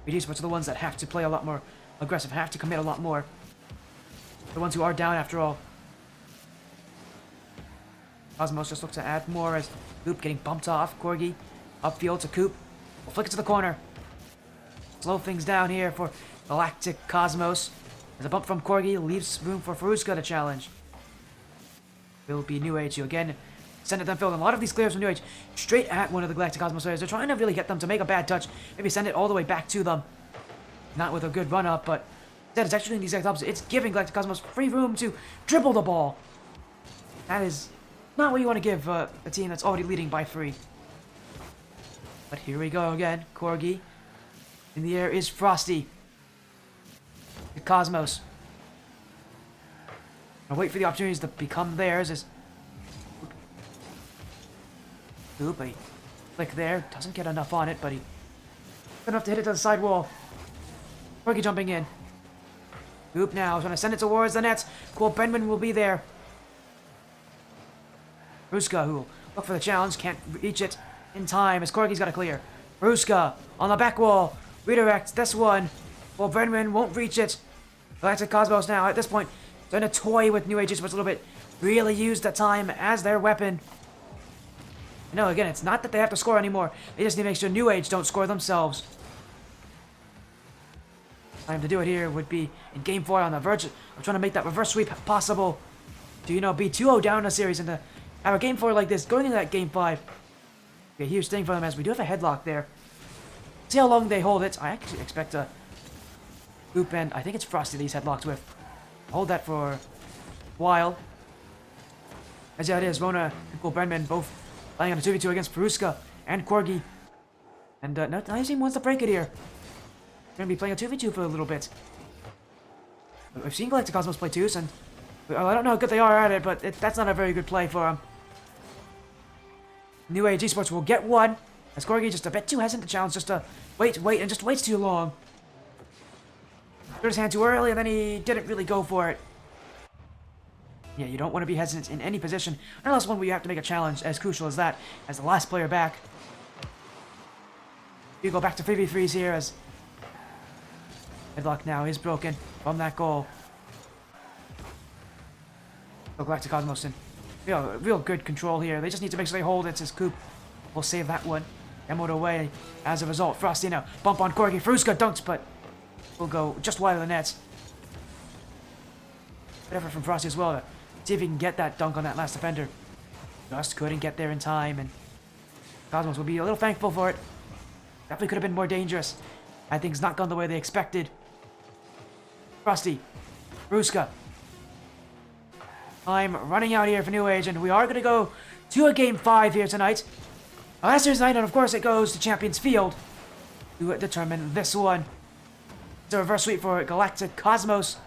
Esports are the ones that have to play a lot more aggressive, have to commit a lot more. The ones who are down after all. Cosmos just looks to add more as Coop getting bumped off. Corgi upfield to Coop. Will flick it to the corner. Slow things down here for Galactic Cosmos. As a bump from Corgi leaves room for Faruska to challenge. Will be New Age who again send it downfield. And a lot of these clears from New Age straight at one of the Galactic Cosmos players. They're trying to really get them to make a bad touch. Maybe send it all the way back to them. Not with a good run up, but instead it's actually the exact opposite. It's giving Galactic Cosmos free room to dribble the ball. That is not what you want to give a team that's already leading by 3. But here we go again. Corgi. In the air is Frosty. The Cosmos. I'll wait for the opportunities to become theirs as Oop, a flick there. Doesn't get enough on it, but he good enough to hit it to the side wall. Corgi jumping in. Oop now is going to send it towards the nets. Cole Brenman will be there. Ruska, who will look for the challenge, can't reach it in time as Corgi's got to clear. Ruska on the back wall. Redirects this one. Cole Brenman won't reach it. Galactic Cosmos now at this point trying to toy with New Age Esports a little bit. Really use the time as their weapon. No, again, it's not that they have to score anymore. They just need to make sure New Age don't score themselves. Time to do it here would be in Game 4 on the verge of trying to make that reverse sweep possible. To, be 2-0 down in a series and to have a Game 4 like this going into that Game 5. Okay, huge thing for them as we do have a headlock there. See how long they hold it. I actually expect a Oop and I think it's Frosty that he's headlocked with. Hold that for a while. As yeah, it is. Rona and Cole Brenman both playing on a 2v2 against Faruska and Corgi. And neither team wants to break it here. They're going to be playing a 2v2 for a little bit. We've seen Galactic Cosmos play 2s, and I don't know how good they are at it, but that's not a very good play for them. New Age Esports will get one, as Corgi just a bit too hesitant to challenge, just to wait, and just waits too long. Threw his hand too early, and then he didn't really go for it. Yeah, you don't want to be hesitant in any position, unless one where you have to make a challenge as crucial as that, as the last player back. You go back to 3v3s here, as headlock now is broken from that goal. So Galactic Cosmos in real good control here. They just need to make sure they hold it, as Coop will save that one. Demoed away as a result. Frosty now bump on Corgi. Fruska dunks, but will go just wide of the nets. Good effort from Frosty as well to see if he can get that dunk on that last defender. Just couldn't get there in time, and Cosmos will be a little thankful for it. Definitely could have been more dangerous had things not gone the way they expected. Frosty, Fruska. Time running out here for New Age, and we are going to go to a Game 5 here tonight. Last year's night, and of course it goes to Champions Field to determine this one. It's a reverse sweep for Galactic Cosmos.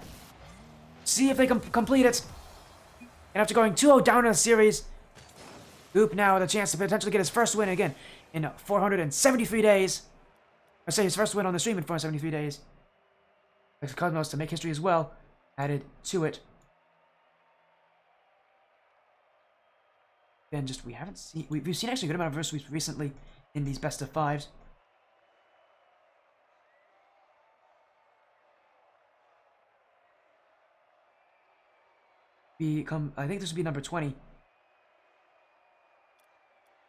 See if they can complete it. And after going 2-0 down in the series, Coop now with a chance to potentially get his first win again in 473 days. I say his first win on the stream in 473 days. Cosmos to make history as well, added to it. Again, just we haven't seen we've seen actually a good amount of reverse sweeps recently in these best of fives. I think this would be number 20.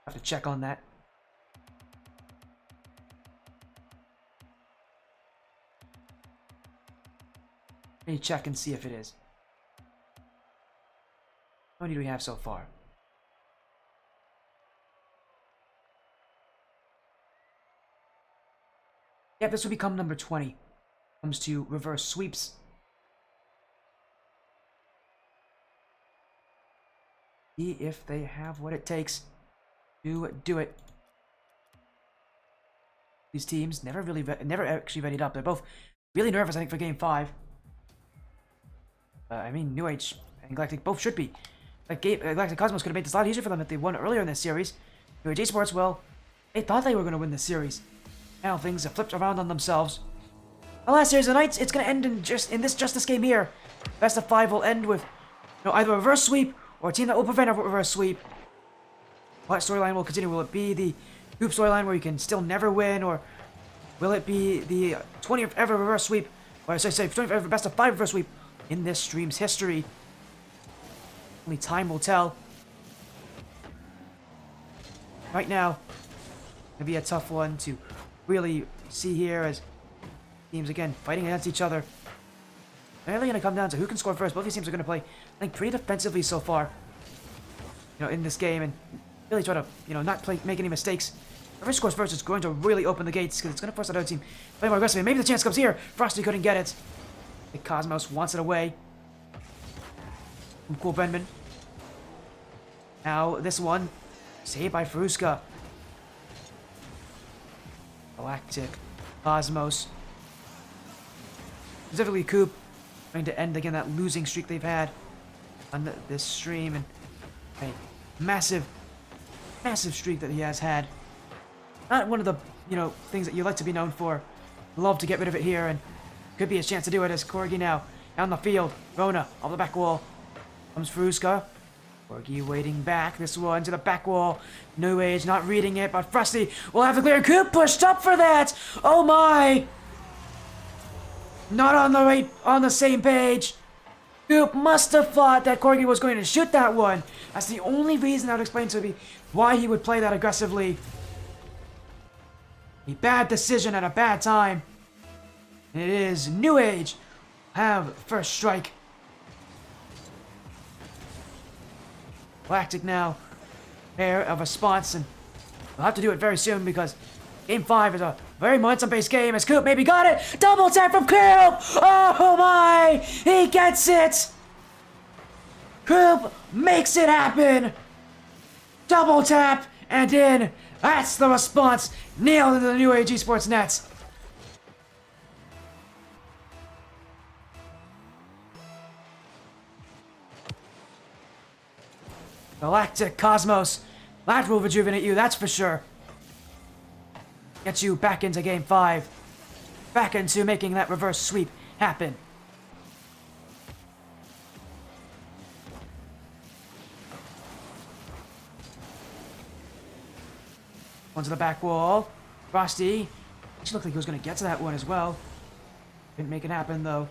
Have to check on that. Let me check and see if it is. How many do we have so far? Yep, this will become number 20. Comes to reverse sweeps. See if they have what it takes to do it. These teams never actually readied up. They're both really nervous, I think, for Game 5. I mean, New Age and Galactic both should be. Like, Galactic Cosmos could have made this a lot easier for them if they won earlier in this series. New Age Esports, well, they thought they were going to win this series. Now things have flipped around on themselves. The last series of nights, it's going to end in this Justice game here. Best of 5 will end with either a reverse sweep or a team that will prevent a reverse sweep. What storyline will continue? Will it be the Coop storyline where you can still never win, or will it be the 20th ever reverse sweep, or I say 20th ever best of 5 reverse sweep in this stream's history? Only time will tell. Right now, gonna be a tough one to really see here as teams again fighting against each other. Mainly gonna come down to who can score first. Both these teams are gonna play, I think, pretty defensively so far. In this game, and really try to, not make any mistakes. Whoever scores first is going to really open the gates because it's going to force that other team to play more aggressively. Maybe the chance comes here. Frosty couldn't get it. The Cosmos wants it away from Cool Brenman. Now this one saved by Fruska. Galactic, Cosmos, specifically Coop, trying to end again that losing streak they've had on this stream, and a massive streak that he has had. Not one of the things that you like to be known for. Love to get rid of it here, and could be his chance to do it as Corgi now down the field. Rona off the back wall. Comes Fruska. Corgi waiting back. This one to the back wall. New Age not reading it, but Frosty will have the clear. Coop pushed up for that. Oh my! Not on the same page. Coop must have thought that Corgi was going to shoot that one. That's the only reason I would explain to me why he would play that aggressively. A bad decision at a bad time. And it is New Age have first strike. Galactic now, pair of response, and we'll have to do it very soon because Game 5 is a very momentum-based game as Coop maybe got it! Double tap from Coop! Oh my! He gets it! Coop makes it happen! Double tap and in! That's the response! Nailed into the New Age Esports nets! Galactic Cosmos. That will rejuvenate you, that's for sure. Get you back into Game 5. Back into making that reverse sweep happen. One to the back wall. Frosty. Actually looked like he was going to get to that one as well. Didn't make it happen, though.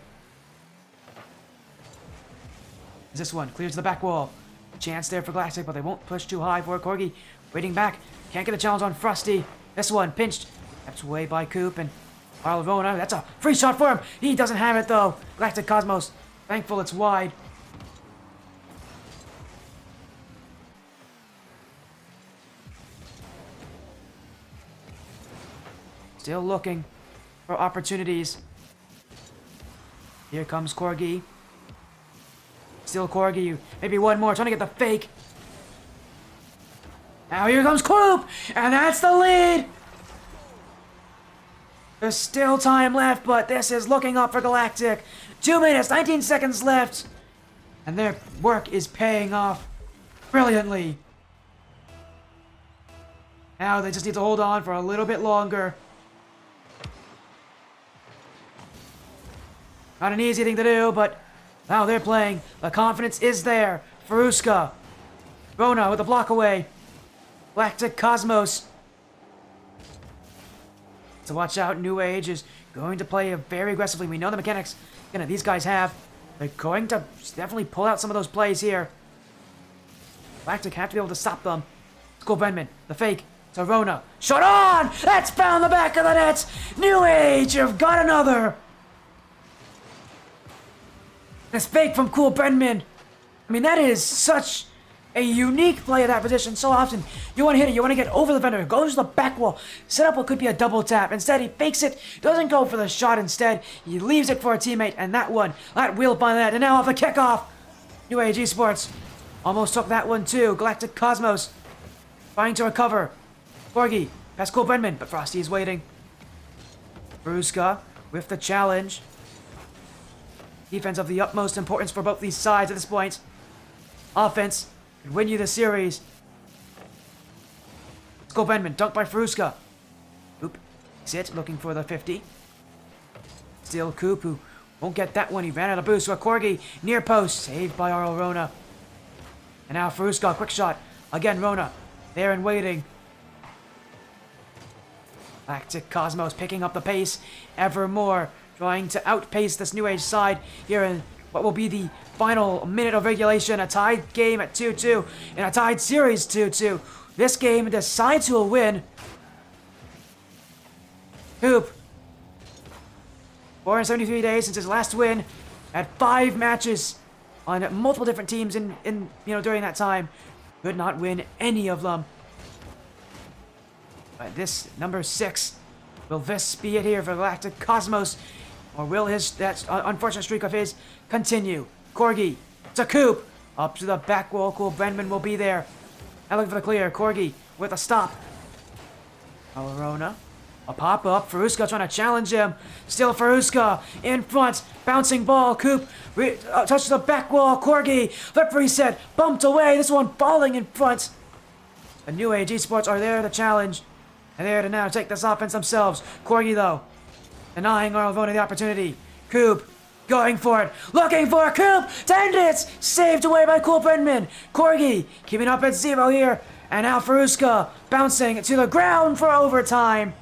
This one clears to the back wall. Chance there for Galactic, but they won't push too high for Corgi. Waiting back. Can't get a challenge on Frosty. This one pinched. Kept away by Coop and Arlavona. That's a free shot for him. He doesn't have it, though. Galactic Cosmos. Thankful it's wide. Still looking for opportunities. Here comes Corgi. Still Corgi. Maybe one more. Trying to get the fake. Now here comes Coop. And that's the lead. There's still time left, but this is looking up for Galactic. 2 minutes, 19 seconds left. And their work is paying off brilliantly. Now they just need to hold on for a little bit longer. Not an easy thing to do, but now they're playing. The confidence is there. Faruska. Rona with a block away. Galactic Cosmos. So watch out, New Age is going to play very aggressively. We know the mechanics these guys have. They're going to definitely pull out some of those plays here. Galactic have to be able to stop them. Let's go Brenman. The fake. To Rona. Shot on! That's found the back of the net! New Age, you've got another! This fake from Cool Brenman. I mean, that is such a unique play at that position. So often, you want to hit it, you want to get over the defender, goes to the back wall, set up what could be a double tap. Instead, he fakes it, doesn't go for the shot instead. He leaves it for a teammate, and that wheel by that, and now off the kickoff. New Age Esports almost took that one too. Galactic Cosmos trying to recover. Corgi past Cool Brenman, but Frosty is waiting. Bruska with the challenge. Defense of the utmost importance for both these sides at this point. Offense could win you the series. Let's go Brenman, dunked by Fruska. Coop, sit, looking for the 50. Still Coop, who won't get that one. He ran out of boost. So a Corgi near post, saved by Arl Rona. And now Fruska, quick shot. Again, Rona, there and waiting. Galactic Cosmos picking up the pace ever more, trying to outpace this New Age side here in what will be the final minute of regulation. A tied game at 2-2 and a tied series 2-2. This game decides who will win. Coop, 473 days since his last win, had 5 matches on multiple different teams during that time. Could not win any of them. But this number 6, will this be it here for Galactic Cosmos, or will that unfortunate streak of his continue? Corgi to Coop, up to the back wall. Cool Brenman will be there. Now looking for the clear. Corgi with a stop. Alarona, a pop up. Faruska trying to challenge him. Still Faruska in front, bouncing ball. Coop touches the back wall. Corgi, flip reset, bumped away. This one falling in front. The New Age Esports are there to challenge. And there to now take this offense themselves. Corgi, though, denying Arlvona the opportunity. Coop, going for it. Looking for Coop to end it. Saved away by Cool Brenman. Corgi, keeping up at 0 here. And now Faruska, bouncing to the ground for overtime.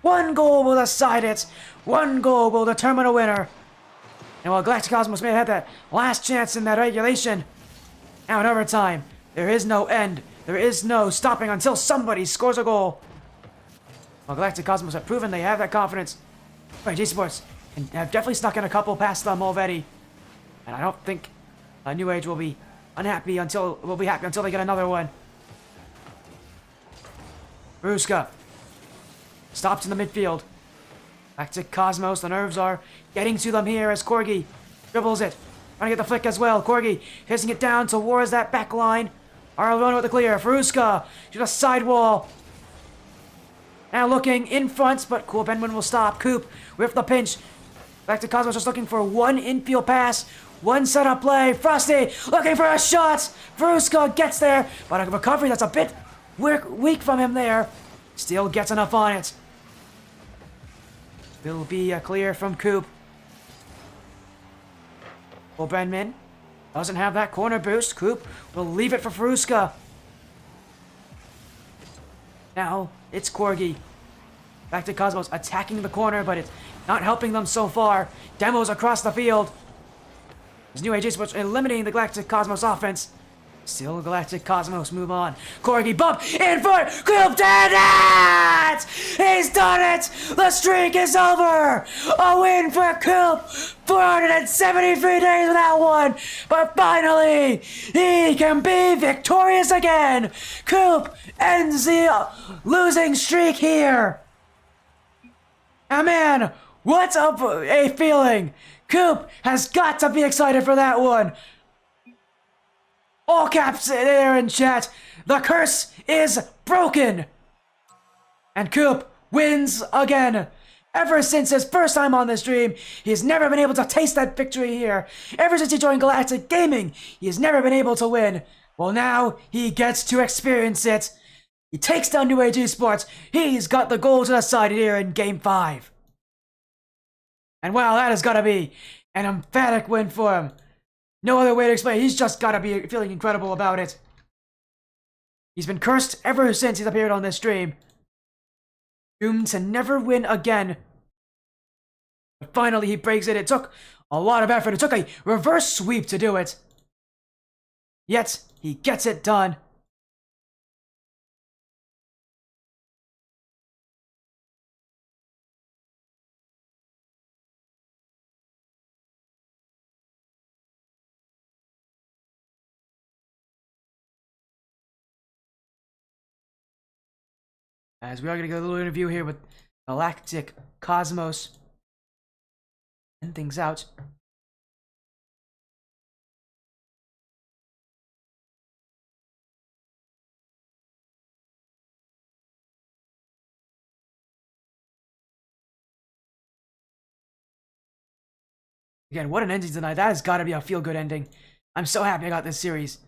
1 goal will decide it. 1 goal will determine a winner. And while Galactic Cosmos may have had that last chance in that regulation, now in overtime, there is no end. There is no stopping until somebody scores a goal. Well, Galactic Cosmos have proven they have that confidence. But Esports have definitely snuck in a couple past them already. And I don't think New Age will be happy until they get another one. Bruska stops in the midfield. Galactic Cosmos, the nerves are getting to them here as Corgi dribbles it. Trying to get the flick as well. Corgi hissing it down towards that back line. Arlona with the clear. Faruska to the sidewall. Now looking in front, but Cool Benwin will stop. Coop with the pinch. Galactic Cosmos just looking for 1 infield pass. 1 setup play. Frosty looking for a shot. Faruska gets there, but a recovery that's a bit weak from him there. Still gets enough on it. Will be a clear from Coop. Cool Benman doesn't have that corner boost. Coop will leave it for Faruska. Now it's Corgi. Galactic Cosmos attacking the corner, but it's not helping them so far. Demos across the field. As New Age Esports eliminating the Galactic Cosmos offense. Still Galactic Cosmos move on. Corgi bump in front. Coop did it! He's done it! The streak is over! A win for Coop! 473 days without one! But finally, he can be victorious again! Coop ends the losing streak here! And man, what a feeling! Coop has got to be excited for that one! All caps there in chat. The curse is broken. And Coop wins again. Ever since his first time on this stream, he's never been able to taste that victory here. Ever since he joined Galactic Gaming, he has never been able to win. Well, now he gets to experience it. He takes down New Age Esports. He's got the goal to the side here in Game 5. And wow, that has got to be an emphatic win for him. No other way to explain it. He's just got to be feeling incredible about it. He's been cursed ever since he's appeared on this stream. Doomed to never win again. But finally he breaks it. It took a lot of effort. It took a reverse sweep to do it. Yet, he gets it done. As we are going to get a little interview here with Galactic Cosmos. End things out. Again, what an ending tonight. That has got to be a feel-good ending. I'm so happy I got this series.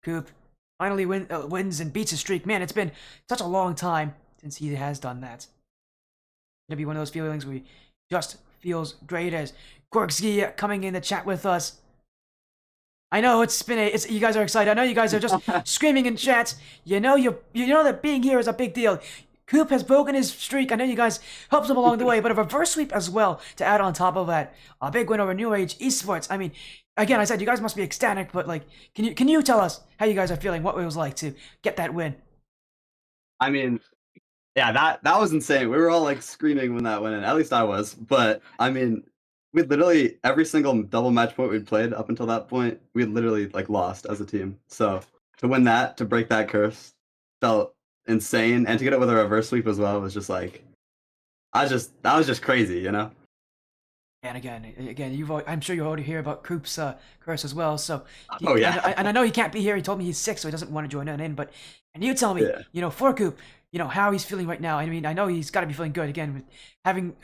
Coop finally wins and beats his streak. Man, it's been such a long time since he has done that. It's going to be one of those feelings where he just feels great as Gorgsky coming in the chat with us. I know you guys are excited. I know you guys are just screaming in chat. You know that being here is a big deal. Coop has broken his streak. I know you guys helped him along the way, but a reverse sweep as well to add on top of that. A big win over New Age Esports. I mean, again, I said you guys must be ecstatic, but like, can you tell us how you guys are feeling? What it was like to get that win? I mean, yeah, that was insane. We were all like screaming when that went in. At least I was. But I mean, we literally every single double match point we'd played up until that point, we literally like lost as a team. So to win that, to break that curse, felt insane, and to get it with a reverse sweep as well was just like, that was just crazy, you know. And again, I'm sure you already hear about Coop's curse as well. So, oh yeah, and I know he can't be here. He told me he's sick, so he doesn't want to join in. But can you tell me, for Coop, how he's feeling right now? I mean, I know he's got to be feeling good again. With having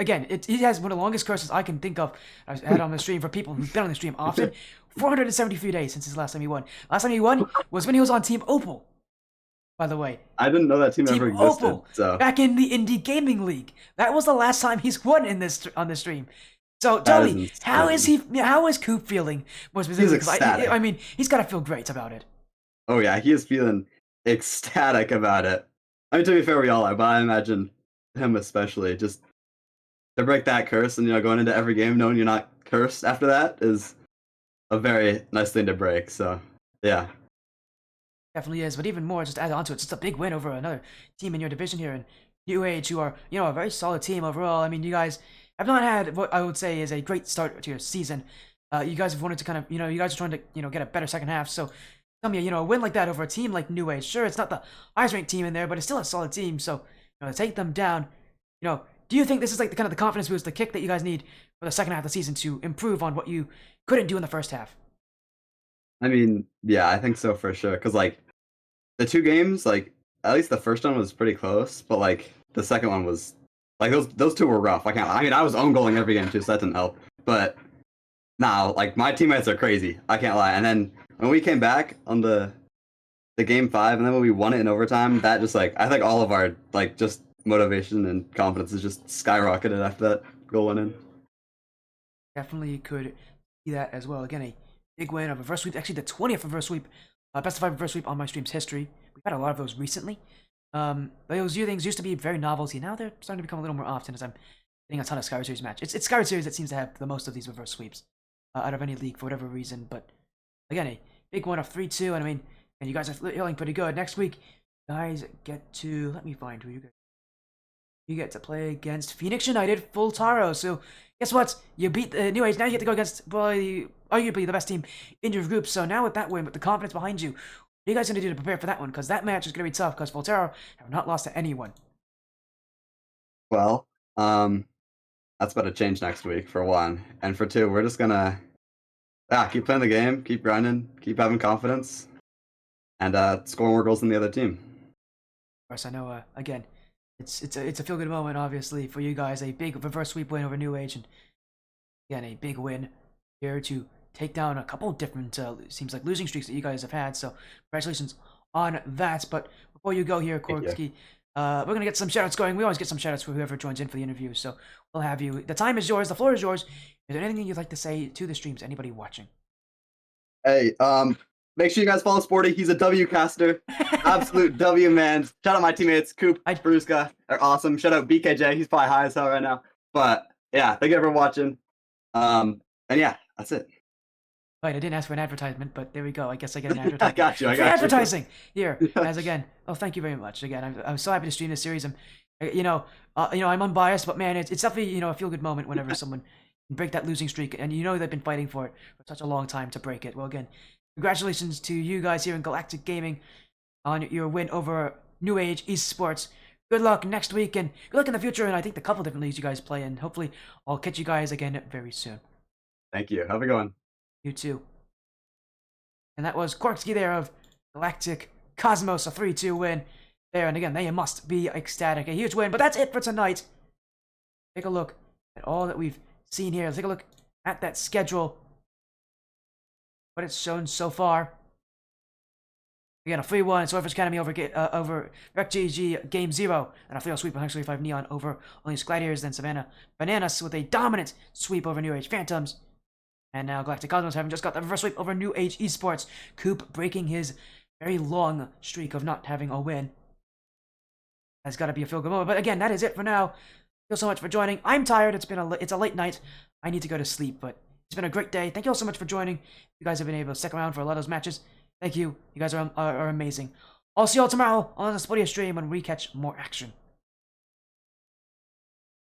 he has one of the longest curses I can think of. I've had on the stream for people who've been on the stream often. 473 days since his last time he won. Last time he won was when he was on Team Opal. By the way, I didn't know that team ever existed. Opal, so back in the Indie Gaming League, that was the last time he's won on this stream. So tell me, how is Coop feeling more specifically? He's ecstatic. I mean, he's got to feel great about it. Oh yeah, he is feeling ecstatic about it. I mean, to be fair, we all are, but I imagine him especially. Just to break that curse and going into every game knowing you're not cursed after that is a very nice thing to break. So yeah. Definitely is, but even more, just to add on to it, it's just a big win over another team in your division here in New Age, who are, a very solid team overall. I mean, you guys have not had what I would say is a great start to your season. You guys have wanted to kind of, you guys are trying to, get a better second half. So, tell me, a win like that over a team like New Age, sure, it's not the highest ranked team in there, but it's still a solid team. So, to take them down, do you think this is like the confidence boost, the kick that you guys need for the second half of the season to improve on what you couldn't do in the first half? I mean, yeah, I think so for sure. Because like the two games, like at least the first one was pretty close, but like the second one was like those two were rough. I mean, I was own goaling every game too, so that didn't help. But now, like my teammates are crazy. I can't lie. And then when we came back on the game 5, and then when we won it in overtime, that just like I think all of our like just motivation and confidence is just skyrocketed after that goal went in. Definitely could see that as well. Again, a big win of reverse sweep. Actually, the 20th reverse sweep, best of 5 reverse sweep on my stream's history. We've had a lot of those recently. Those things used to be very novelty. Now they're starting to become a little more often as I'm getting a ton of Skyward Series match. It's Skyward Series that seems to have the most of these reverse sweeps out of any league for whatever reason. But again, a big one of 3-2. And I mean, and you guys are feeling pretty good. Next week, guys get to, let me find who you guys. You get to play against Phoenix United Full Taro. So guess what? You beat the New Age. Now you get to go against probably arguably the best team in your group. So now with that win, with the confidence behind you, what are you guys going to do to prepare for that one? Because that match is going to be tough because Volterra have not lost to anyone. Well, that's about to change next week, for one. And for two, we're just going to keep playing the game, keep grinding, keep having confidence, and score more goals than the other team. Of course, I know, again, it's a feel-good moment, obviously, for you guys. A big reverse sweep win over New Age. And again, a big win here to take down a couple different, seems like losing streaks that you guys have had. So congratulations on that. But before you go here, Thank you. Korski, we're gonna get some shoutouts going. We always get some shoutouts for whoever joins in for the interview, so we'll have you. The time is yours. The floor is yours. Is there anything you'd like to say to the streams? Anybody watching? Hey, make sure you guys follow Sporty. He's a W caster. Absolute W man. Shout out my teammates, Coop, Bruska. They're awesome. Shout out BKJ. He's probably high as hell right now. But yeah, thank you everyone watching. And yeah, that's it. Right, I didn't ask for an advertisement, but there we go. I guess I get an advertisement. I got you. Free advertising here, guys. Again, oh, thank you very much. Again, I'm so happy to stream this series. I'm unbiased, but man, it's definitely a feel good moment whenever someone can break that losing streak, and they've been fighting for it for such a long time to break it. Well, again, congratulations to you guys here in Galactic Gaming on your win over New Age Esports. Good luck next week, and good luck in the future. And I think the couple different leagues you guys play in. Hopefully, I'll catch you guys again very soon. Thank you. Have a good one. You too. And that was Korski there of Galactic Cosmos, a 3-2 win there. And again, they must be ecstatic. A huge win, but that's it for tonight. Take a look at all that we've seen here. Let's take a look at that schedule. What it's shown so far. Again, a 3-1 Surfers Academy over RecGG Game 0. And a 3-0 sweep of 135 Neon over only Gladiators, then Savannah Bananas with a dominant sweep over New Age Phantoms. And now Galactic Cosmos having just got the reverse sweep over New Age Esports. Coop breaking his very long streak of not having a win. That's got to be a feel-good moment. But again, that is it for now. Thank you so much for joining. I'm tired. It's a late night. I need to go to sleep, but it's been a great day. Thank you all so much for joining. You guys have been able to stick around for a lot of those matches. Thank you. You guys are amazing. I'll see you all tomorrow on the Spotify stream when we catch more action.